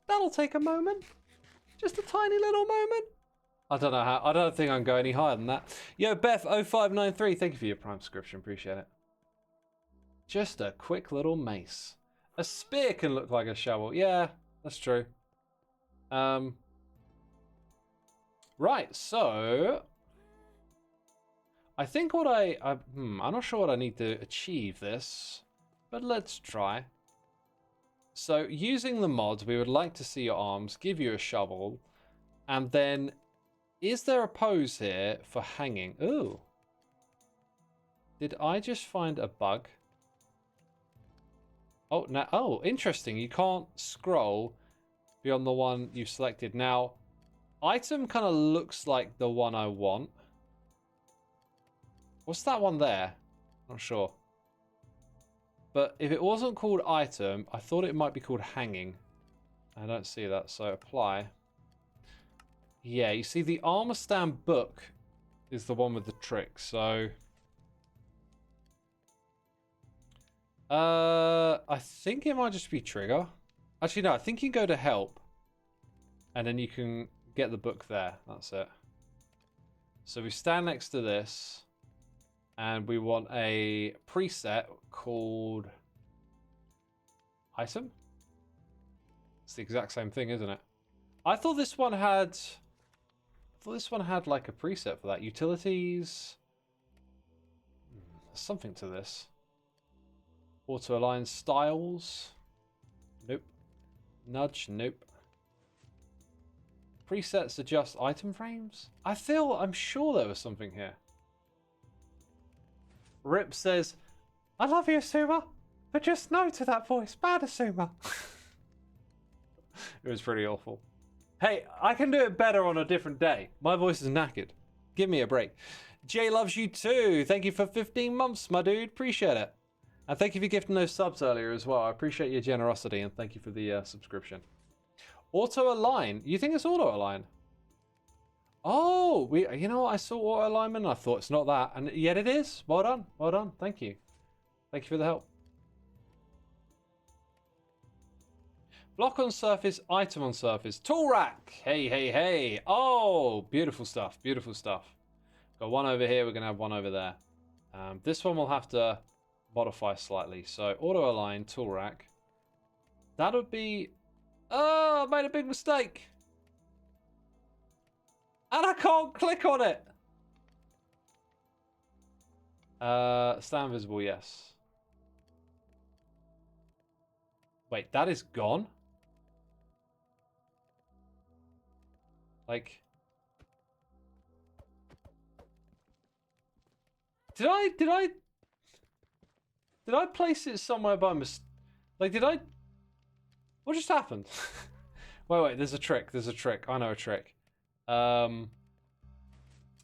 S1: That'll take a moment. Just a tiny little moment. I don't know how. I don't think I can go any higher than that. Yo, Beth0593, thank you for your Prime subscription. Appreciate it. Just a quick little mace. A spear can look like a shovel. Yeah, that's true. Right, so I think what I'm not sure what I need to achieve this, but let's try. So using the mods, we would like to see your arms, give you a shovel, and then is there a pose here for hanging? Ooh. Did I just find a bug? Oh, now, oh, interesting. You can't scroll beyond the one you've selected. Now, item kind of looks like the one I want. What's that one there? Not sure. But if it wasn't called item, I thought it might be called hanging. I don't see that, so apply. Yeah, you see the armor stand book is the one with the trick, so... I think it might just be trigger. Actually, no, I think you go to help. And then you can get the book there. That's it. So we stand next to this. And we want a preset called... item? It's the exact same thing, isn't it? I thought this one had... like a preset for that. Utilities. There's something to this. Auto align styles. Nope. Nudge. Nope. Presets adjust item frames. I'm sure there was something here. Rip says, I love you, Xisuma, but just no to that voice. Bad Xisuma. It was pretty awful. Hey, I can do it better on a different day. My voice is knackered. Give me a break. Jay loves you too. Thank you for 15 months, my dude. Appreciate it. And thank you for gifting those subs earlier as well. I appreciate your generosity and thank you for the subscription. Auto align. You think it's auto align? Oh, you know what? I saw auto alignment and I thought it's not that. And yet it is. Well done. Well done. Thank you. Thank you for the help. Block on surface, item on surface. Tool rack. Hey, hey, hey. Oh, beautiful stuff. Beautiful stuff. Got one over here. We're going to have one over there. This one will have to modify slightly. So auto align, tool rack. That would be... Oh, I made a big mistake. And I can't click on it. Stand visible, yes. Wait, that is gone? Like... Did I place it somewhere by mistake? Like, did I... What just happened? Wait, there's a trick. There's a trick. I know a trick.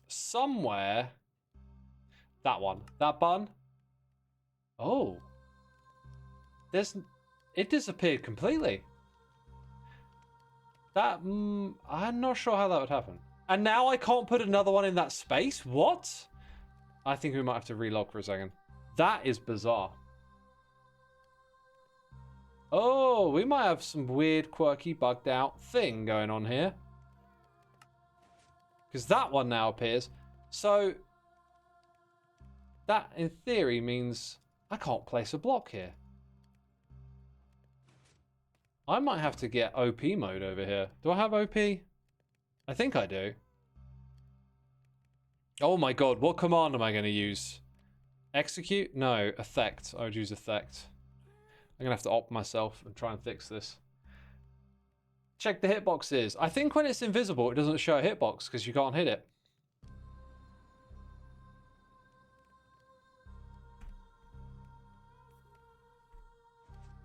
S1: Somewhere... That one. That button? Oh. It disappeared completely. That... I'm not sure how that would happen. And now I can't put another one in that space? What? I think we might have to relog for a second. That is bizarre. Oh, we might have some weird, quirky, bugged out thing going on here. Because that one now appears. So, that in theory means I can't place a block here. I might have to get OP mode over here. Do I have OP? I think I do. Oh my god, what command am I going to use? Execute? No, effect. I would use effect. I'm going to have to opt myself and try and fix this. Check the hitboxes. I think when it's invisible, it doesn't show a hitbox because you can't hit it.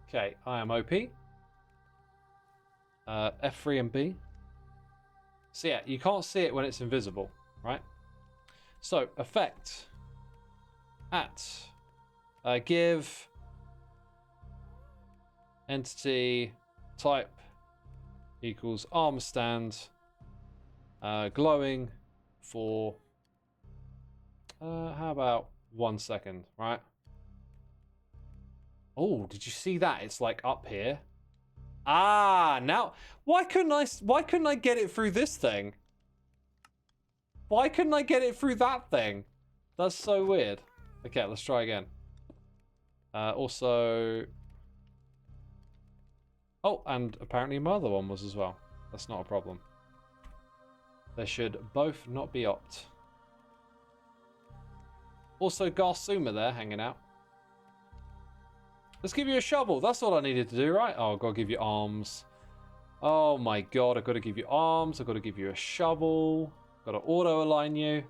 S1: Okay, I am OP. F3 and B. So yeah, you can't see it when it's invisible, right? So, effect. At. Give. Entity. Type. Equals armor stand. Glowing. For. How about 1 second, right? Oh, did you see that? It's like up here. Ah, now why couldn't I get it through this thing? Why couldn't I get it through that thing? That's so weird. Okay, let's try again. Also, oh, and apparently my other one was as well. That's not a problem. They should both not be opt. Also, Xisuma there hanging out. Let's give you a shovel. That's all I needed to do, right? Oh, I've got to give you arms. Oh my god, I've got to give you arms. I've got to give you a shovel. Got to auto-align you.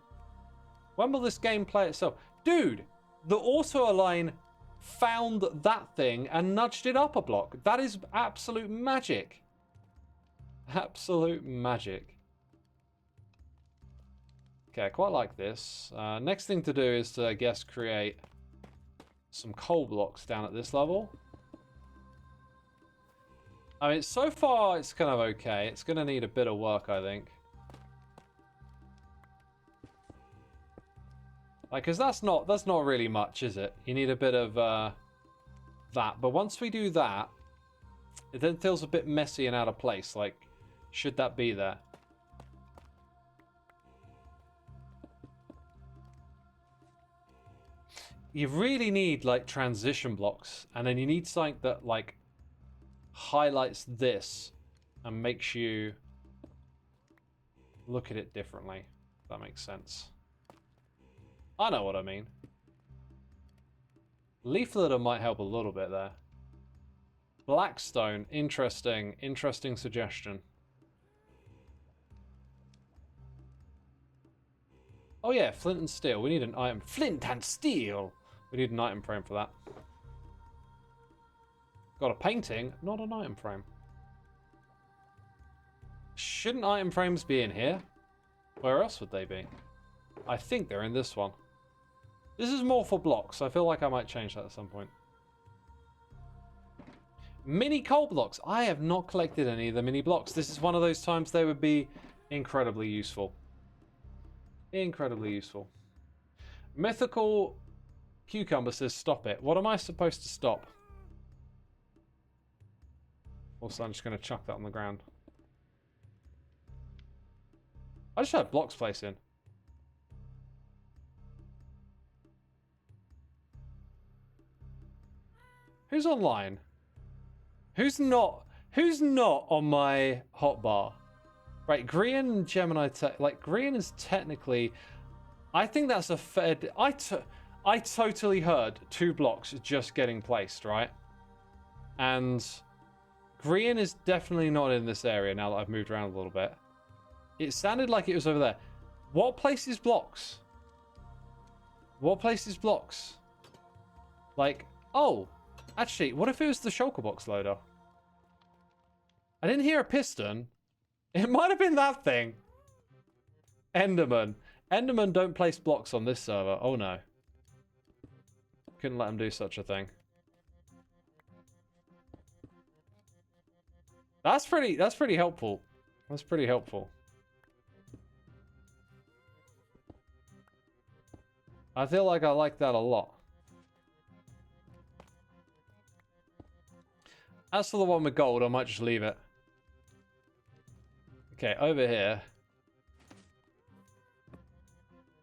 S1: When will this game play itself? Dude, the auto-align found that thing and nudged it up a block. That is absolute magic. Absolute magic. Okay, I quite like this. Next thing to do is to, I guess, create some coal blocks down at this level. I mean, so far it's kind of okay. It's going to need a bit of work, I think. Like, because that's not really much, is it? You need a bit of that. But once we do that, it then feels a bit messy and out of place. Like, should that be there? You really need, like, transition blocks. And then you need something that, like, highlights this and makes you look at it differently. If that makes sense. I know what I mean. Leaf litter might help a little bit there. Blackstone. Interesting. Interesting suggestion. Oh yeah, flint and steel. We need an item. Flint and steel! We need an item frame for that. Got a painting, not an item frame. Shouldn't item frames be in here? Where else would they be? I think they're in this one. This is more for blocks. I feel like I might change that at some point. Mini coal blocks. I have not collected any of the mini blocks. This is one of those times they would be incredibly useful. Incredibly useful. Mythical Cucumber says stop it. What am I supposed to stop? Also, I'm just going to chuck that on the ground. I just had blocks placed in. Who's online? Who's not on my hotbar? Right, Grian and Gemini like Grian is technically, I think that's a fair. I totally heard 2 blocks just getting placed, right? And Grian is definitely not in this area now that I've moved around a little bit. It sounded like it was over there. What places blocks? What places blocks? Like, oh, actually, what if it was the shulker box loader? I didn't hear a piston. It might have been that thing. Enderman. Enderman don't place blocks on this server. Oh no. Couldn't let them do such a thing. That's pretty helpful. That's pretty helpful. I feel like I like that a lot. As for the one with gold, I might just leave it. Okay, over here.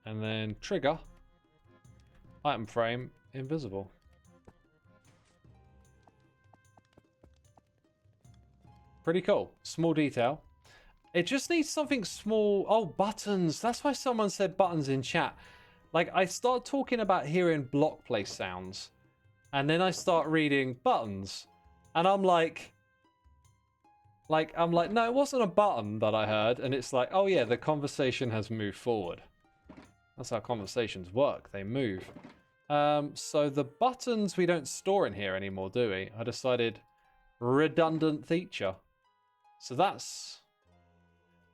S1: And then trigger. Item frame, invisible. Pretty cool. Small detail. It just needs something small. Oh, buttons. That's why someone said buttons in chat. Like, I start talking about hearing block place sounds. And then I start reading buttons. And I'm like, no, it wasn't a button that I heard. And it's like, oh yeah, the conversation has moved forward. That's how conversations work. They move. So the buttons we don't store in here anymore, do we? I decided redundant feature. So that's...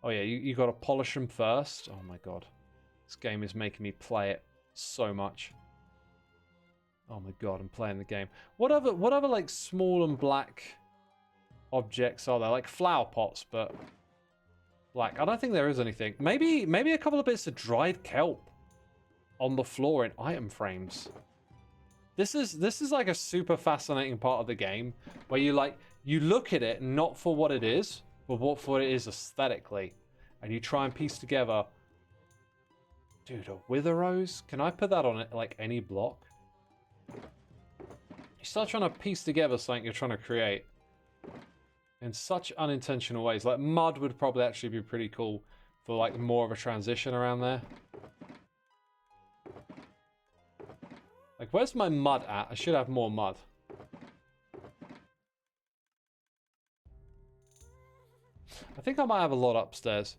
S1: Oh yeah, you got to polish them first. Oh my god. This game is making me play it so much. Oh my god, I'm playing the game. What other like small and black objects are there? Like flower pots, but black. I don't think there is anything. Maybe a couple of bits of dried kelp on the floor in item frames. This is like a super fascinating part of the game where you look at it not for what it is, but for what it is aesthetically, and you try and piece together. Dude, a wither rose? Can I put that on it like any block? You start trying to piece together something you're trying to create in such unintentional ways. Like mud would probably actually be pretty cool for like more of a transition around there. Like, where's my mud at? I should have more mud. I think I might have a lot upstairs.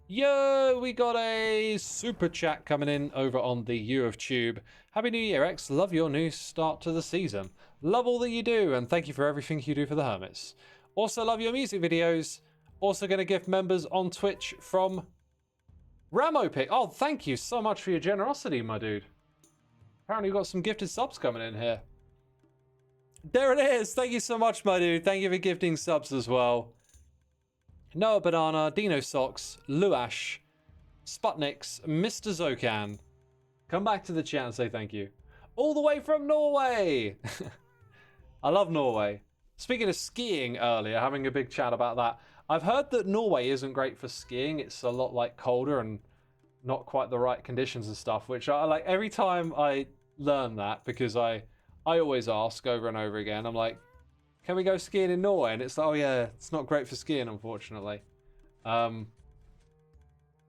S1: Yo, we got a super chat coming in over on the U of Tube. Happy New Year, X. Love your new start to the season. Love all that you do, and thank you for everything you do for the Hermits. Also love your music videos. Also going to gift members on Twitch from Ramo Pick. Oh, thank you so much for your generosity, my dude. Apparently you've got some gifted subs coming in here. There it is. Thank you so much, my dude. Thank you for gifting subs as well. Noah Banana, Dino Socks, Luash, Sputniks, Mr. Zokan. Come back to the chat and say thank you. All the way from Norway. I love Norway. Speaking of skiing earlier, having a big chat about that. I've heard that Norway isn't great for skiing. It's a lot like colder and not quite the right conditions and stuff, which I like every time I learn that, because I always ask over and over again. I'm like, can we go skiing in Norway? And it's like, oh yeah, it's not great for skiing, unfortunately. Oh,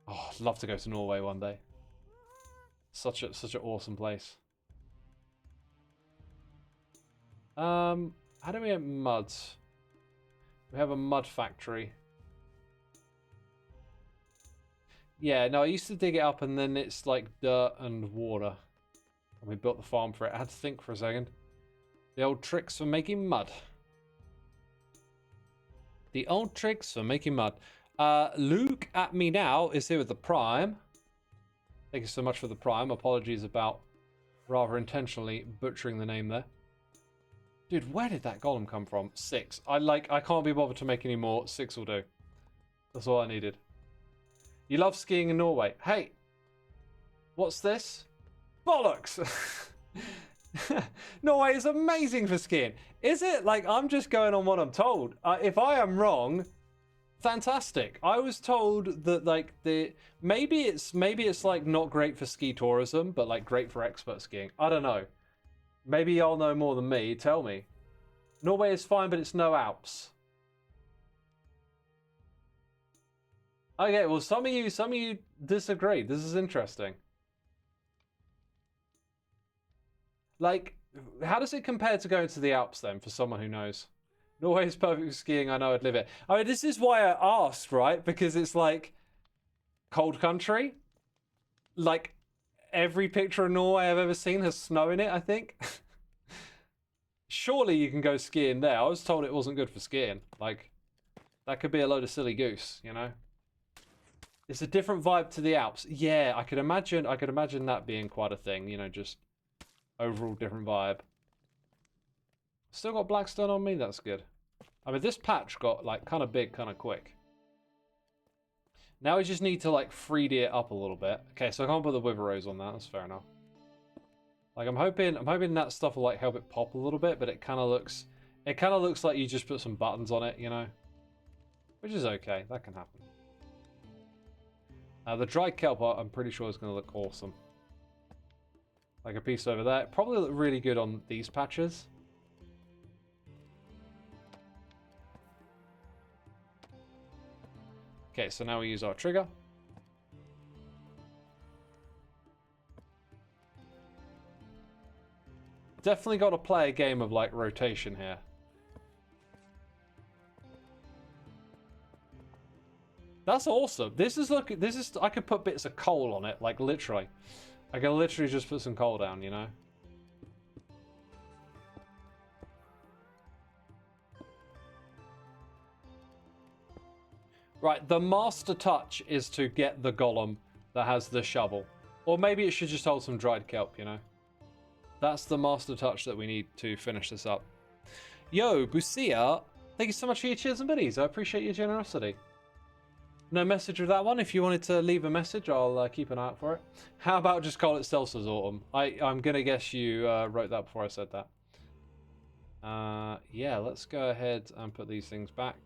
S1: I'd love to go to Norway one day. Such an awesome place. How do we get mud? We have a mud factory. Yeah, no, I used to dig it up and then it's like dirt and water. And we built the farm for it. I had to think for a second. The old tricks for making mud. The old tricks for making mud. Luke at me now is here with the Prime. Thank you so much for the Prime. Apologies about rather intentionally butchering the name there. Dude, where did that golem come from? 6. I can't be bothered to make any more. 6 will do. That's all I needed. You love skiing in Norway. Hey, what's this? Bollocks! Norway is amazing for skiing. Is it? Like, I'm just going on what I'm told. If I am wrong, fantastic. I was told that like maybe it's like not great for ski tourism, but like great for expert skiing. I don't know. Maybe y'all know more than me. Tell me. Norway is fine, but it's no Alps. Okay, well, some of you disagree. This is interesting. Like, how does it compare to going to the Alps then, for someone who knows? Norway is perfect for skiing. I know I'd live it. I mean, this is why I asked, right? Because it's like cold country. Like, every picture of Norway I've ever seen has snow in it, I think. Surely you can go skiing there. I was told it wasn't good for skiing. Like, that could be a load of silly goose, you know? It's a different vibe to the Alps. Yeah, I could imagine that being quite a thing, you know, just overall different vibe. Still got Blackstone on me, that's good. I mean, this patch got like kind of big, kind of quick. Now we just need to like 3D it up a little bit. Okay, so I can't put the wither rose on that, that's fair enough. Like I'm hoping that stuff will like help it pop a little bit, but it kind of looks like you just put some buttons on it, you know, which is okay. That can happen. The dried kelp, I'm pretty sure is going to look awesome. Like a piece over there. Probably look really good on these patches. Okay, so now we use our trigger. Definitely got to play a game of like rotation here. That's awesome. This is I could put bits of coal on it, like literally. I can literally just put some coal down, you know? Right, the master touch is to get the golem that has the shovel. Or maybe it should just hold some dried kelp, you know? That's the master touch that we need to finish this up. Yo, Busia, thank you so much for your cheers and biddies. I appreciate your generosity. No message with that one. If you wanted to leave a message, I'll keep an eye out for it. How about just call it Celsius Autumn? I'm going to guess you wrote that before I said that. Yeah, let's go ahead and put these things back.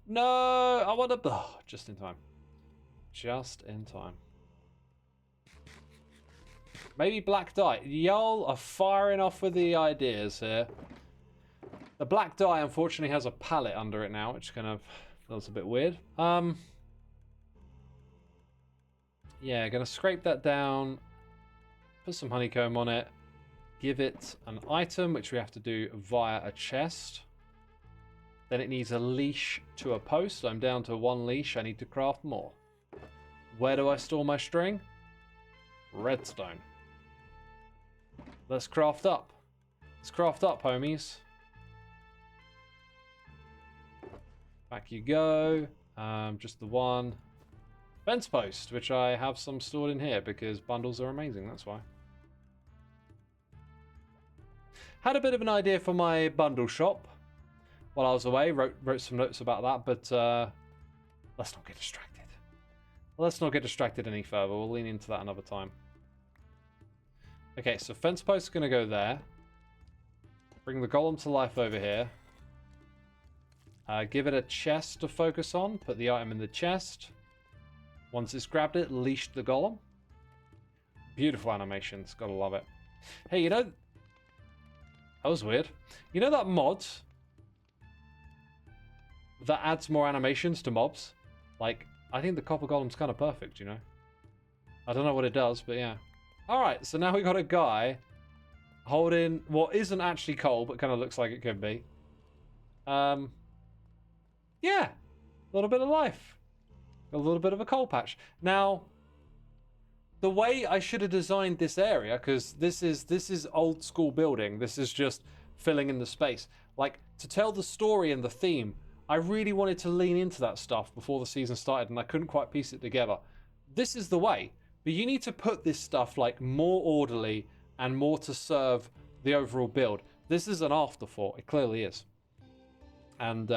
S1: No, I want to... Oh, just in time. Just in time. Maybe black dye. Y'all are firing off with the ideas here. The black dye, unfortunately, has a palette under it now, which kind of feels a bit weird. Yeah, gonna scrape that down, put some honeycomb on it, give it an item, which we have to do via a chest. Then it needs a leash to a post. I'm down to 1 leash. I need to craft more. Where do I store my string? Redstone. Let's craft up. Let's craft up, homies. Back you go. Just the one. Fence post, which I have some stored in here because bundles are amazing, that's why. Had a bit of an idea for my bundle shop while I was away, wrote some notes about that, but let's not get distracted. Let's not get distracted any further, we'll lean into that another time. Okay, so fence post is going to go there. Bring the golem to life over here. Give it a chest to focus on, put the item in the chest. Once it's grabbed it, leash the golem. Beautiful animations. Gotta love it. Hey, you know... That was weird. You know that mod that adds more animations to mobs? Like, I think the copper golem's kind of perfect, you know? I don't know what it does, but yeah. Alright, so now we got a guy holding what isn't actually coal, but kind of looks like it could be. Yeah. A little bit of life. A little bit of a coal patch. Now, the way I should have designed this area, because this is old school building. This is just filling in the space. Like, to tell the story and the theme, I really wanted to lean into that stuff before the season started, and I couldn't quite piece it together. This is the way. But you need to put this stuff, like, more orderly and more to serve the overall build. This is an afterthought. It clearly is. And,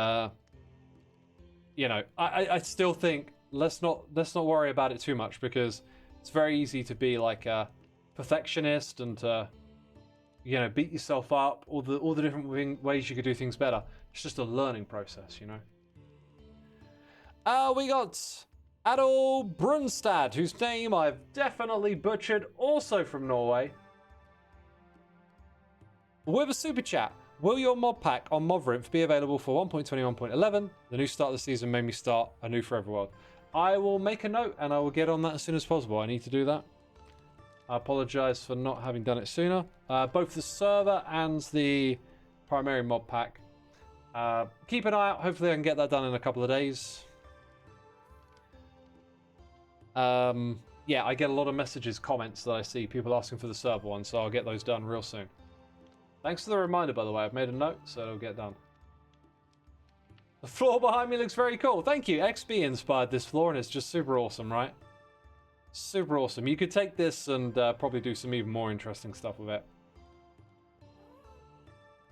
S1: you know, I still think... Let's not worry about it too much because it's very easy to be like a perfectionist and to, you know, beat yourself up. All the different ways you could do things better. It's just a learning process, you know. We got Adol Brunstad, whose name I've definitely butchered, also from Norway. With a super chat. Will your mod pack on Mothrinth be available for 1.21.11? The new start of the season made me start a new Forever World. I will make a note and I will get on that as soon as possible. I need to do that. I apologize for not having done it sooner. Both the server and the primary mod pack. Keep an eye out. Hopefully I can get that done in a couple of days. Yeah, I get a lot of messages, comments that I see. People asking for the server one, so I'll get those done real soon. Thanks for the reminder, by the way. I've made a note, so it'll get done. The floor behind me looks very cool. Thank you. XB inspired this floor, and it's just super awesome, right? Super awesome. You could take this and probably do some even more interesting stuff with it.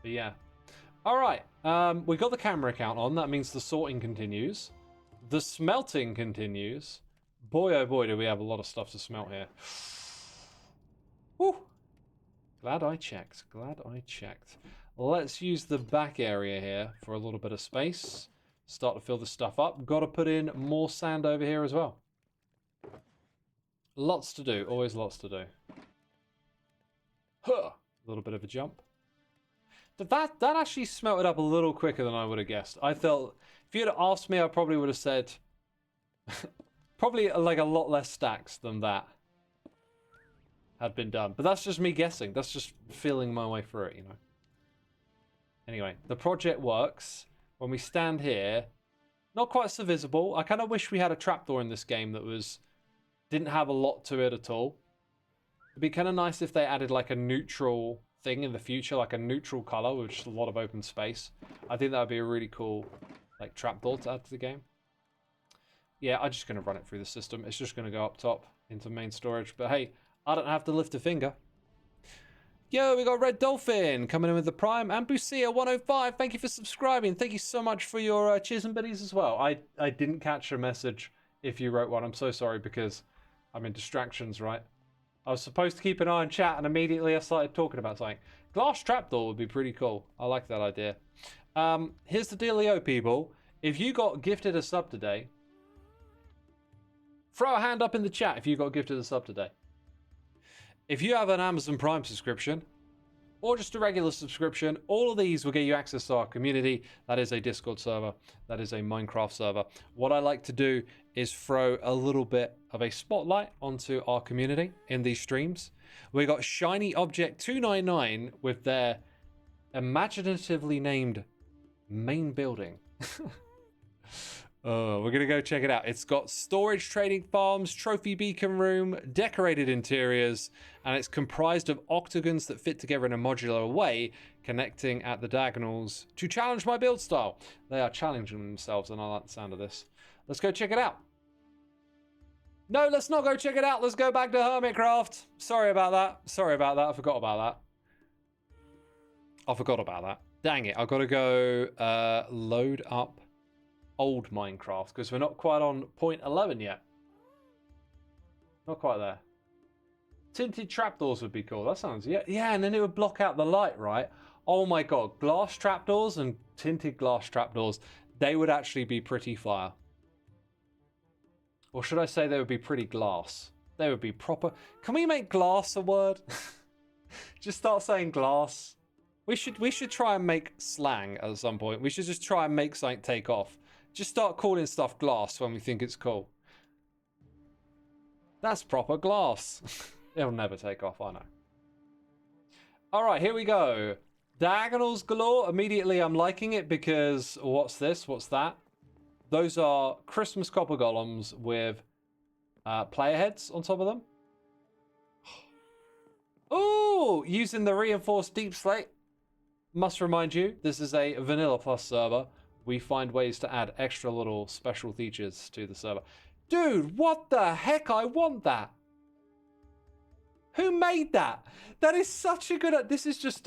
S1: But yeah. All right. We got the camera count on. That means the sorting continues. The smelting continues. Boy, oh boy, do we have a lot of stuff to smelt here. Woo! Glad I checked. Glad I checked. Let's use the back area here for a little bit of space. Start to fill the stuff up. Got to put in more sand over here as well. Lots to do. Always lots to do. Huh. A little bit of a jump. That actually smelted up a little quicker than I would have guessed. I felt, if you had asked me, I probably would have said probably like a lot less stacks than that had been done. But that's just me guessing. That's just feeling my way through it, you know. Anyway, the project works. When we stand here, not quite so visible. I kind of wish we had a trapdoor in this game that didn't have a lot to it at all. It'd be kind of nice if they added like a neutral thing in the future, like a neutral color with just a lot of open space. I think that would be a really cool like trapdoor to add to the game. Yeah, I'm just going to run it through the system. It's just going to go up top into main storage. But hey, I don't have to lift a finger. Yo, we got Red Dolphin coming in with the Prime. And Busia105, thank you for subscribing. Thank you so much for your cheers and biddies as well. I didn't catch a message if you wrote one. I'm so sorry because I'm in distractions, right? I was supposed to keep an eye on chat and immediately I started talking about something. Glass trapdoor would be pretty cool. I like that idea. Here's the dealio, people. If you got gifted a sub today, throw a hand up in the chat if you got gifted a sub today. If you have an Amazon Prime subscription, or just a regular subscription, all of these will get you access to our community. That is a Discord server. That is a Minecraft server. What I like to do is throw a little bit of a spotlight onto our community in these streams. We got Shiny Object 299 with their imaginatively named main building. We're going to go check it out. It's got storage, trading farms, trophy beacon room, decorated interiors, and it's comprised of octagons that fit together in a modular way, connecting at the diagonals to challenge my build style. They are challenging themselves, and I like the sound of this. Let's go check it out. No, let's not go check it out. Let's go back to Hermitcraft. Sorry about that. Sorry about that. I forgot about that. I forgot about that. Dang it. I've got to go load up old Minecraft because we're not quite on point 11 yet. Not quite there. Tinted trapdoors would be cool. That sounds, yeah, and then it would block out the light, right? Oh my god, glass trapdoors and tinted glass trapdoors, they would actually be pretty fire. Or should I say they would be pretty glass? They would be proper. Can we make glass a word? Just start saying glass. We should try and make slang at some point. We should just try and make something take off. Just start calling stuff glass when we think it's cool. That's proper glass. It'll never take off, I know. All right, here we go. Diagonals galore. Immediately I'm liking it because what's this? What's that? Those are Christmas copper golems with player heads on top of them. Oh, using the reinforced deep slate. Must remind you, this is a Vanilla Plus server. We find ways to add extra little special features to the server. Dude, what the heck? I want that. Who made that? That is such a good... This is just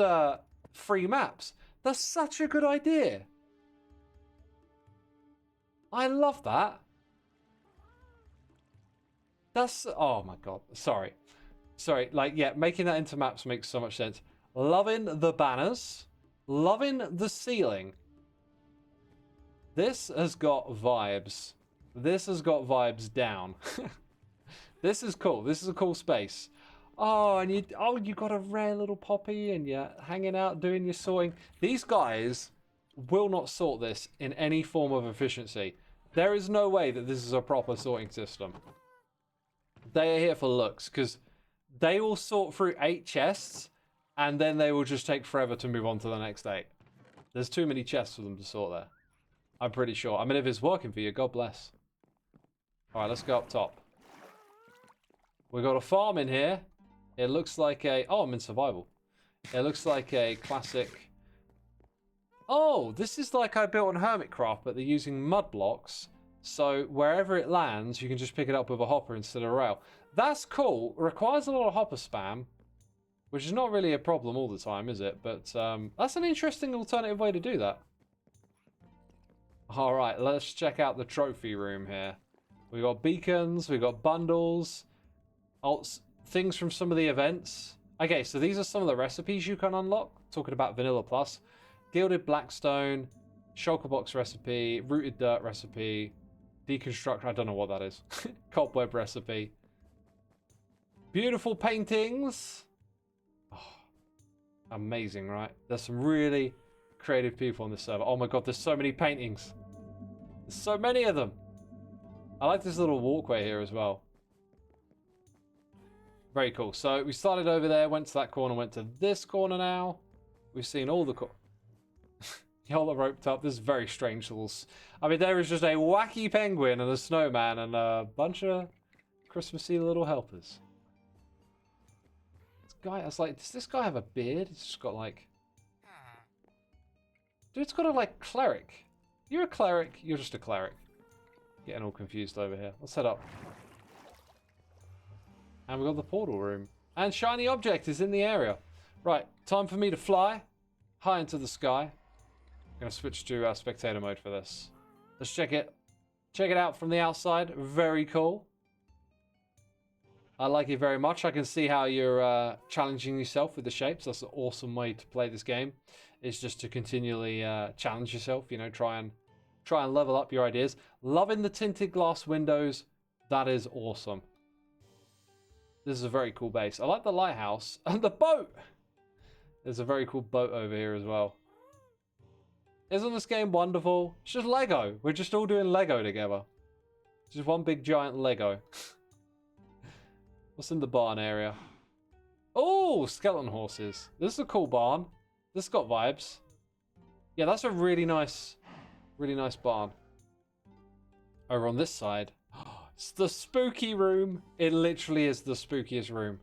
S1: free maps. That's such a good idea. I love that. That's... Oh my god. Sorry. Sorry. Like, yeah, making that into maps makes so much sense. Loving the banners. Loving the ceiling. This has got vibes. This has got vibes down. This is cool. This is a cool space. Oh, and you got a rare little poppy and you're hanging out doing your sorting. These guys will not sort this in any form of efficiency. There is no way that this is a proper sorting system. They are here for looks because they will sort through 8 chests and then they will just take forever to move on to the next 8. There's too many chests for them to sort there. I'm pretty sure. I mean, if it's working for you, God bless. All right, let's go up top. We got a farm in here. It looks like a... Oh, I'm in survival. It looks like a classic... Oh, this is like I built on Hermitcraft, but they're using mud blocks. So wherever it lands, you can just pick it up with a hopper instead of a rail. That's cool. It requires a lot of hopper spam, which is not really a problem all the time, is it? But that's an interesting alternative way to do that. All right, let's check out the trophy room here. We got beacons, we got bundles, things from some of the events. Okay, so these are some of the recipes you can unlock. Talking about Vanilla Plus. Gilded Blackstone, Shulker Box recipe, Rooted Dirt recipe, Deconstruct, I don't know what that is. Cobweb recipe. Beautiful paintings. Oh, amazing, right? There's some really creative people on this server. Oh my god, there's so many paintings. There's so many of them. I like this little walkway here as well. Very cool. So we started over there, went to that corner, went to this corner now. We've seen all the Y'all are roped up. This is very strange. I mean, there is just a wacky penguin and a snowman and a bunch of Christmassy little helpers. This guy, I was like, does this guy have a beard? He's just got like... Dude's got a like cleric. You're a cleric. You're just a cleric. Getting all confused over here. Let's head up. And we've got the portal room. And shiny object is in the area. Right, time for me to fly high into the sky. I'm going to switch to spectator mode for this. Let's check it. Check it out from the outside. Very cool. I like it very much. I can see how you're challenging yourself with the shapes. That's an awesome way to play this game. It's just to continually challenge yourself. You know, try and level up your ideas. Loving the tinted glass windows. That is awesome. This is a very cool base. I like the lighthouse and the boat. There's a very cool boat over here as well. Isn't this game wonderful? It's just Lego. We're just all doing Lego together. Just one big giant Lego. What's in the barn area? Oh, skeleton horses. This is a cool barn. This has got vibes. Yeah, that's a really nice barn. Over on this side. It's the spooky room. It literally is the spookiest room.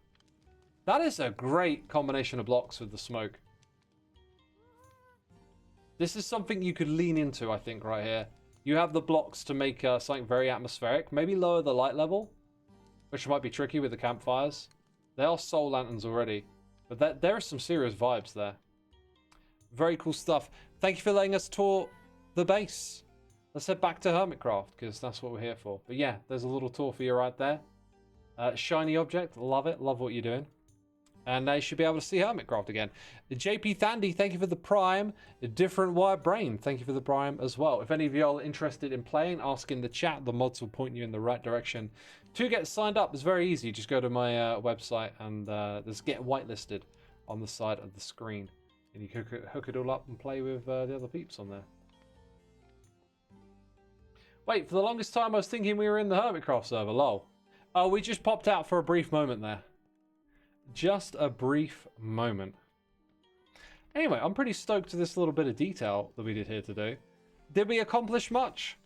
S1: That is a great combination of blocks with the smoke. This is something you could lean into, I think, right here. You have the blocks to make something very atmospheric. Maybe lower the light level, which might be tricky with the campfires. They are soul lanterns already, but there are some serious vibes there. Very cool stuff. Thank you for letting us tour the base. Let's head back to Hermitcraft, because that's what we're here for. But yeah, there's a little tour for you right there. Shiny object, love it, love what you're doing. And you should be able to see Hermitcraft again. JP Thandy, thank you for the Prime. A Different White Brain, thank you for the Prime as well. If any of y'all are interested in playing, ask in the chat. The mods will point you in the right direction. To get signed up, it's very easy. Just go to my website and there's Get Whitelisted on the side of the screen. And you can hook it all up and play with the other peeps on there. Wait, for the longest time I was thinking we were in the Hermitcraft server, lol. Oh, we just popped out for a brief moment there. Just a brief moment. Anyway, I'm pretty stoked to this little bit of detail that we did here today. Did we accomplish much?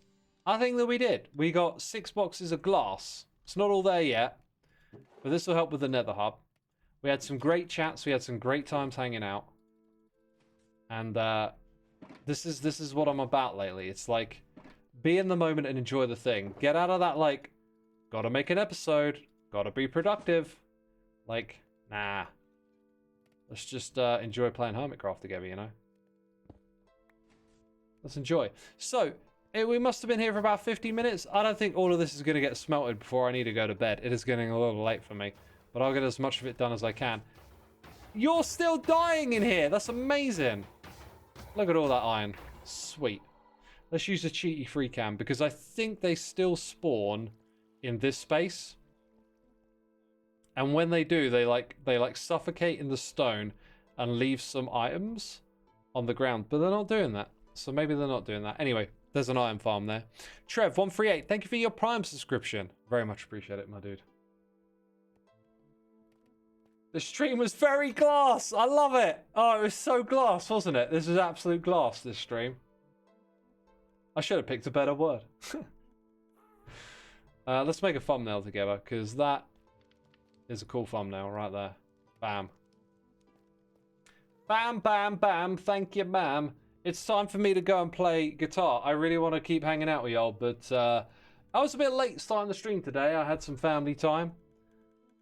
S1: I think that we did. We got 6 boxes of glass. It's not all there yet, but this will help with the Nether hub. We had some great chats. We had some great times hanging out. And this is what I'm about lately. It's like, be in the moment and enjoy the thing. Get out of that, like, gotta make an episode, gotta be productive. Like, nah. Let's just enjoy playing Hermitcraft together, you know? Let's enjoy. So, we must have been here for about 50 minutes. I don't think all of this is going to get smelted before I need to go to bed. It is getting a little late for me. But I'll get as much of it done as I can. You're still dying in here! That's amazing! Look at all that iron. Sweet. Let's use a cheaty free cam, because I think they still spawn in this space. And when they do, they like suffocate in the stone and leave some items on the ground. But they're not doing that. So maybe they're not doing that. Anyway, there's an iron farm there. Trev138, thank you for your Prime subscription. Very much appreciate it, my dude. The stream was very glass. I love it. Oh, it was so glass, wasn't it? This was absolute glass, this stream. I should have picked a better word. Let's make a thumbnail together, because that is a cool thumbnail right there. Bam. Bam, bam, bam. Thank you, ma'am. It's time for me to go and play guitar. I really want to keep hanging out with y'all, but I was a bit late starting the stream today. I had some family time.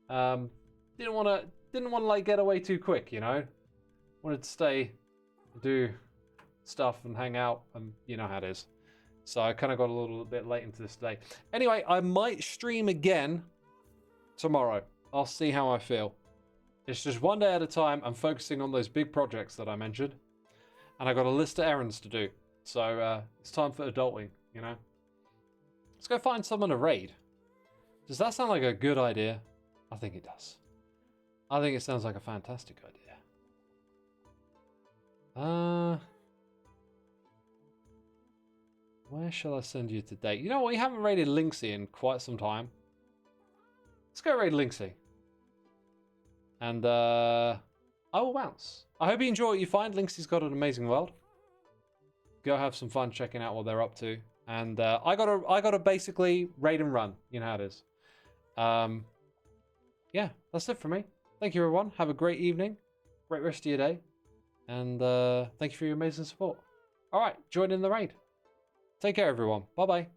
S1: Didn't want to like get away too quick, you know. Wanted to stay, do stuff and hang out, and you know how it is. So I kind of got a little bit late into this day. Anyway, I might stream again tomorrow. I'll see how I feel. It's just one day at a time. I'm focusing on those big projects that I mentioned. And I got a list of errands to do. So it's time for adulting, you know? Let's go find someone to raid. Does that sound like a good idea? I think it does. I think it sounds like a fantastic idea. Where shall I send you today? You know what? We haven't raided Linksy in quite some time. Let's go raid Linksy. And I will bounce. I hope you enjoy what you find. Linksy's got an amazing world. Go have some fun checking out what they're up to. And I gotta basically raid and run. You know how it is. Yeah, that's it for me. Thank you, everyone. Have a great evening. Great rest of your day. And thank you for your amazing support. All right, join in the raid. Take care, everyone. Bye-bye.